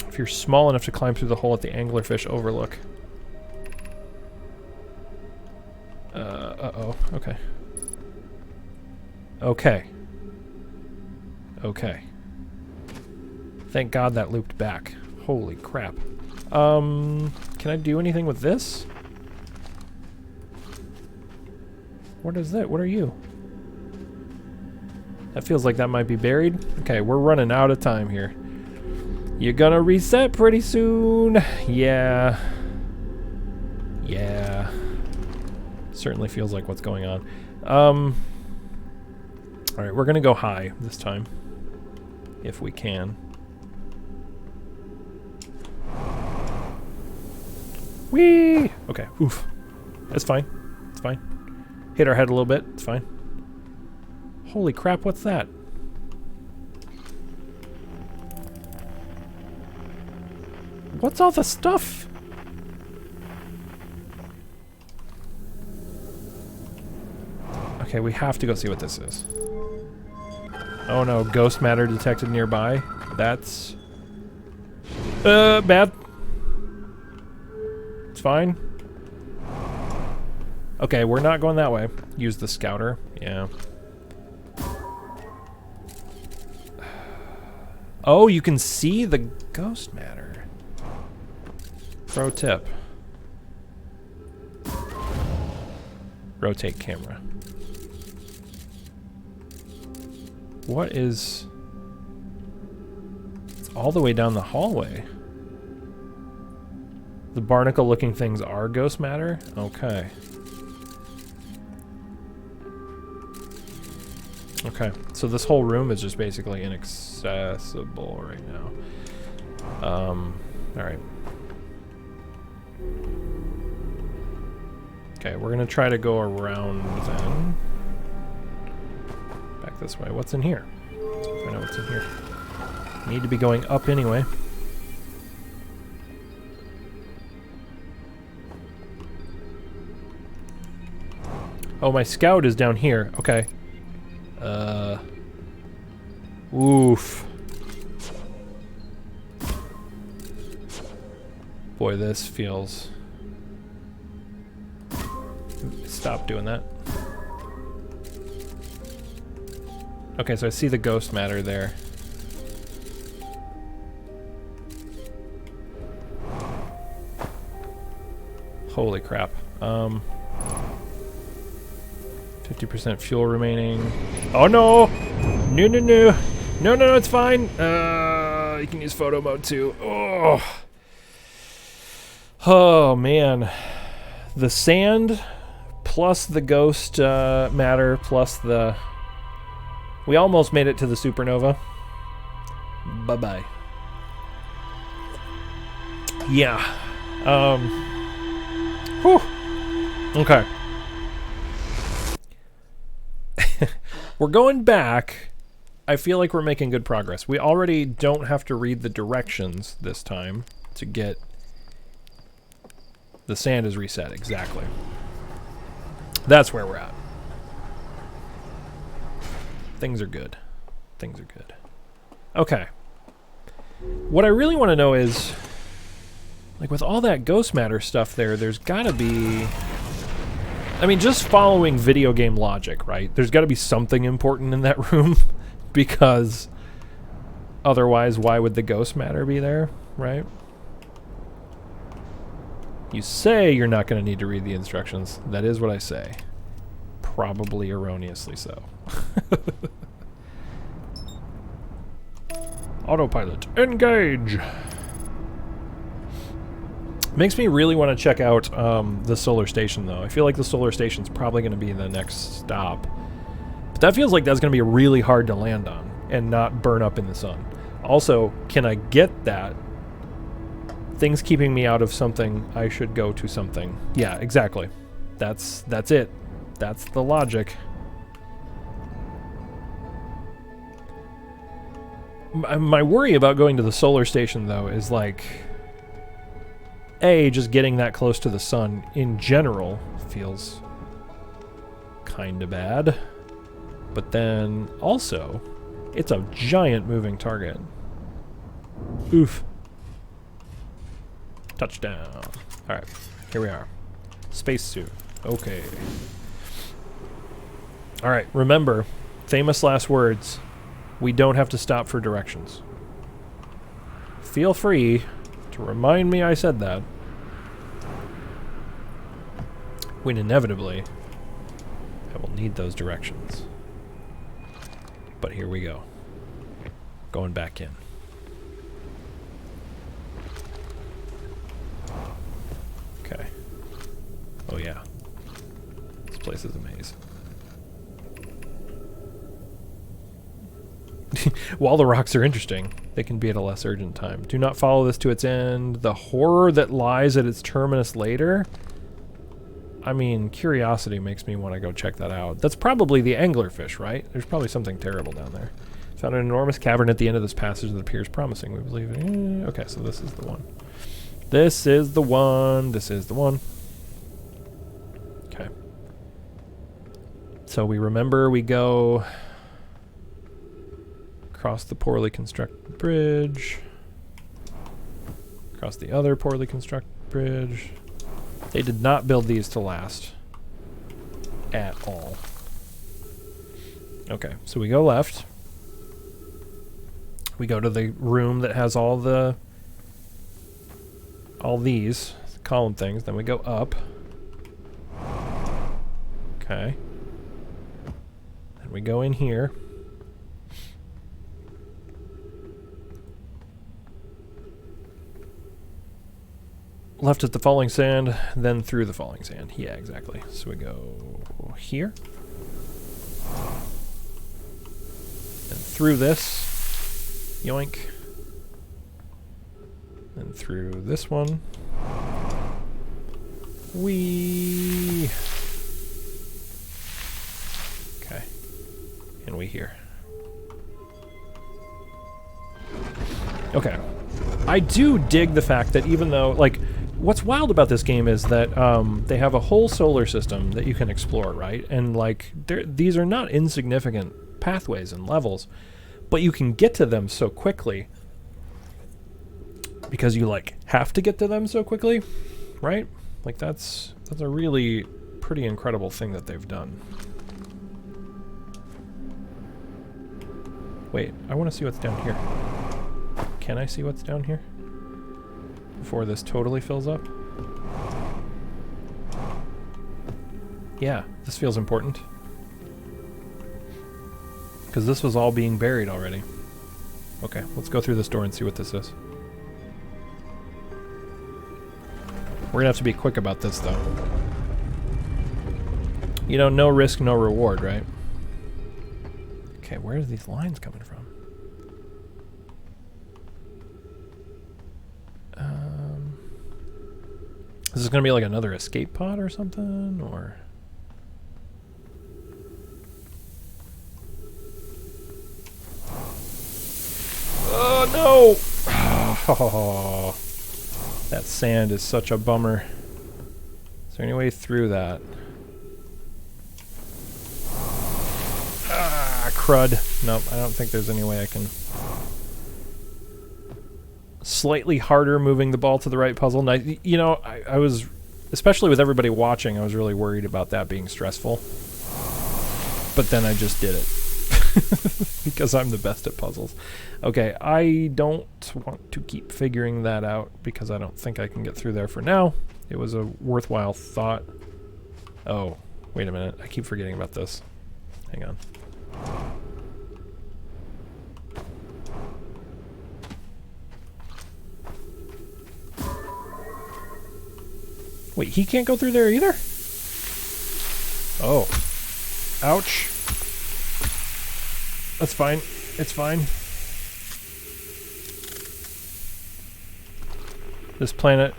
If you're small enough to climb through the hole at the Anglerfish Overlook. Uh-oh. Okay. Okay. Thank God that looped back. Holy crap. Can I do anything with this? What is that? What are you? That feels like that might be buried. Okay, we're running out of time here. You're gonna reset pretty soon. Yeah. Yeah. Certainly feels like what's going on. Alright, we're gonna go high this time. If we can. Whee! Okay, oof. That's fine. It's fine. Hit our head a little bit. It's fine. Holy crap, what's that? What's all the stuff? Okay, we have to go see what this is. Oh no, ghost matter detected nearby. That's... bad. It's fine. Okay, we're not going that way. Use the scouter. Yeah. Oh, you can see the ghost matter. Pro tip. Rotate camera. What is... It's all the way down the hallway. The barnacle-looking things are ghost matter? Okay. Okay, so this whole room is just basically inaccessible right now. Alright. Okay, we're gonna try to go around then. Back this way. What's in here? Let's find out what's in here. Need to be going up anyway. Oh, my scout is down here. Okay. Oof. Boy, this feels... Stop doing that. Okay, so I see the ghost matter there. Holy crap. 50% fuel remaining. Oh no! No, no, no! No, no, no, it's fine! You can use photo mode too. Oh! Oh, man. The sand, plus the ghost matter, plus the... We almost made it to the supernova. Bye-bye. Yeah. Whew. Okay. We're going back. I feel like we're making good progress. We already don't have to read the directions this time to get... The sand is reset, exactly. That's where we're at. Things are good. Things are good. Okay. What I really want to know is, like, with all that ghost matter stuff there, there's gotta be... I mean, just following video game logic, right? There's gotta be something important in that room, because otherwise, why would the ghost matter be there, right? You say you're not going to need to read the instructions. That is what I say. Probably erroneously so. Autopilot, engage! Makes me really want to check out the solar station, though. I feel like the solar station's probably going to be the next stop. But that feels like that's going to be really hard to land on and not burn up in the sun. Also, can I get that? Things keeping me out of something, I should go to something. Yeah, exactly. That's it. That's the logic. My worry about going to the solar station, though, is like... A, just getting that close to the sun in general feels kinda bad. But then, also, it's a giant moving target. Oof. Touchdown. Alright, here we are. Spacesuit. Okay. Alright, remember, famous last words. We don't have to stop for directions. Feel free to remind me I said that. When inevitably, I will need those directions. But here we go. Going back in. Okay. Oh yeah. This place is a maze. While the rocks are interesting, they can be at a less urgent time. Do not follow this to its end. The horror that lies at its terminus later. I mean, curiosity makes me want to go check that out. That's probably the anglerfish, right? There's probably something terrible down there. Found an enormous cavern at the end of this passage that appears promising. We believe it. Okay, so this is the one. This is the one. This is the one. Okay. So we remember we go across the poorly constructed bridge. Across the other poorly constructed bridge. They did not build these to last. At all. Okay, so we go left. We go to the room that has all these column things. Then we go up. Okay. Then we go in here. Left at the falling sand, then through the falling sand. Yeah, exactly. So we go here. And through this. Yoink. And through this one. Whee! Okay. And we here. Okay. I do dig the fact that even though, like, what's wild about this game is that they have a whole solar system that you can explore, right? And, like, these are not insignificant pathways and levels, but you can get to them so quickly. because you like have to get to them so quickly, right? Like that's a really pretty incredible thing that they've done. Wait, I want to see what's down here. Can I see what's down here before this totally fills up? Yeah, this feels important. Because this was all being buried already. Okay, let's go through this door and see what this is. We're gonna have to be quick about this, though. You know, no risk, no reward, right? Okay, where are these lines coming from? Is this gonna be like another escape pod or something, or? Oh no! Oh, that sand is such a bummer. Is there any way through that? Ah, crud. Nope, I don't think there's any way I can. Slightly harder moving the ball to the right puzzle. Now, you know, I was, especially with everybody watching, I was really worried about that being stressful. But then I just did it. Because I'm the best at puzzles. Okay, I don't want to keep figuring that out because I don't think I can get through there for now. It was a worthwhile thought. Oh, wait a minute. I keep forgetting about this. Hang on. Wait, he can't go through there either? Oh. Ouch. That's fine. It's fine. This planet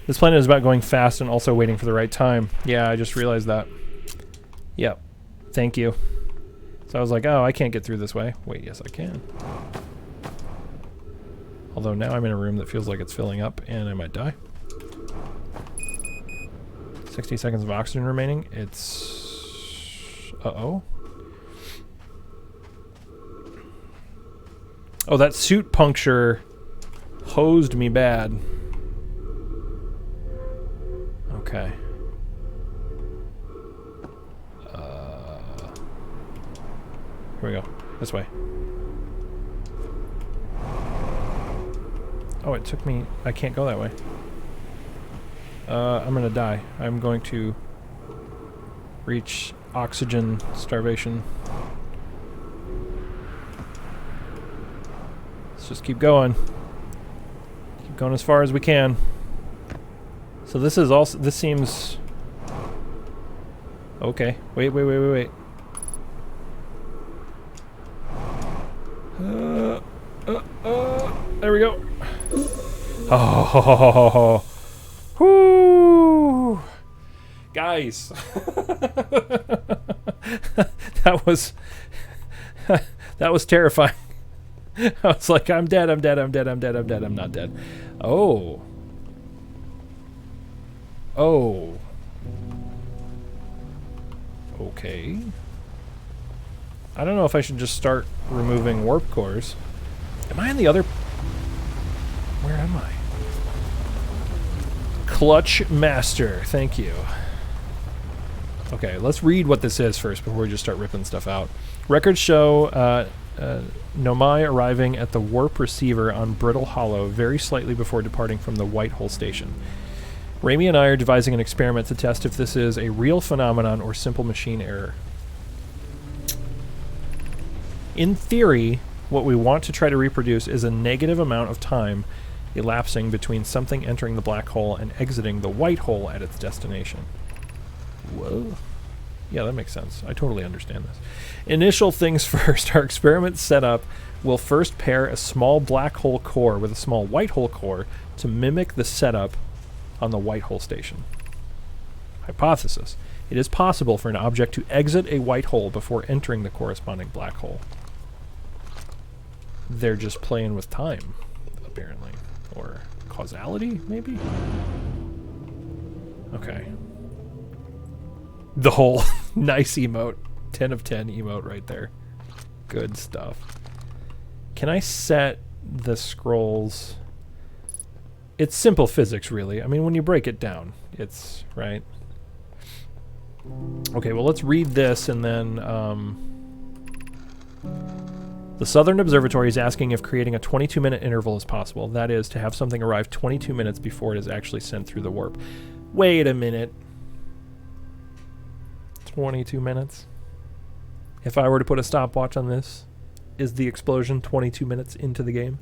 is about going fast and also waiting for the right time. Yeah, I just realized that. Yep. Thank you. So I was like, oh, I can't get through this way. Wait, yes, I can. Although now I'm in a room that feels like it's filling up and I might die. 60 seconds of oxygen remaining. It's... Uh-oh. Oh, that suit puncture hosed me bad. Okay. Here we go. This way. Oh, it took me... I can't go that way. I'm gonna die. I'm going to reach oxygen starvation. Let's just keep going. Keep going as far as we can. So this is also... This seems... Okay. Wait. There we go. Oh, whoo, guys, that was terrifying. I was like, I'm dead. I'm not dead. Oh. Okay. I don't know if I should just start removing warp cores. Am I in the other... Where am I? Clutch Master. Thank you. Okay, let's read what this is first before we just start ripping stuff out. Records show Nomai arriving at the warp receiver on Brittle Hollow very slightly before departing from the White Hole Station. Raimi and I are devising an experiment to test if this is a real phenomenon or simple machine error. In theory, what we want to try to reproduce is a negative amount of time elapsing between something entering the black hole and exiting the white hole at its destination. Whoa. Yeah, that makes sense. I totally understand this. Initial things first. Our experiment setup will first pair a small black hole core with a small white hole core to mimic the setup on the White Hole Station. Hypothesis. It is possible for an object to exit a white hole before entering the corresponding black hole. They're just playing with time, apparently. Or causality, maybe? Okay. The whole nice emote. 10 of 10 emote right there. Good stuff. Can I set the scrolls It's simple physics, really. I mean, when you break it down, it's right. Okay, well, let's read this, and then the Southern Observatory is asking if creating a 22-minute interval is possible. That is, to have something arrive 22 minutes before it is actually sent through the warp. Wait a minute. 22 minutes? If I were to put a stopwatch on this, is the explosion 22 minutes into the game?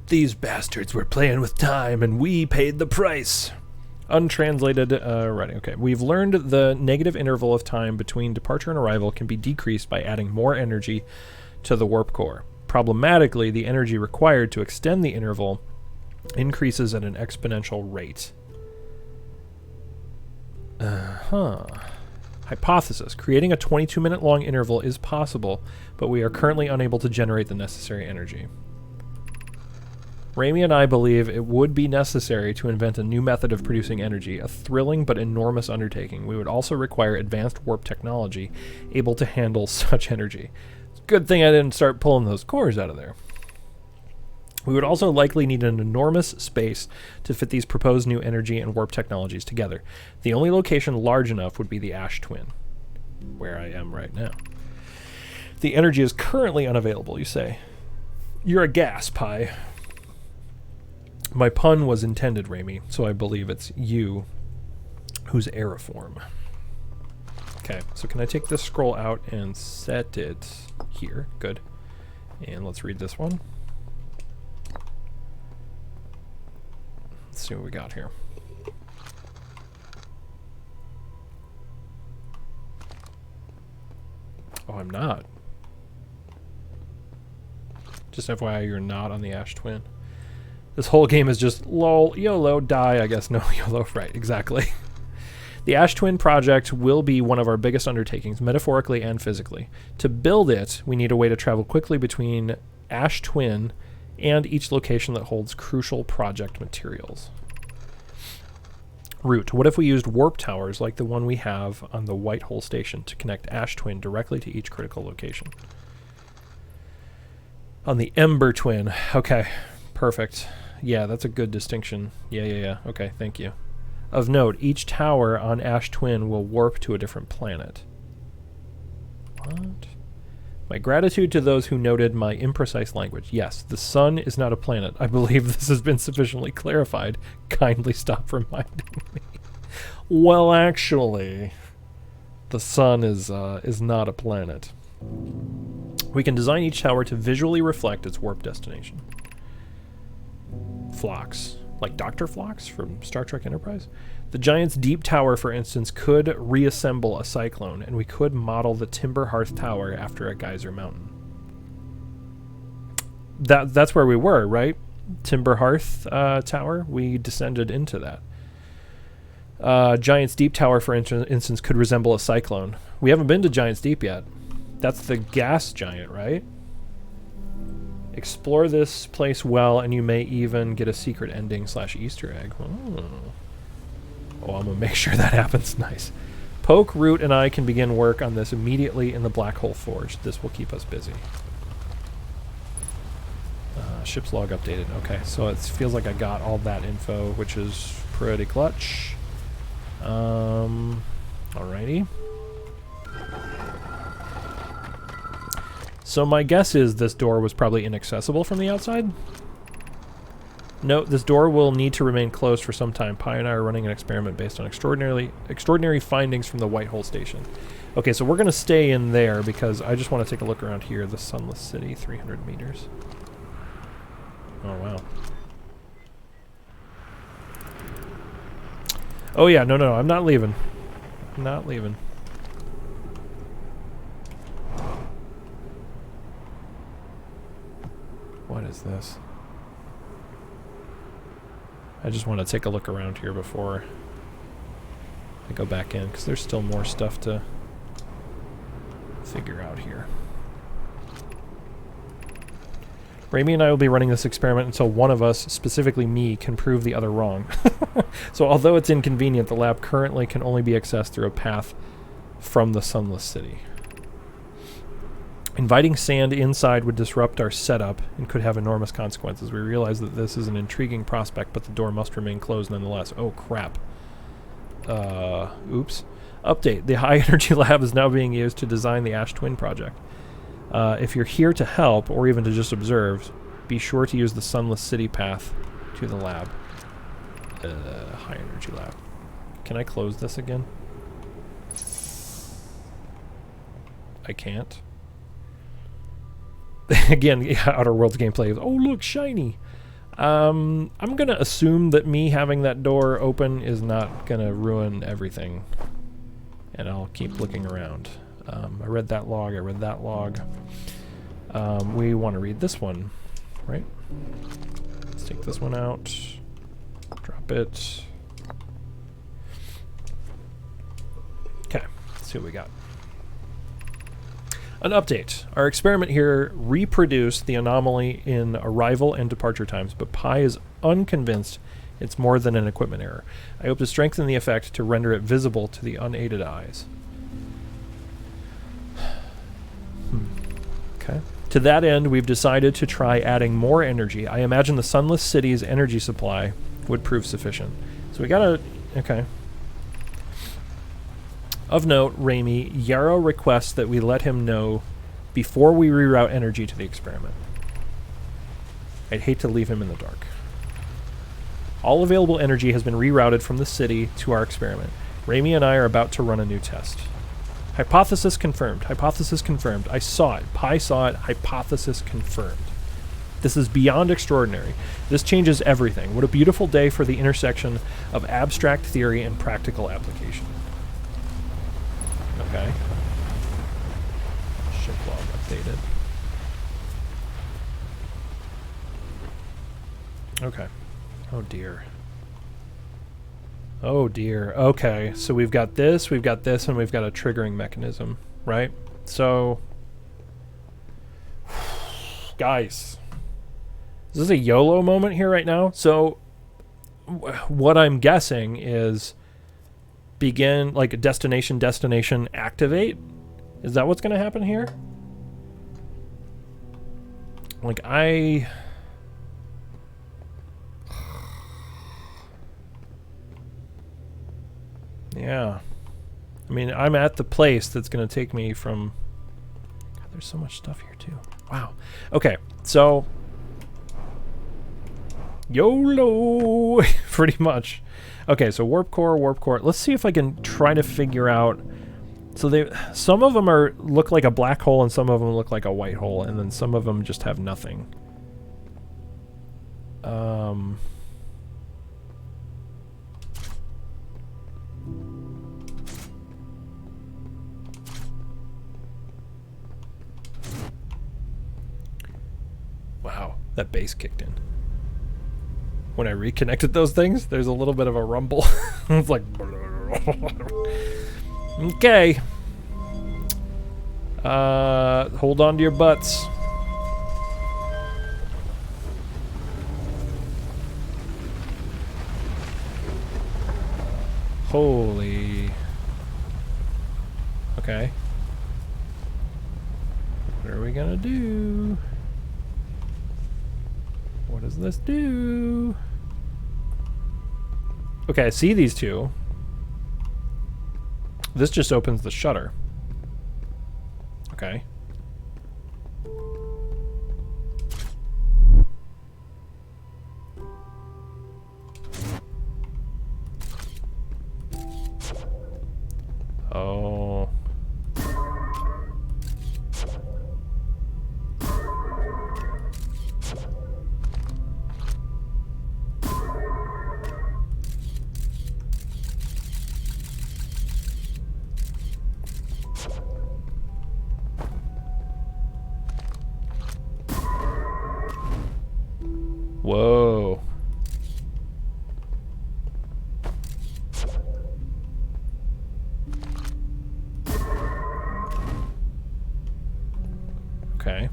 These bastards were playing with time, and we paid the price. Untranslated writing. Okay, we've learned the negative interval of time between departure and arrival can be decreased by adding more energy to the warp core. Problematically, the energy required to extend the interval increases at an exponential rate. Hypothesis. Creating a 22-minute long interval is possible, but we are currently unable to generate the necessary energy. Rami and I believe it would be necessary to invent a new method of producing energy, a thrilling but enormous undertaking. We would also require advanced warp technology able to handle such energy. It's a good thing I didn't start pulling those cores out of there. We would also likely need an enormous space to fit these proposed new energy and warp technologies together. The only location large enough would be the Ash Twin, where I am right now. The energy is currently unavailable, you say. You're a gas, Pi. My pun was intended, Rami, so I believe it's you who's aeriform. Okay, so can I take this scroll out and set it here? Good. And let's read this one. Let's see what we got here. Oh, I'm not. Just FYI, you're not on the Ash Twin. This whole game is just lol, YOLO, die, I guess. No, YOLO, right, exactly. The Ash Twin project will be one of our biggest undertakings, metaphorically and physically. To build it, we need a way to travel quickly between Ash Twin and each location that holds crucial project materials. Route. What if we used warp towers like the one we have on the White Hole Station to connect Ash Twin directly to each critical location? On the Ember Twin. Okay, perfect. Yeah, that's a good distinction. Yeah. Okay, thank you. Of note, each tower on Ash Twin will warp to a different planet. What? My gratitude to those who noted my imprecise language. Yes, the sun is not a planet. I believe this has been sufficiently clarified. Kindly stop reminding me. Well, actually, the sun is not a planet. We can design each tower to visually reflect its warp destination. Phlox. Like Dr. Phlox from Star Trek Enterprise? The Giant's Deep Tower, for instance, could reassemble a cyclone, and we could model the Timber Hearth Tower after a geyser mountain. That's where we were, right? Timber Hearth Tower? We descended into that. Giant's Deep Tower, for instance, could resemble a cyclone. We haven't been to Giant's Deep yet. That's the gas giant, right? Explore this place well, and you may even get a secret ending / Easter egg. Oh, I'm going to make sure that happens. Nice. Poke, Root, and I can begin work on this immediately in the Black Hole Forge. This will keep us busy. Ship's log updated. Okay, so it feels like I got all that info, which is pretty clutch. Alrighty. So my guess is this door was probably inaccessible from the outside. Note, this door will need to remain closed for some time. Pi and I are running an experiment based on extraordinary findings from the White Hole Station. Okay, so we're going to stay in there because I just want to take a look around here. The Sunless City, 300 meters. Oh, wow. Oh, yeah, no, I'm not leaving. I'm not leaving. What is this? I just want to take a look around here before I go back in, because there's still more stuff to figure out here. Rami and I will be running this experiment until one of us, specifically me, can prove the other wrong. So although it's inconvenient, the lab currently can only be accessed through a path from the Sunless City. Inviting sand inside would disrupt our setup and could have enormous consequences. We realize that this is an intriguing prospect, but the door must remain closed nonetheless. Oh, crap. Oops. Update. The high energy lab is now being used to design the Ash Twin project. If you're here to help, or even to just observe, be sure to use the Sunless City path to the lab. High energy lab. Can I close this again? I can't. Again, yeah, Outer Worlds gameplay is, oh look, shiny. I'm gonna assume that me having that door open is not gonna ruin everything. And I'll keep looking around. I read that log, I read that log. We want to read this one, right? Let's take this one out. Drop it. Okay, let's see what we got. An update. Our experiment here reproduced the anomaly in arrival and departure times, but Pi is unconvinced it's more than an equipment error. I hope to strengthen the effect to render it visible to the unaided eyes. Okay. To that end, we've decided to try adding more energy. I imagine the Sunless City's energy supply would prove sufficient. So we gotta... Okay. Of note, Raimi, Yarrow requests that we let him know before we reroute energy to the experiment. I'd hate to leave him in the dark. All available energy has been rerouted from the city to our experiment. Raimi and I are about to run a new test. Hypothesis confirmed. Hypothesis confirmed. I saw it. Pi saw it. Hypothesis confirmed. This is beyond extraordinary. This changes everything. What a beautiful day for the intersection of abstract theory and practical application. Okay. Ship log updated. Okay. Oh dear. Oh dear. Okay, so we've got this, and we've got a triggering mechanism, right? So, guys, is this a YOLO moment here right now? So, what I'm guessing is begin, like, destination, activate? Is that what's going to happen here? Like, yeah. I mean, I'm at the place that's going to take me from... God, there's so much stuff here, too. Wow. Okay, so... YOLO! Pretty much. Okay, so warp core. Let's see if I can try to figure out... So some of them look like a black hole, and some of them look like a white hole, and then some of them just have nothing. Wow, that bass kicked in. When I reconnected those things, there's a little bit of a rumble. It's like... Okay. Hold on to your butts. Holy... Okay. What are we gonna do? What does this do? Okay, I see these two. This just opens the shutter. Okay. Oh. Whoa. Okay.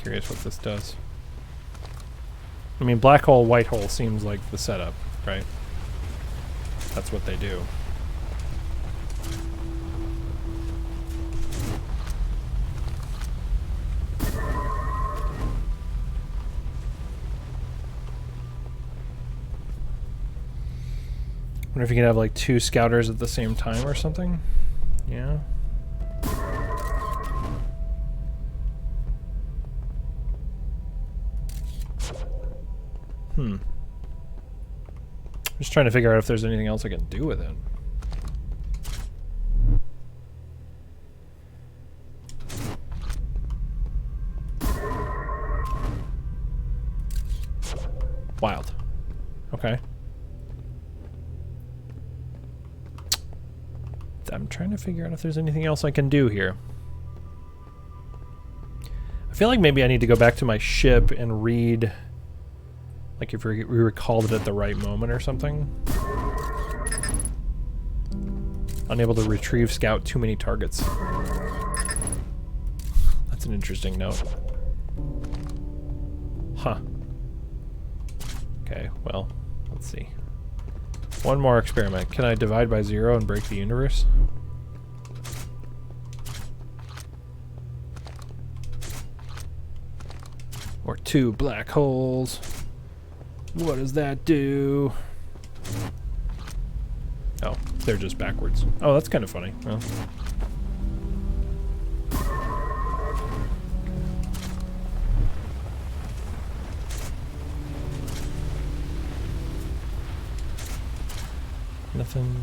curious what this does. I mean, black hole, white hole seems like the setup, right? That's what they do. Wonder if you could have like 2 scouters at the same time or something. Yeah. Just trying to figure out if there's anything else I can do with it. Wild. Okay. I'm trying to figure out if there's anything else I can do here. I feel like maybe I need to go back to my ship and read, like if we recalled it at the right moment or something. Unable to retrieve scout too many targets. That's an interesting note. Huh. Okay, well, let's see. One more experiment. Can I divide by 0 and break the universe? Or 2 black holes. What does that do? Oh, they're just backwards. Oh, that's kind of funny. Well. Nothing.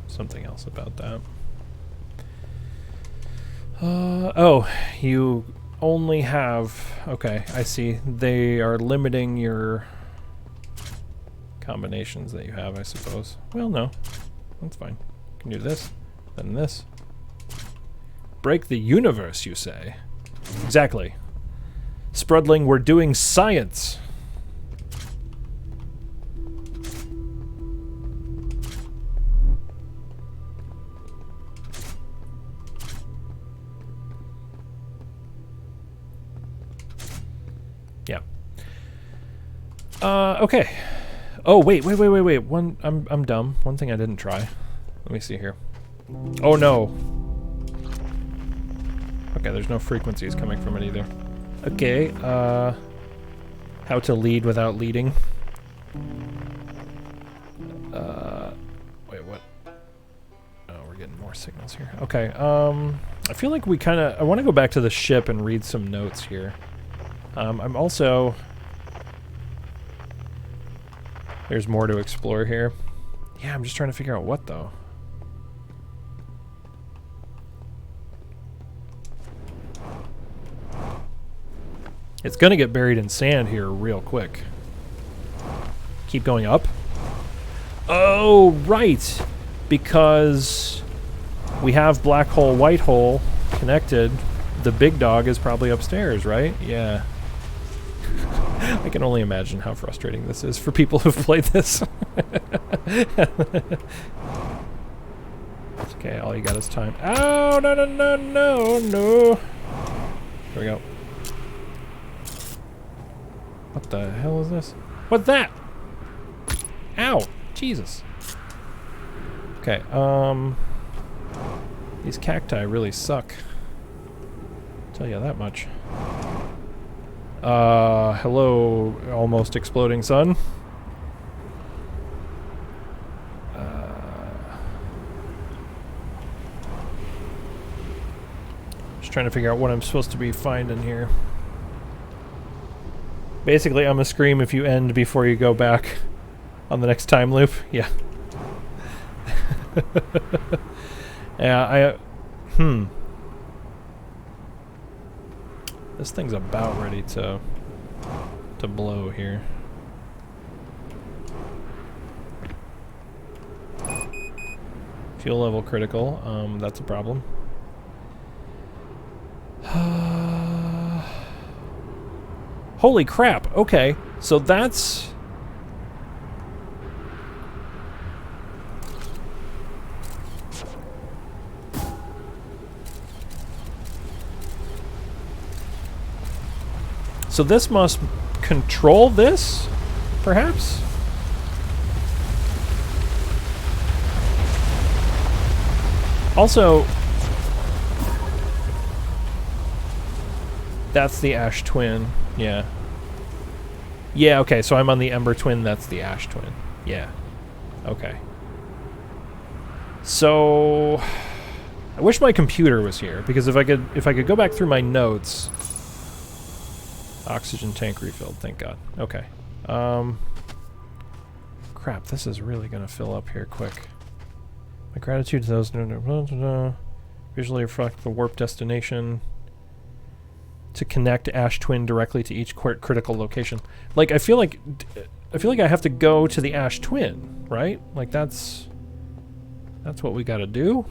Something else about that. Oh, you only have... Okay, I see. They are limiting your combinations that you have, I suppose. Well, no. That's fine. You can do this, then this. Break the universe, you say? Exactly. Sprudling, we're doing science. Yeah. Okay. Oh, wait. One, I'm dumb. One thing I didn't try. Let me see here. Oh, no. Okay, there's no frequencies coming from it either. Okay, how to lead without leading. Wait, what? Oh, we're getting more signals here. Okay, I feel like we kind of... I want to go back to the ship and read some notes here. I'm also... There's more to explore here. Yeah, I'm just trying to figure out what, though. It's gonna get buried in sand here real quick. Keep going up. Oh, right. Because we have black hole, white hole connected. The big dog is probably upstairs, right? Yeah. I can only imagine how frustrating this is for people who've played this. Okay, all you got is time. Oh, no. Here we go. What the hell is this? What's that? Ow! Jesus. Okay, these cacti really suck. I'll tell you that much. Hello, almost exploding sun. Just trying to figure out what I'm supposed to be finding here. Basically, I'm gonna scream if you end before you go back on the next time loop. Yeah. Yeah, This thing's about ready to blow here. Fuel level critical. That's a problem. Holy crap, okay, so that's... So this must control this, perhaps? Also, that's the Ash Twin. Yeah. Yeah, okay, so I'm on the Ember Twin, that's the Ash Twin. Yeah. Okay. So I wish my computer was here, because if I could go back through my notes. Oxygen tank refilled, thank God. Okay. Crap, this is really gonna fill up here quick. My gratitude to those visually reflect the warp destination to connect Ash Twin directly to each critical location. Like, I feel like I have to go to the Ash Twin, right? Like, that's what we gotta do.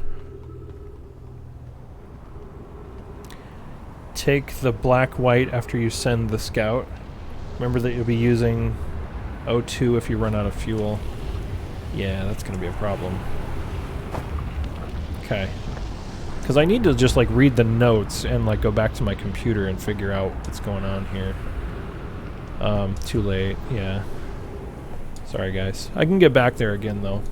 Take the black-white after you send the scout. Remember that you'll be using O2 if you run out of fuel. Yeah, that's gonna be a problem. Okay. Because I need to just, like, read the notes and, like, go back to my computer and figure out what's going on here. Too late. Yeah. Sorry, guys. I can get back there again, though.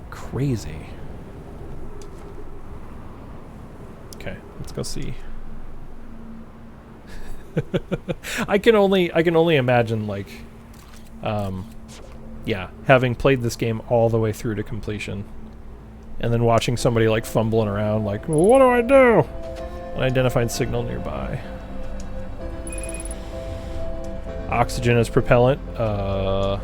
Crazy. Okay, let's go see. I can only imagine, like, yeah, having played this game all the way through to completion, and then watching somebody, like, fumbling around, like, well, what do I do? Unidentified signal nearby. Oxygen as propellant. Thought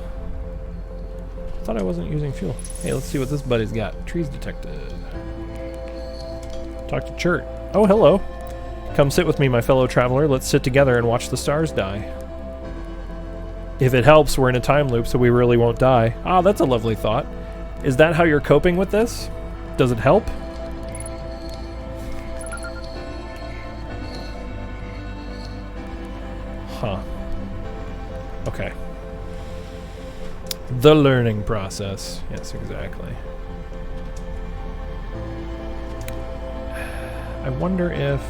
I wasn't using fuel. Hey, let's see what this buddy's got. Trees detected. Talk to Chert. Oh, hello. Come sit with me, my fellow traveler. Let's sit together and watch the stars die. If it helps, we're in a time loop, so we really won't die. Ah, that's a lovely thought. Is that how you're coping with this? Does it help? Huh. Okay. The learning process. Yes, exactly. I wonder if...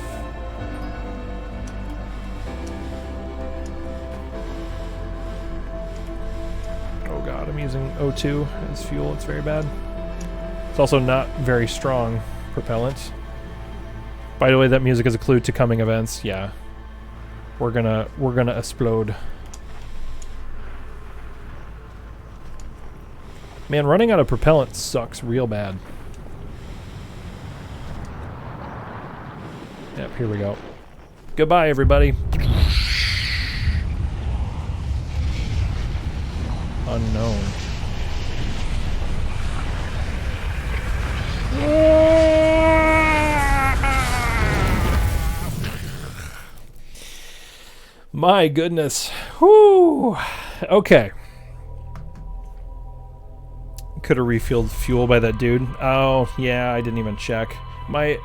Oh god, I'm using O2 as fuel. It's very bad. It's also not very strong propellant. By the way, that music is a clue to coming events. Yeah. We're gonna explode. Man, running out of propellant sucks real bad. Yep, here we go. Goodbye, everybody. Unknown. My goodness. Whoo. Okay. Could have refilled fuel by that dude. Oh, yeah, I didn't even check. My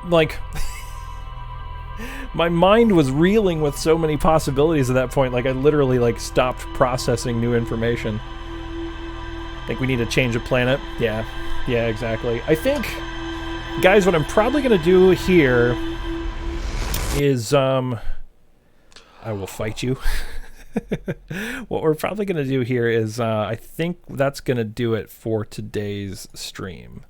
mind was reeling with so many possibilities at that point. Like, I literally, like, stopped processing new information. Think we need to change a planet? Yeah. Yeah, exactly. I think, guys, what I'm probably going to do here is, I will fight you. What we're probably going to do here is, I think that's going to do it for today's stream.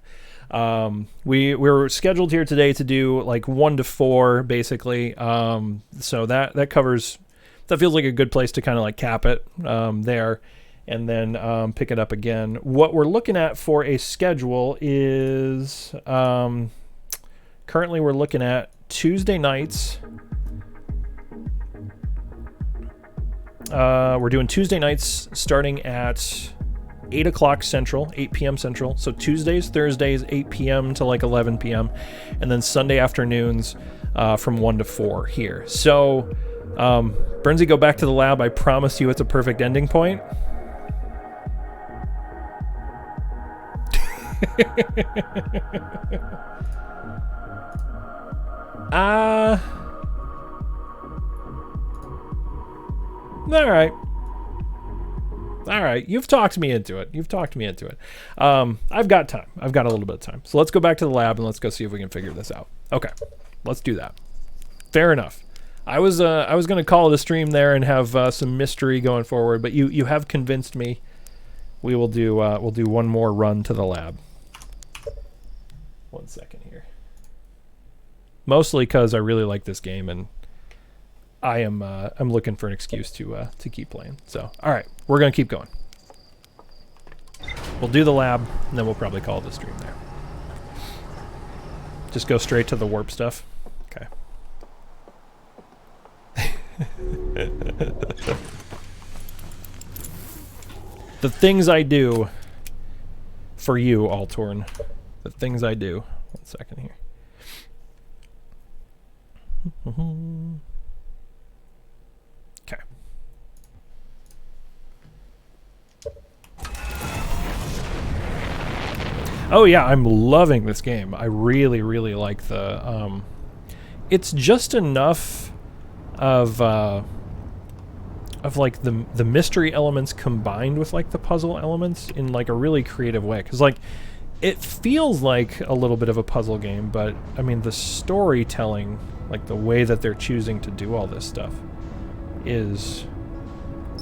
We're scheduled here today to do like 1 to 4 basically. So that covers, that feels like a good place to kind of like cap it there, and then pick it up again. What we're looking at for a schedule is currently we're looking at Tuesday nights. We're doing Tuesday nights starting at 8 o'clock Central, 8 p.m. Central. So Tuesdays, Thursdays, 8 p.m. to like 11 p.m. And then Sunday afternoons from 1 to 4 here. So, Bernsey, go back to the lab. I promise you it's a perfect ending point. All right, you've talked me into it. I've got time. I've got a little bit of time. So let's go back to the lab and let's go see if we can figure this out. Okay, let's do that. Fair enough. I was going to call it a stream there and have some mystery going forward, but you have convinced me. We'll do one more run to the lab. 1 second here. Mostly because I really like this game and I'm looking for an excuse to keep playing. So all right, we're gonna keep going. We'll do the lab and then we'll probably call it a stream there. Just go straight to the warp stuff. Okay. The things I do for you, Altorn. The things I do. 1 second here. Okay. Oh yeah, I'm loving this game. I really, really like the. It's just enough of like the mystery elements combined with like the puzzle elements in like a really creative way. Because like it feels like a little bit of a puzzle game, but I mean the storytelling, like the way that they're choosing to do all this stuff, is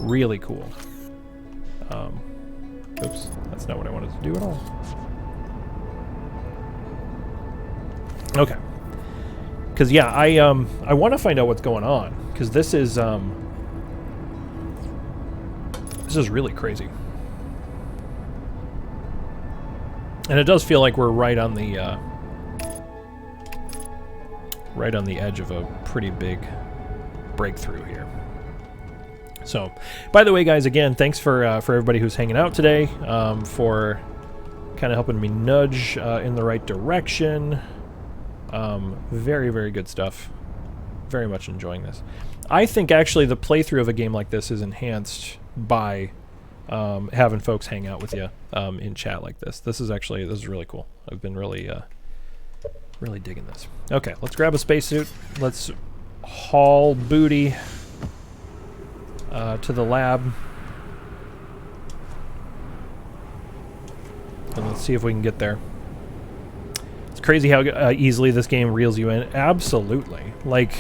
really cool. Oops, that's not what I wanted to do at all. Okay. Because yeah, I want to find out what's going on, because this is really crazy, and it does feel like we're right on the edge of a pretty big breakthrough here. So, by the way, guys, again, thanks for everybody who's hanging out today, for kind of helping me nudge in the right direction. Very, very good stuff. Very much enjoying this. I think actually the playthrough of a game like this is enhanced by having folks hang out with you in chat like this. This is really cool. I've been really really digging this. Okay, let's grab a spacesuit. Let's haul booty to the lab. And let's see if we can get there. It's crazy how easily this game reels you in. Absolutely. Like,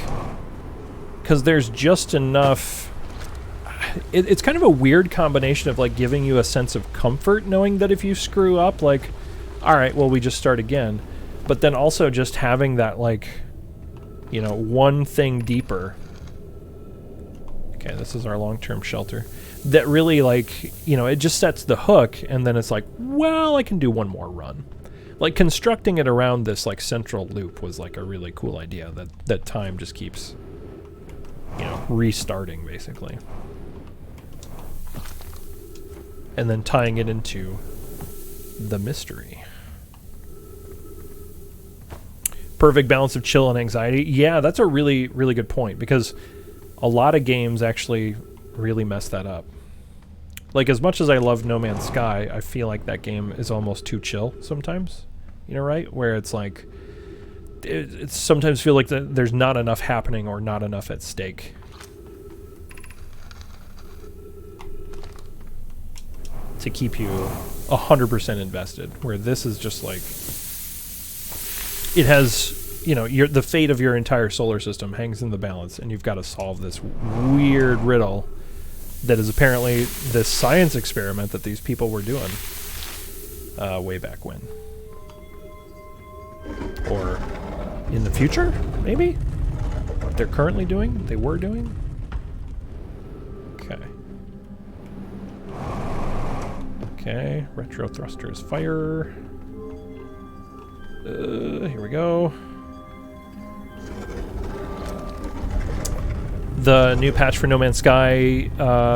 because there's just enough... It's kind of a weird combination of, like, giving you a sense of comfort knowing that if you screw up, like, alright, well, we just start again. But then also just having that, like, you know, one thing deeper. Okay, this is our long-term shelter. That really, like, you know, it just sets the hook, and then it's like, well, I can do one more run. Like, constructing it around this, like, central loop was, like, a really cool idea, that time just keeps, you know, restarting, basically. And then tying it into the mystery. Perfect balance of chill and anxiety. Yeah, that's a really, really good point, because a lot of games actually really mess that up. Like, as much as I love No Man's Sky, I feel like that game is almost too chill sometimes. You know, right? Where it's like, it sometimes feel like there's not enough happening or not enough at stake. To keep you 100% invested, where this is just like, it has, you know, the fate of your entire solar system hangs in the balance, and you've got to solve this weird riddle that is apparently this science experiment that these people were doing way back when. Or in the future, maybe? What they're currently doing? They were doing? Okay. Okay, retro thrusters fire. Here we go. The new patch for No Man's Sky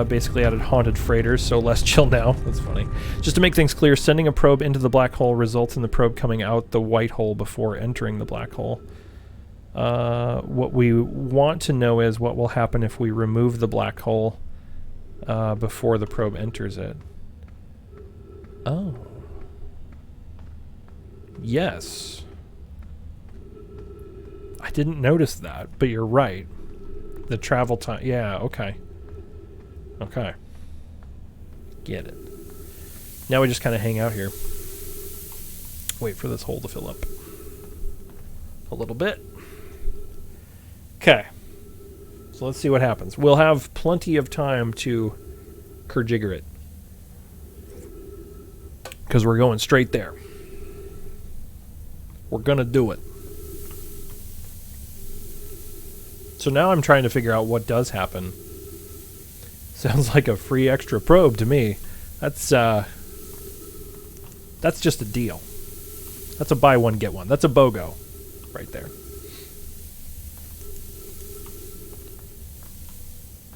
basically added haunted freighters, so less chill now. That's funny. Just to make things clear, sending a probe into the black hole results in the probe coming out the white hole before entering the black hole. What we want to know is what will happen if we remove the black hole before the probe enters it. Oh. Yes. I didn't notice that, but you're right. The travel time. Yeah, okay. Okay. Get it. Now we just kind of hang out here. Wait for this hole to fill up a little bit. Okay. So let's see what happens. We'll have plenty of time to Kejigger it. Because we're going straight there. We're going to do it. So now I'm trying to figure out what does happen. Sounds like a free extra probe to me. That's just a deal. That's a buy one, get one. That's a BOGO right there.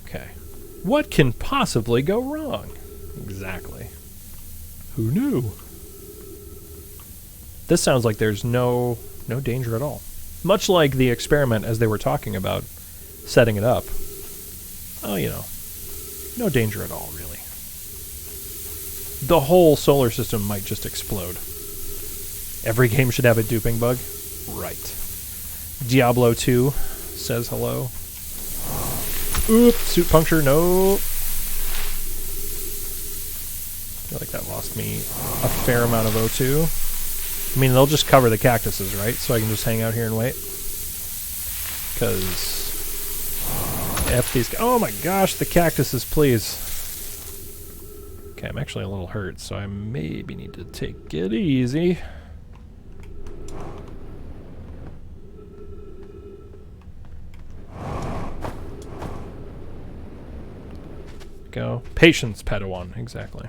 Okay. What can possibly go wrong? Exactly. Who knew? This sounds like there's no danger at all. Much like the experiment as they were talking about setting it up. Oh, you know, no danger at all, really. The whole solar system might just explode. Every game should have a duping bug. Right. Diablo 2 says hello. Oop, suit puncture, no. I feel like that lost me a fair amount of O2. I mean, they'll just cover the cactuses, right? So I can just hang out here and wait. Because F these... Oh my gosh, the cactuses, please. Okay, I'm actually a little hurt, so I maybe need to take it easy. Go. Patience, Padawan, exactly.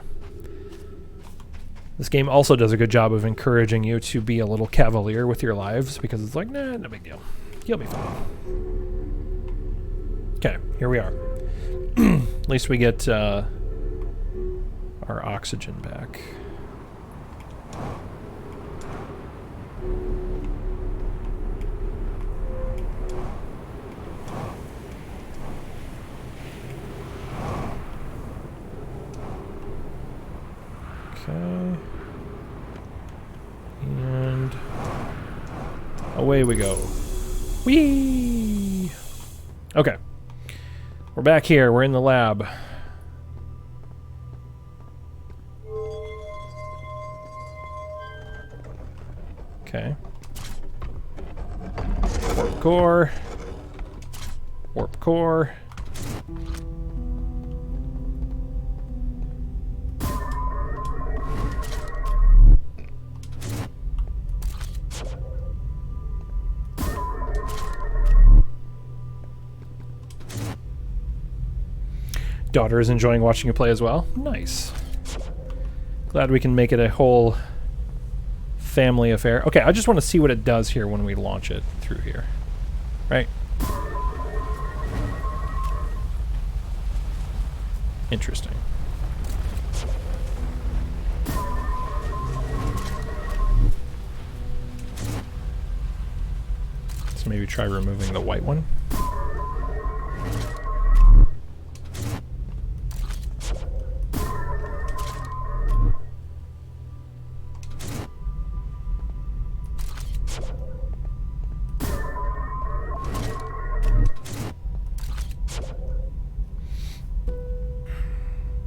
This game also does a good job of encouraging you to be a little cavalier with your lives, because it's like, nah, no big deal. You'll be fine. Okay, here we are. At least we get our oxygen back. Okay. And away we go. Whee! Okay. We're back here. We're in the lab. Okay. Warp core. Warp core. Daughter is enjoying watching you play as well. Nice. Glad we can make it a whole family affair. Okay, I just want to see what it does here when we launch it through here. Right? Interesting. So maybe try removing the white one.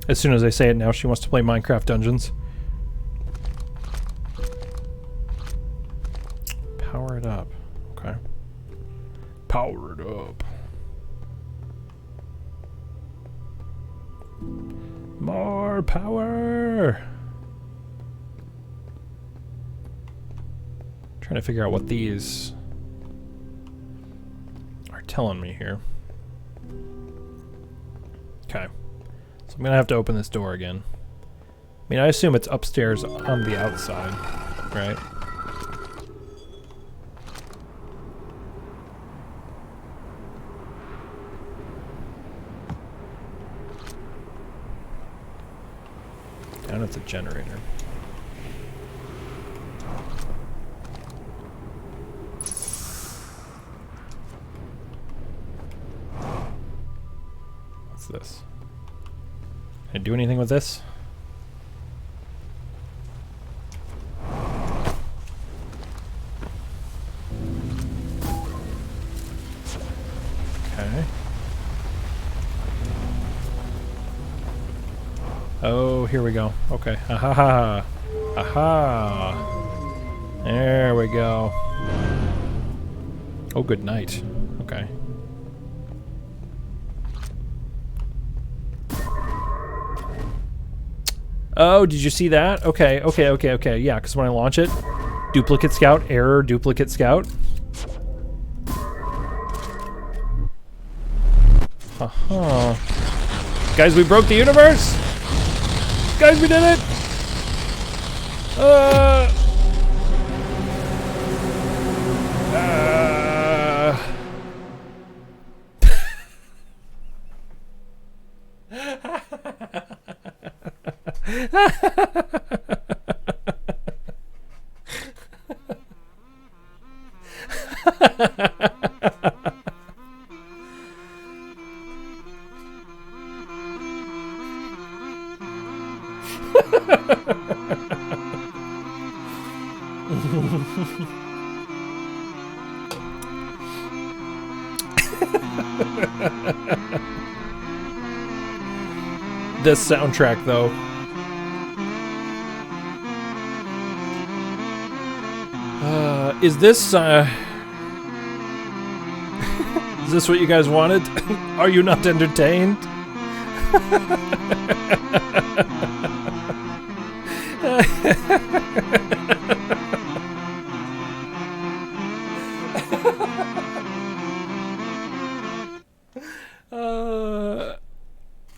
As soon as I say it now, she wants to play Minecraft Dungeons. Power it up. Okay. Power it up. More power! Trying to figure out what these are telling me here. Okay. I'm gonna have to open this door again. I mean, I assume it's upstairs on the outside, right? Down at the generator. What's this? Can I do anything with this? Okay. Oh, here we go. Okay. Aha. Aha. There we go. Oh, good night. Okay. Oh, did you see that? Okay. Yeah, because when I launch it, duplicate scout, error, duplicate scout. Guys, we broke the universe! Guys, we did it! This soundtrack, though. Is this is this what you guys wanted? Are you not entertained?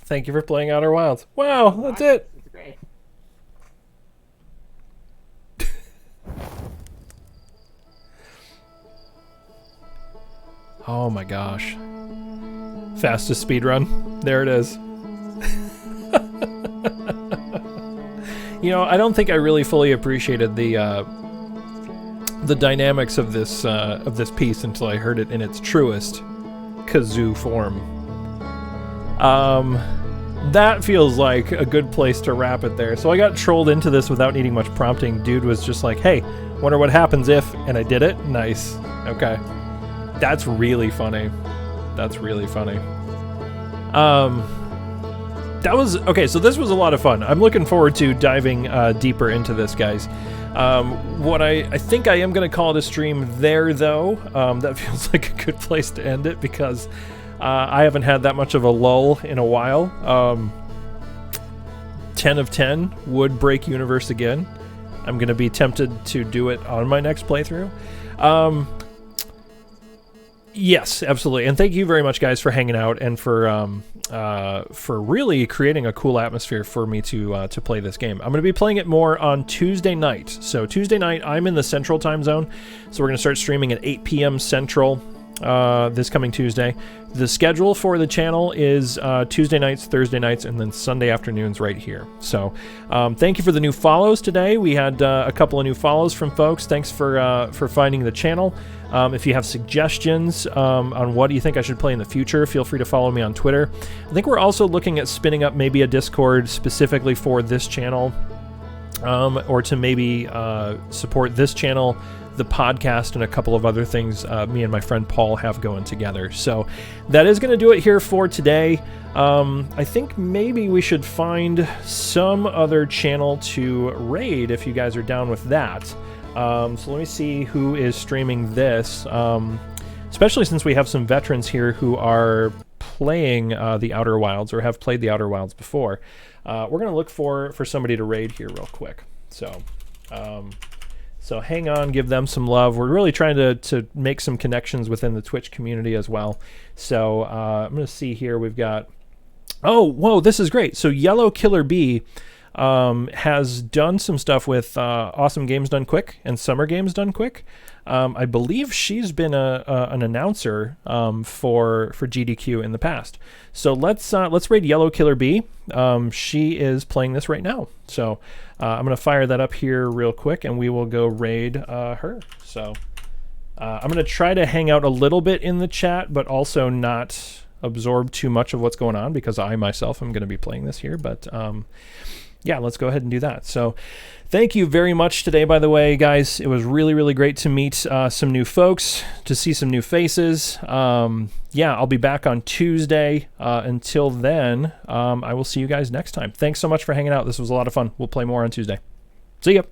Thank you for playing Outer Wilds. Wow, that's it. It's great. Oh my gosh. Fastest speedrun. There it is. You know, I don't think I really fully appreciated the dynamics of this piece until I heard it in its truest kazoo form. That feels like a good place to wrap it there. So I got trolled into this without needing much prompting. Dude was just like, hey, wonder what happens if, and I did it. Nice. Okay. That's really funny. That's really funny. That was, okay, so this was a lot of fun. I'm looking forward to diving deeper into this, guys. What I think I am going to call it a stream there, though. That feels like a good place to end it because I haven't had that much of a lull in a while. 10 of 10 would break universe again. I'm going to be tempted to do it on my next playthrough. Yes, absolutely. And thank you very much, guys, for hanging out and for really creating a cool atmosphere for me to play this game. I'm going to be playing it more on Tuesday night. So Tuesday night, I'm in the Central Time Zone. So we're going to start streaming at 8 p.m. Central this coming Tuesday. The schedule for the channel is Tuesday nights, Thursday nights, and then Sunday afternoons right here. So thank you for the new follows today. We had a couple of new follows from folks. Thanks for finding the channel. If you have suggestions on what do you think I should play in the future, feel free to follow me on Twitter. I think we're also looking at spinning up maybe a Discord specifically for this channel, or to maybe support this channel, the podcast, and a couple of other things me and my friend Paul have going together. So that is going to do it here for today. I think maybe we should find some other channel to raid if you guys are down with that. So let me see who is streaming this, especially since we have some veterans here who are playing the Outer Wilds or have played the Outer Wilds before. We're going to look for somebody to raid here real quick. So hang on, give them some love. We're really trying to make some connections within the Twitch community as well. So I'm going to see here. We've got... Oh, whoa, this is great. So Yellow Killer Bee has done some stuff with Awesome Games Done Quick and Summer Games Done Quick. I believe she's been an announcer for GDQ in the past. So let's raid Yellow Killer Bee. She is playing this right now. So I'm going to fire that up here real quick, and we will go raid her. So I'm going to try to hang out a little bit in the chat, but also not absorb too much of what's going on because I myself am going to be playing this here. But yeah, let's go ahead and do that. So thank you very much today, by the way, guys. It was really, really great to meet some new folks, to see some new faces. Yeah, I'll be back on Tuesday. Until then, I will see you guys next time. Thanks so much for hanging out. This was a lot of fun. We'll play more on Tuesday. See ya.